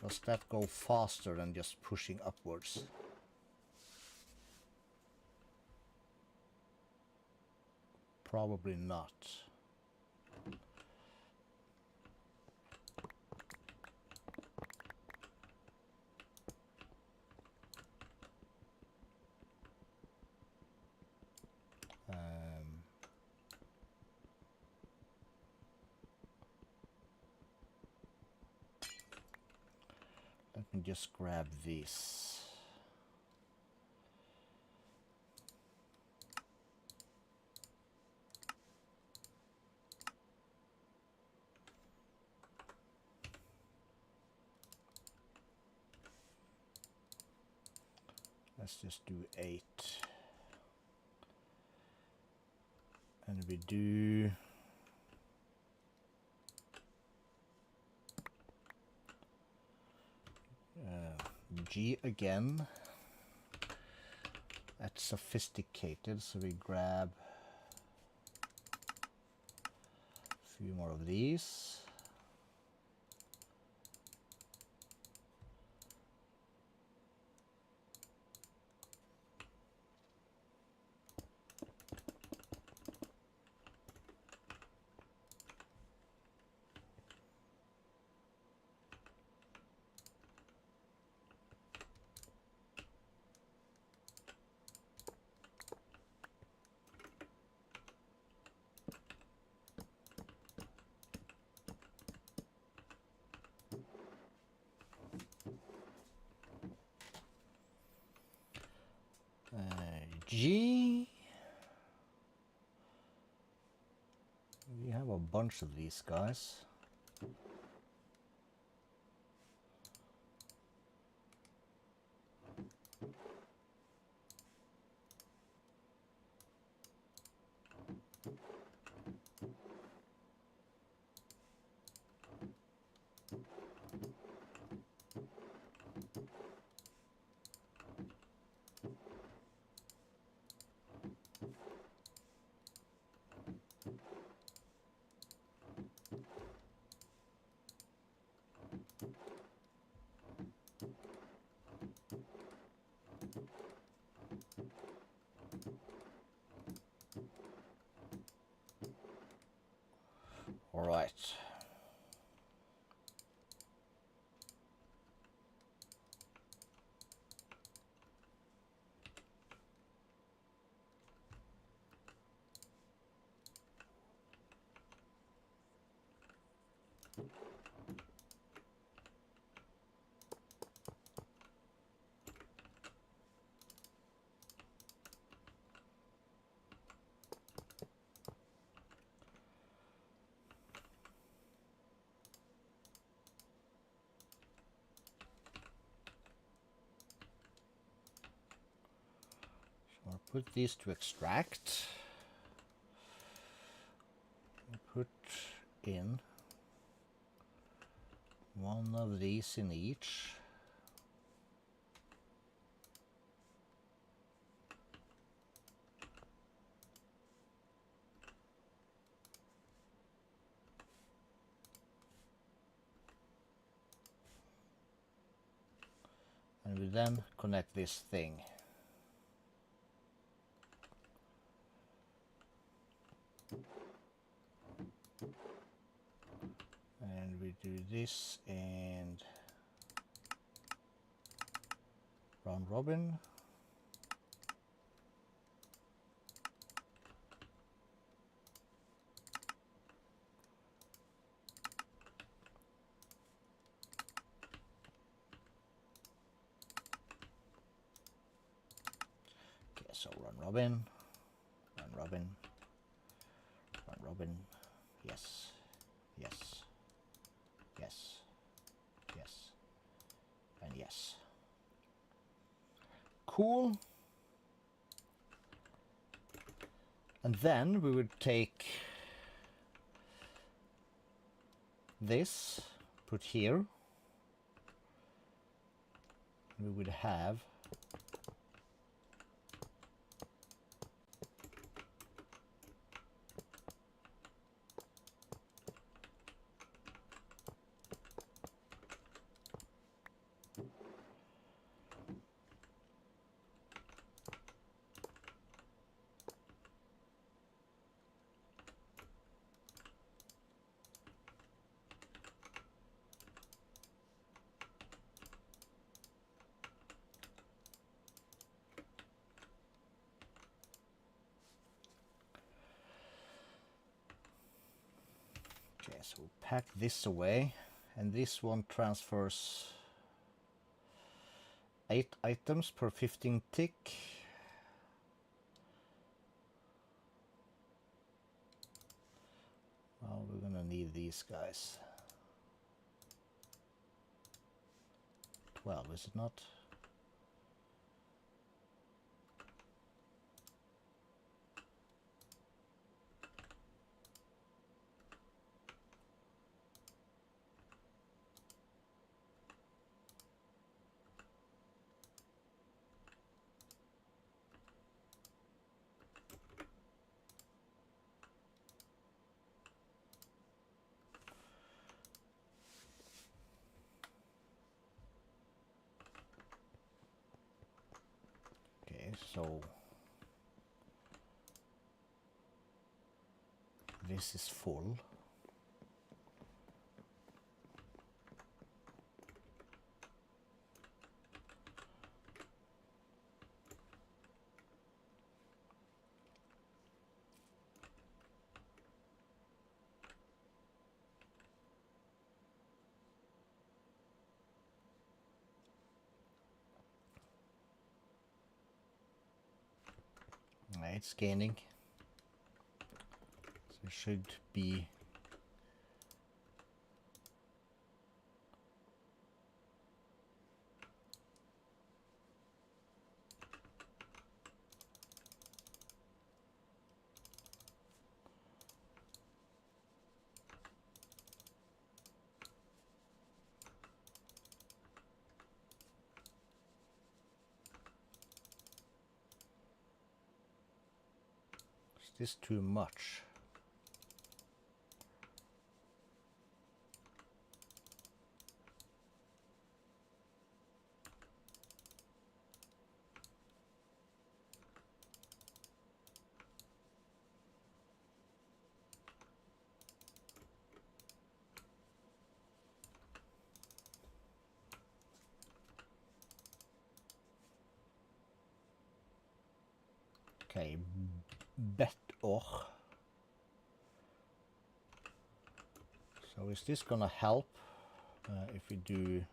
[SPEAKER 1] Does that go faster than just pushing upwards? Probably not. Let me just grab this. Let's just do 8. And we do G again. That's sophisticated, so we grab a few more of these. G. We have a bunch of these guys. All right. I'll put these to extract. Put in one of these in each. And we then connect this thing. And we do this and round robin. Okay, so run robin, run robin, run robin, yes, yes, yes, yes, and yes. Cool. And then we would take this, put here. We would have so we'll pack this away, and this one transfers 8 items per 15 tick. Well, we're gonna need these guys. 12, is it not? So this is full. It's gaining. So it should be this too much? Okay, better. So is this gonna help if we do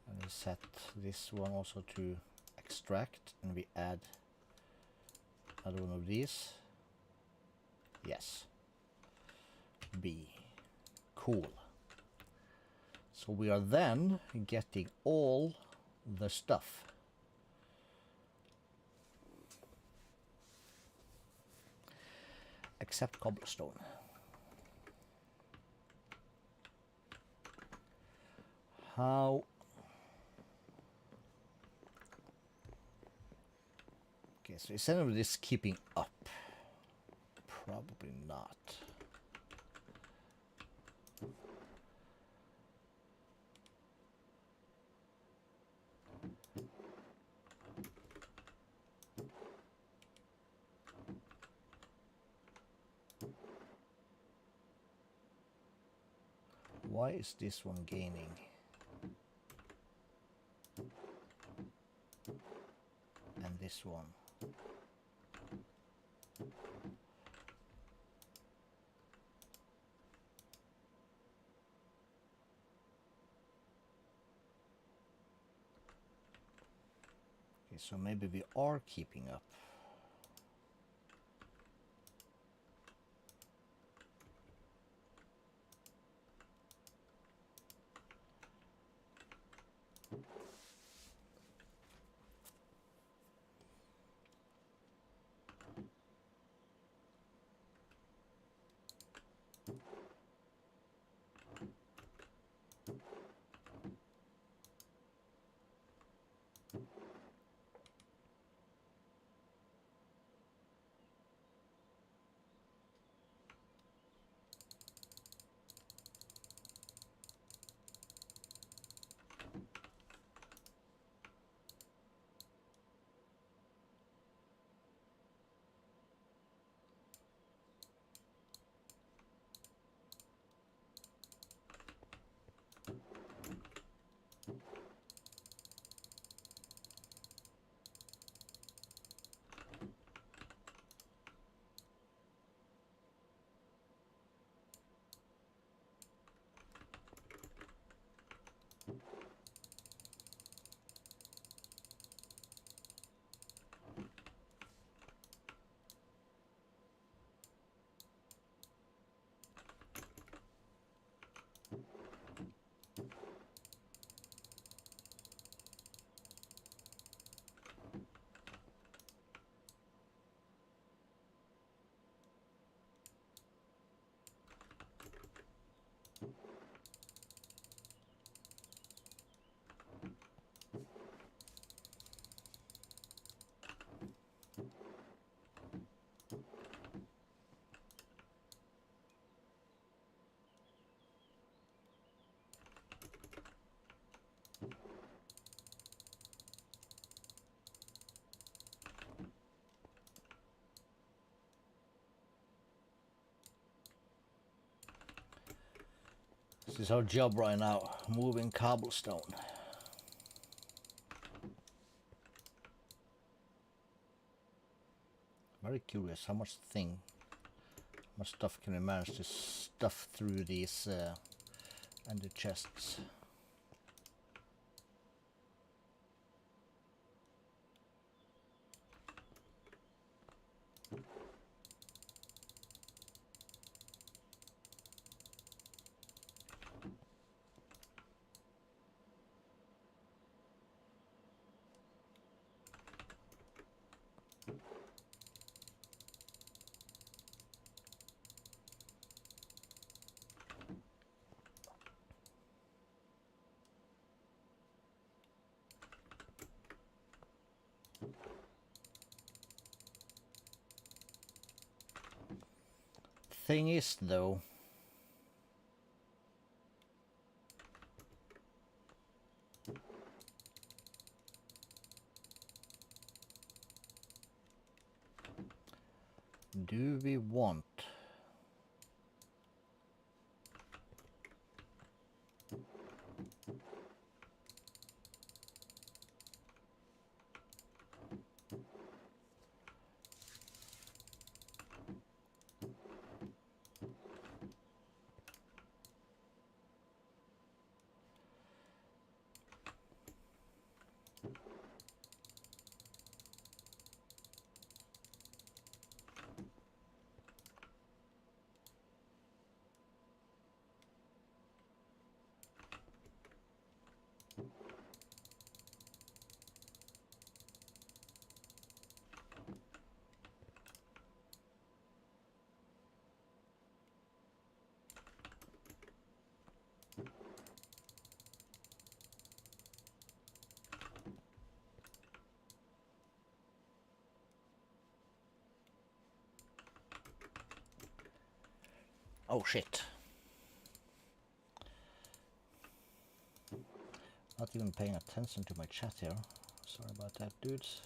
[SPEAKER 1] and we set this one also to extract, and we add another one of these? Yes. B. Cool. So we are then getting all the stuff. Except cobblestone. How? Okay, so is any of this keeping up? Probably not. Why is this one gaining? And this one? Okay, so maybe we are keeping up. This is our job right now, moving cobblestone. Very curious how much stuff can we manage to stuff through these ender chests. Thing is, though, do we want oh shit. Not even paying attention to my chat here. Sorry about that, dudes.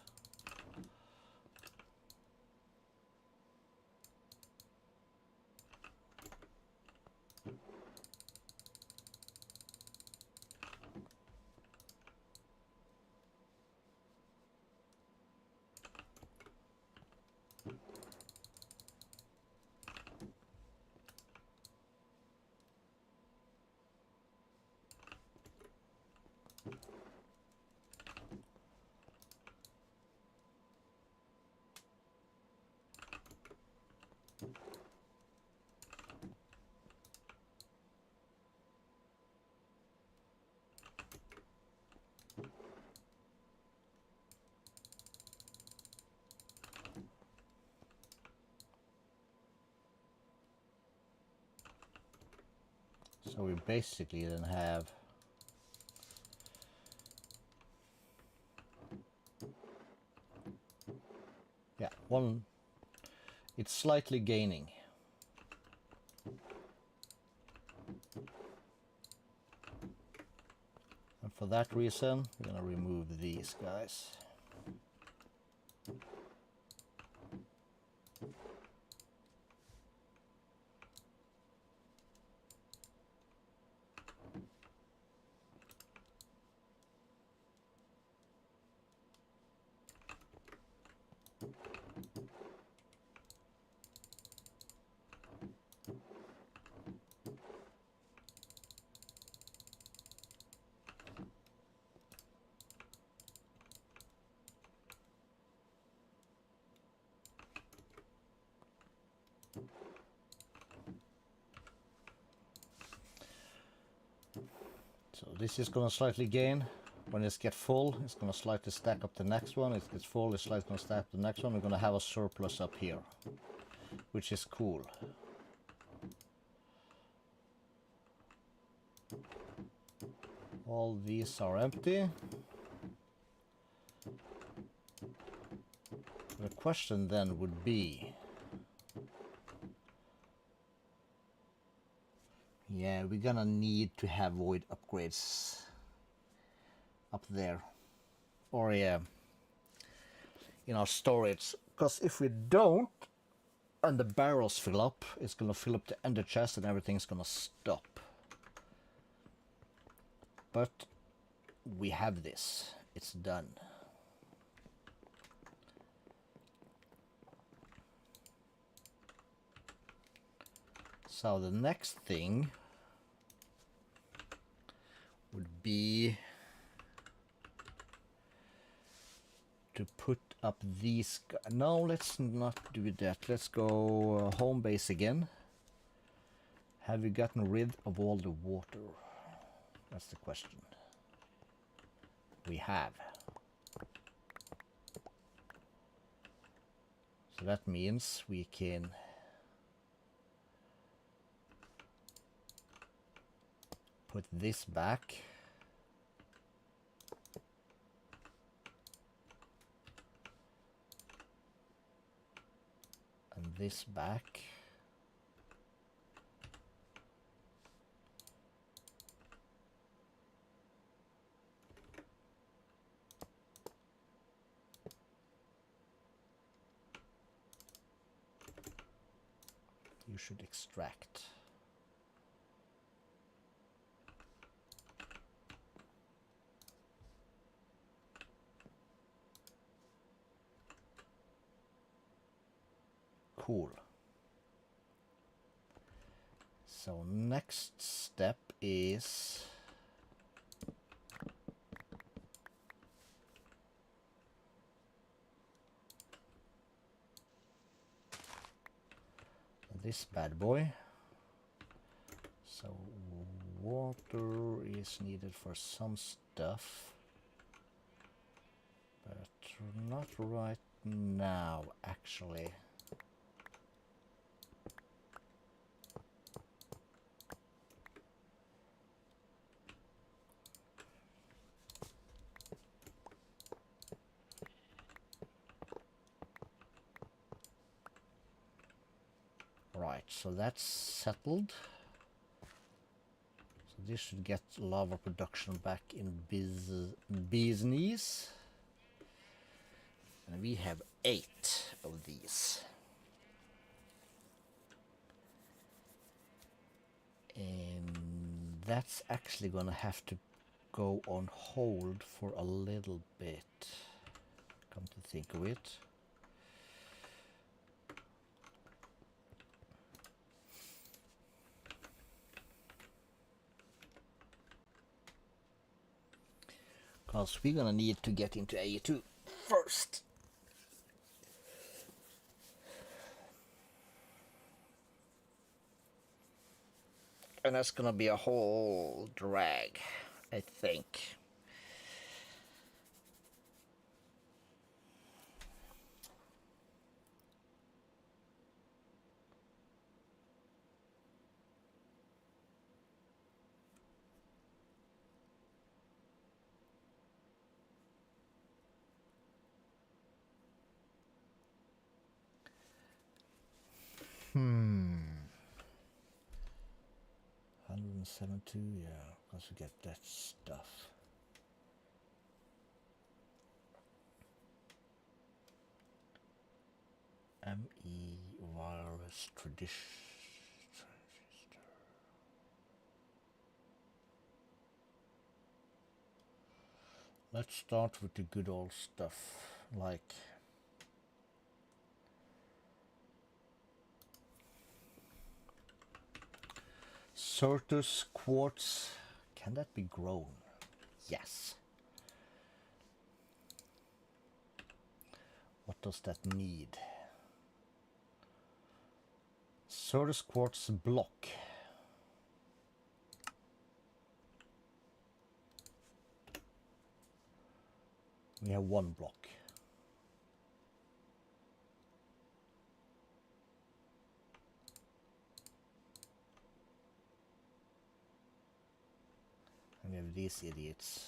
[SPEAKER 1] So we basically then have one, it's slightly gaining. And for that reason, we're going to remove these guys. So this is going to slightly gain. When it gets full, it's going to slightly stack up the next one. It gets full, it's slightly going to stack up the next one. We're going to have a surplus up here, which is cool. All these are empty. The question then would be, yeah, we're gonna need to have void upgrades up there, or yeah, in our storage, because if we don't and the barrels fill up, it's gonna fill up the ender chest and everything's gonna stop. But we have this, it's done. So the next thing would be to put up these. No, let's not do that. Let's go home base again. Have you gotten rid of all the water? That's the question. We have. So that means we can put this back. And this back. You should extract. Cool. So next step is this bad boy. So water is needed for some stuff, but not right now actually. Right, so that's settled. So this should get lava production back in business. And we have 8 of these. And that's actually gonna have to go on hold for a little bit. Come to think of it. Because we're gonna need to get into AE2 first. And that's gonna be a whole drag, I think. Hmm. 172, yeah, because we get that stuff. ME wireless transistor. Let's start with the good old stuff, like Certus quartz. Can that be grown? Yes. What does that need? Certus quartz block. We have 1 block. And we have these idiots.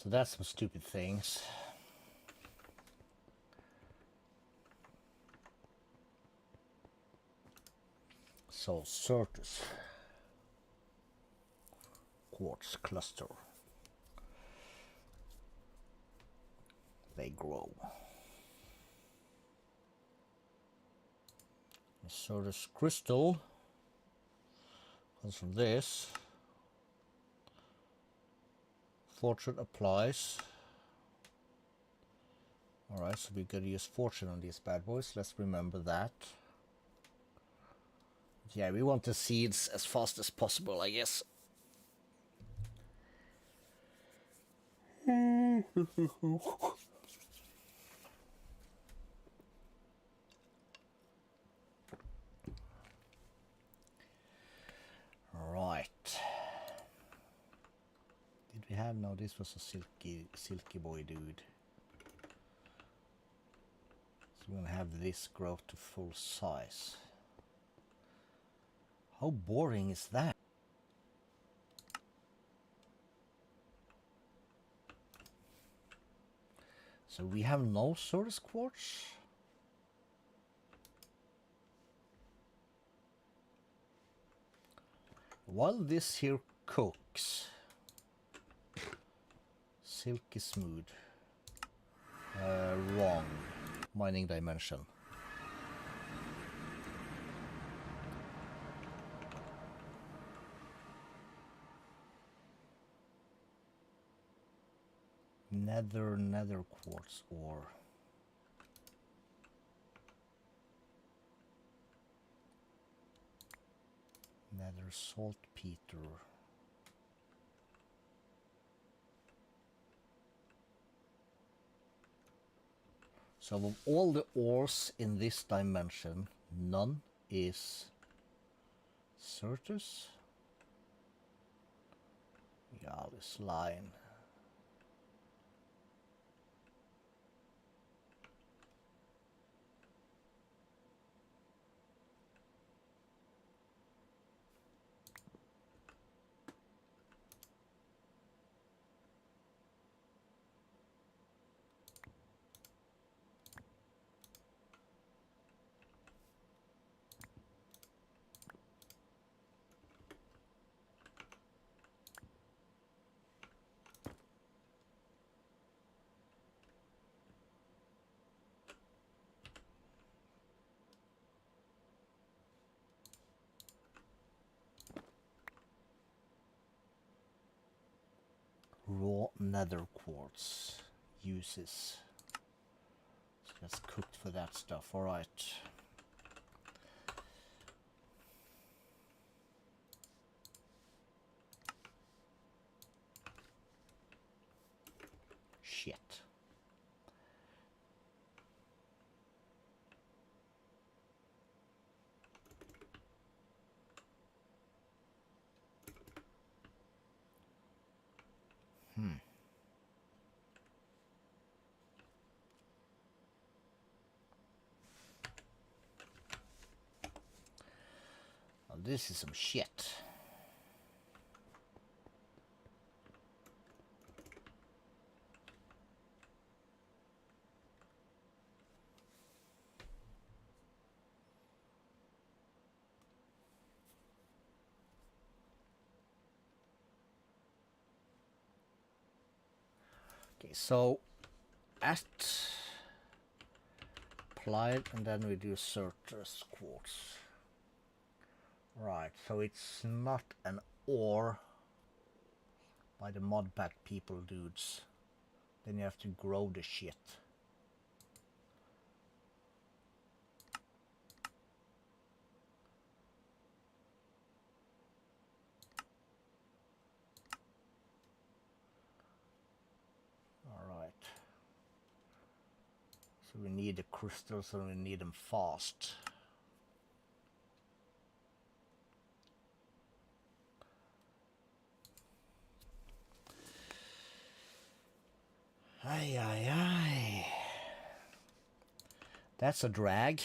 [SPEAKER 1] So that's some stupid things. So Certus quartz cluster. They grow. The Certus crystal comes from this. Fortune applies. Alright, so we gotta use fortune on these bad boys. Let's remember that. Yeah, we want the seeds as fast as possible, I guess. Right. Did we have? No, this was a silky boy dude. So we're gonna have this grow to full size. How boring is that? So we have no Certus quartz. While this here cooks, silky smooth. Wrong. Mining dimension. Nether quartz ore. Nether saltpeter. So of all the ores in this dimension, none is Certus. Yeah, this line. Raw nether quartz uses. So that's cooked for that stuff. All right. Shit. Well, this is some shit. Okay, so at applied, and then we do Certus quartz. Right, so it's not an ore by the mod pack people dudes. Then you have to grow the shit. Alright. So we need the crystals and we need them fast. Ay, ay, ay. That's a drag.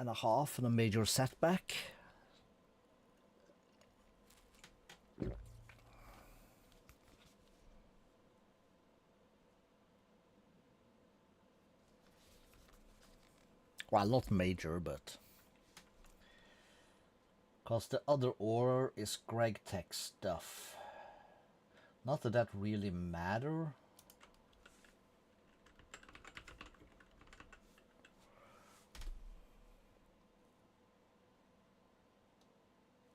[SPEAKER 1] And a half and a major setback. Well, not major, but... Because the other ore is Greg Tech stuff. Not that that really matter.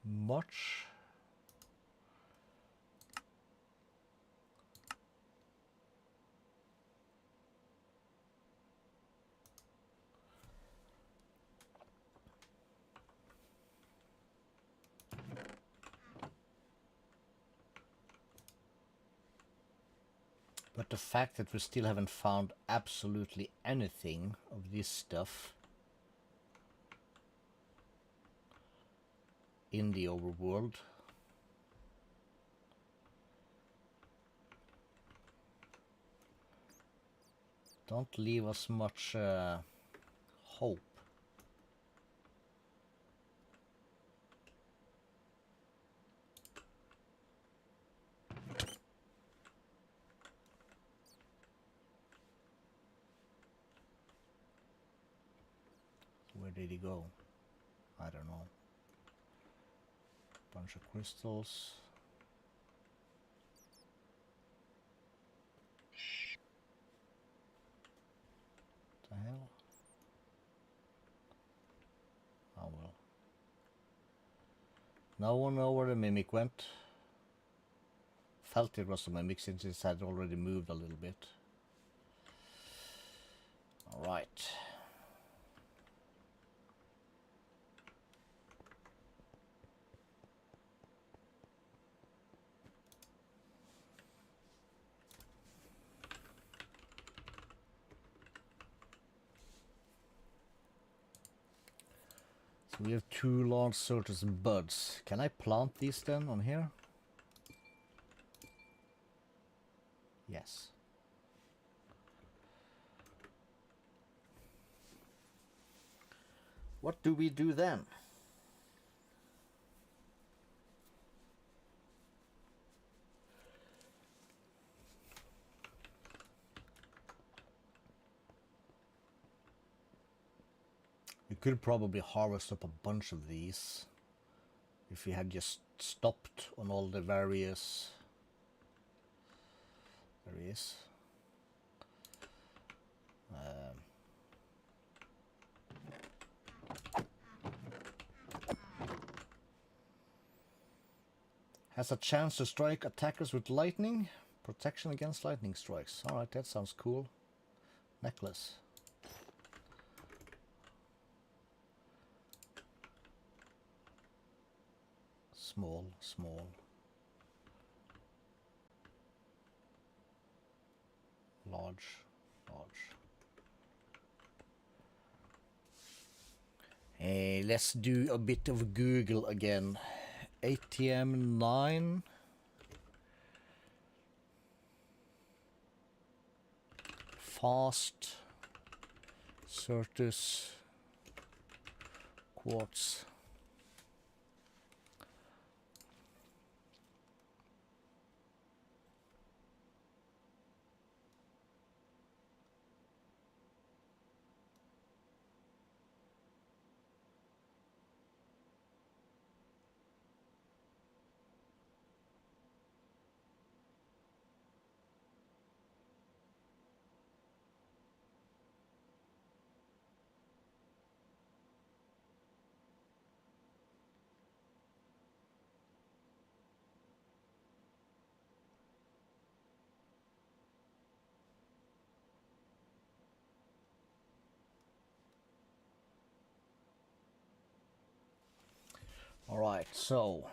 [SPEAKER 1] Much. But the fact that we still haven't found absolutely anything of this stuff in the overworld. Don't leave us much hope. Where did he go? I don't know. Bunch of crystals. What the hell? Oh well. No one knows where the mimic went. Felt it was a mimic since it had already moved a little bit. Alright. So we have 2 large Certus buds. Can I plant these then on here? Yes. What do we do then? You could probably harvest up a bunch of these if you had just stopped on all the various... There he is. Has a chance to strike attackers with lightning. Protection against lightning strikes. Alright, that sounds cool. Necklace. Small, small. Large, large. Hey, let's do a bit of Google again. ATM9. Fast. Certus. Quartz. All right, so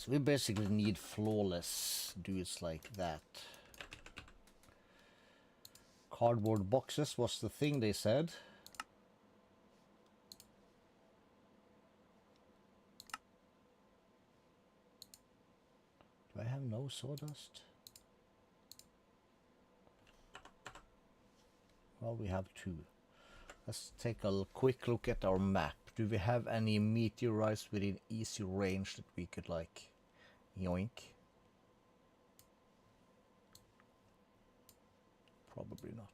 [SPEAKER 1] we basically need flawless dudes like that. Cardboard boxes was the thing they said. sawdust. Well, we have 2. Let's take a quick look at our map. Do we have any meteorites within easy range that we could, like, yoink? Probably not.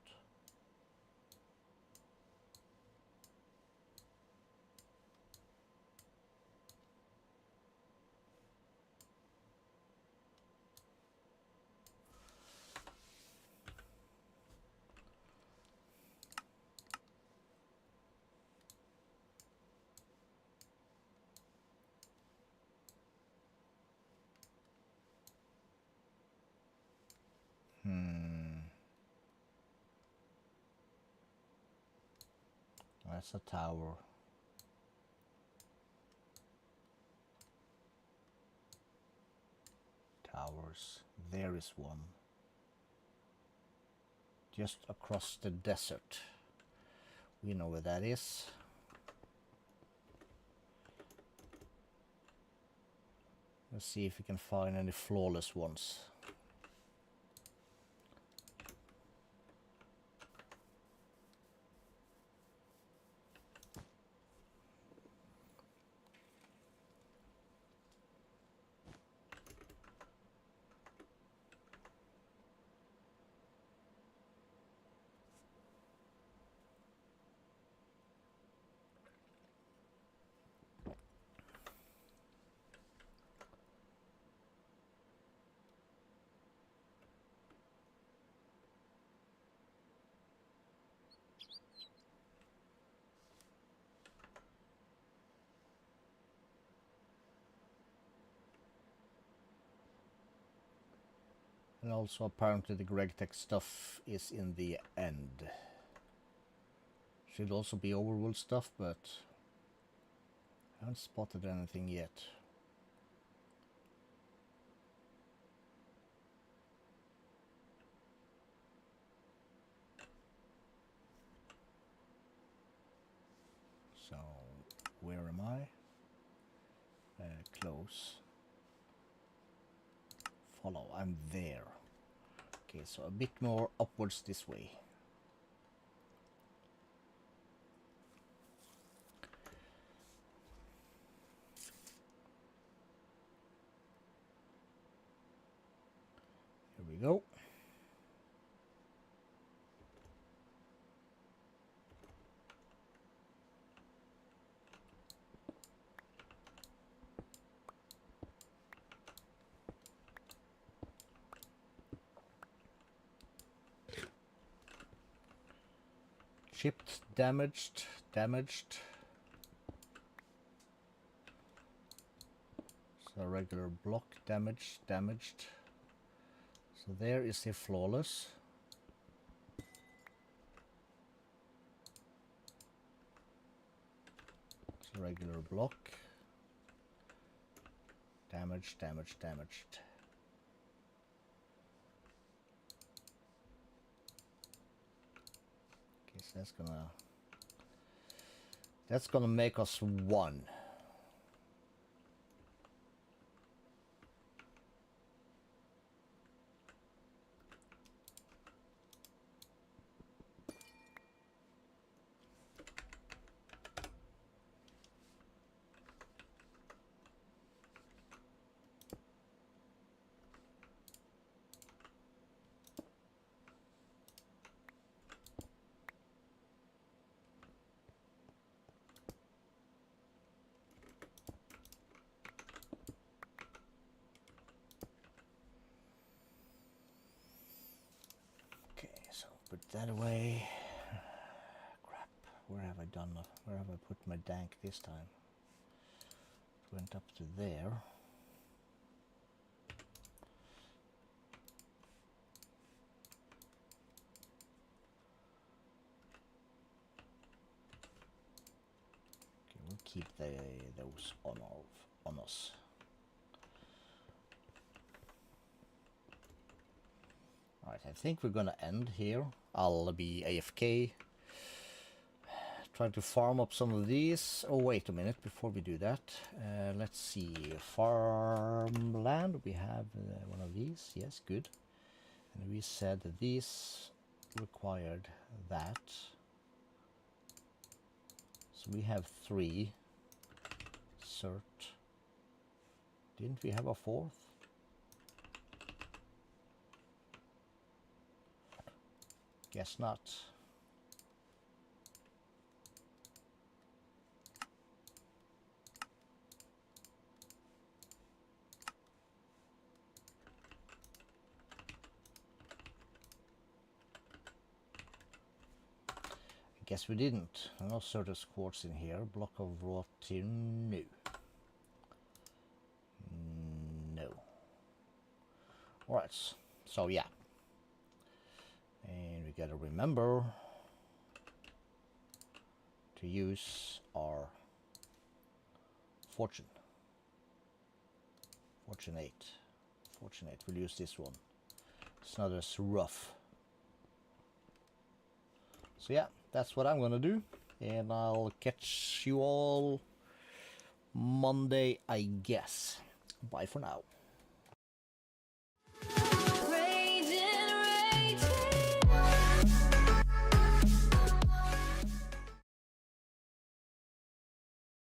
[SPEAKER 1] That's a tower. Towers. There is one. Just across the desert. We know where that is. Let's see if we can find any flawless ones. And also apparently the GregTech stuff is in the end. Should also be overworld stuff, but I haven't spotted anything yet. So, where am I? Close. Follow, I'm there. Okay, so a bit more upwards this way. Here we go. Chipped, damaged. So regular block, damaged. So there is a flawless. So regular block. Damaged. Okay, so that's gonna make us 1. So put that away. Crap. Where have I put my dank this time? It went up to there. Okay, we'll keep those on us. Alright, I think we're gonna end here. I'll be AFK, Trying to farm up some of these. Oh, wait a minute before we do that. Let's see. Farmland. We have one of these. Yes, good. And we said that these required that. So we have 3. Cert. Didn't we have a 4th? Guess not. Guess we didn't. No Certus quartz in here. Block of raw tin. No. No. Alright. So yeah. And we gotta remember to use our fortune. Fortune 8. Fortune 8. We'll use this one. It's not as rough. So yeah, that's what I'm gonna do, and I'll catch you all Monday, I guess. Bye for now.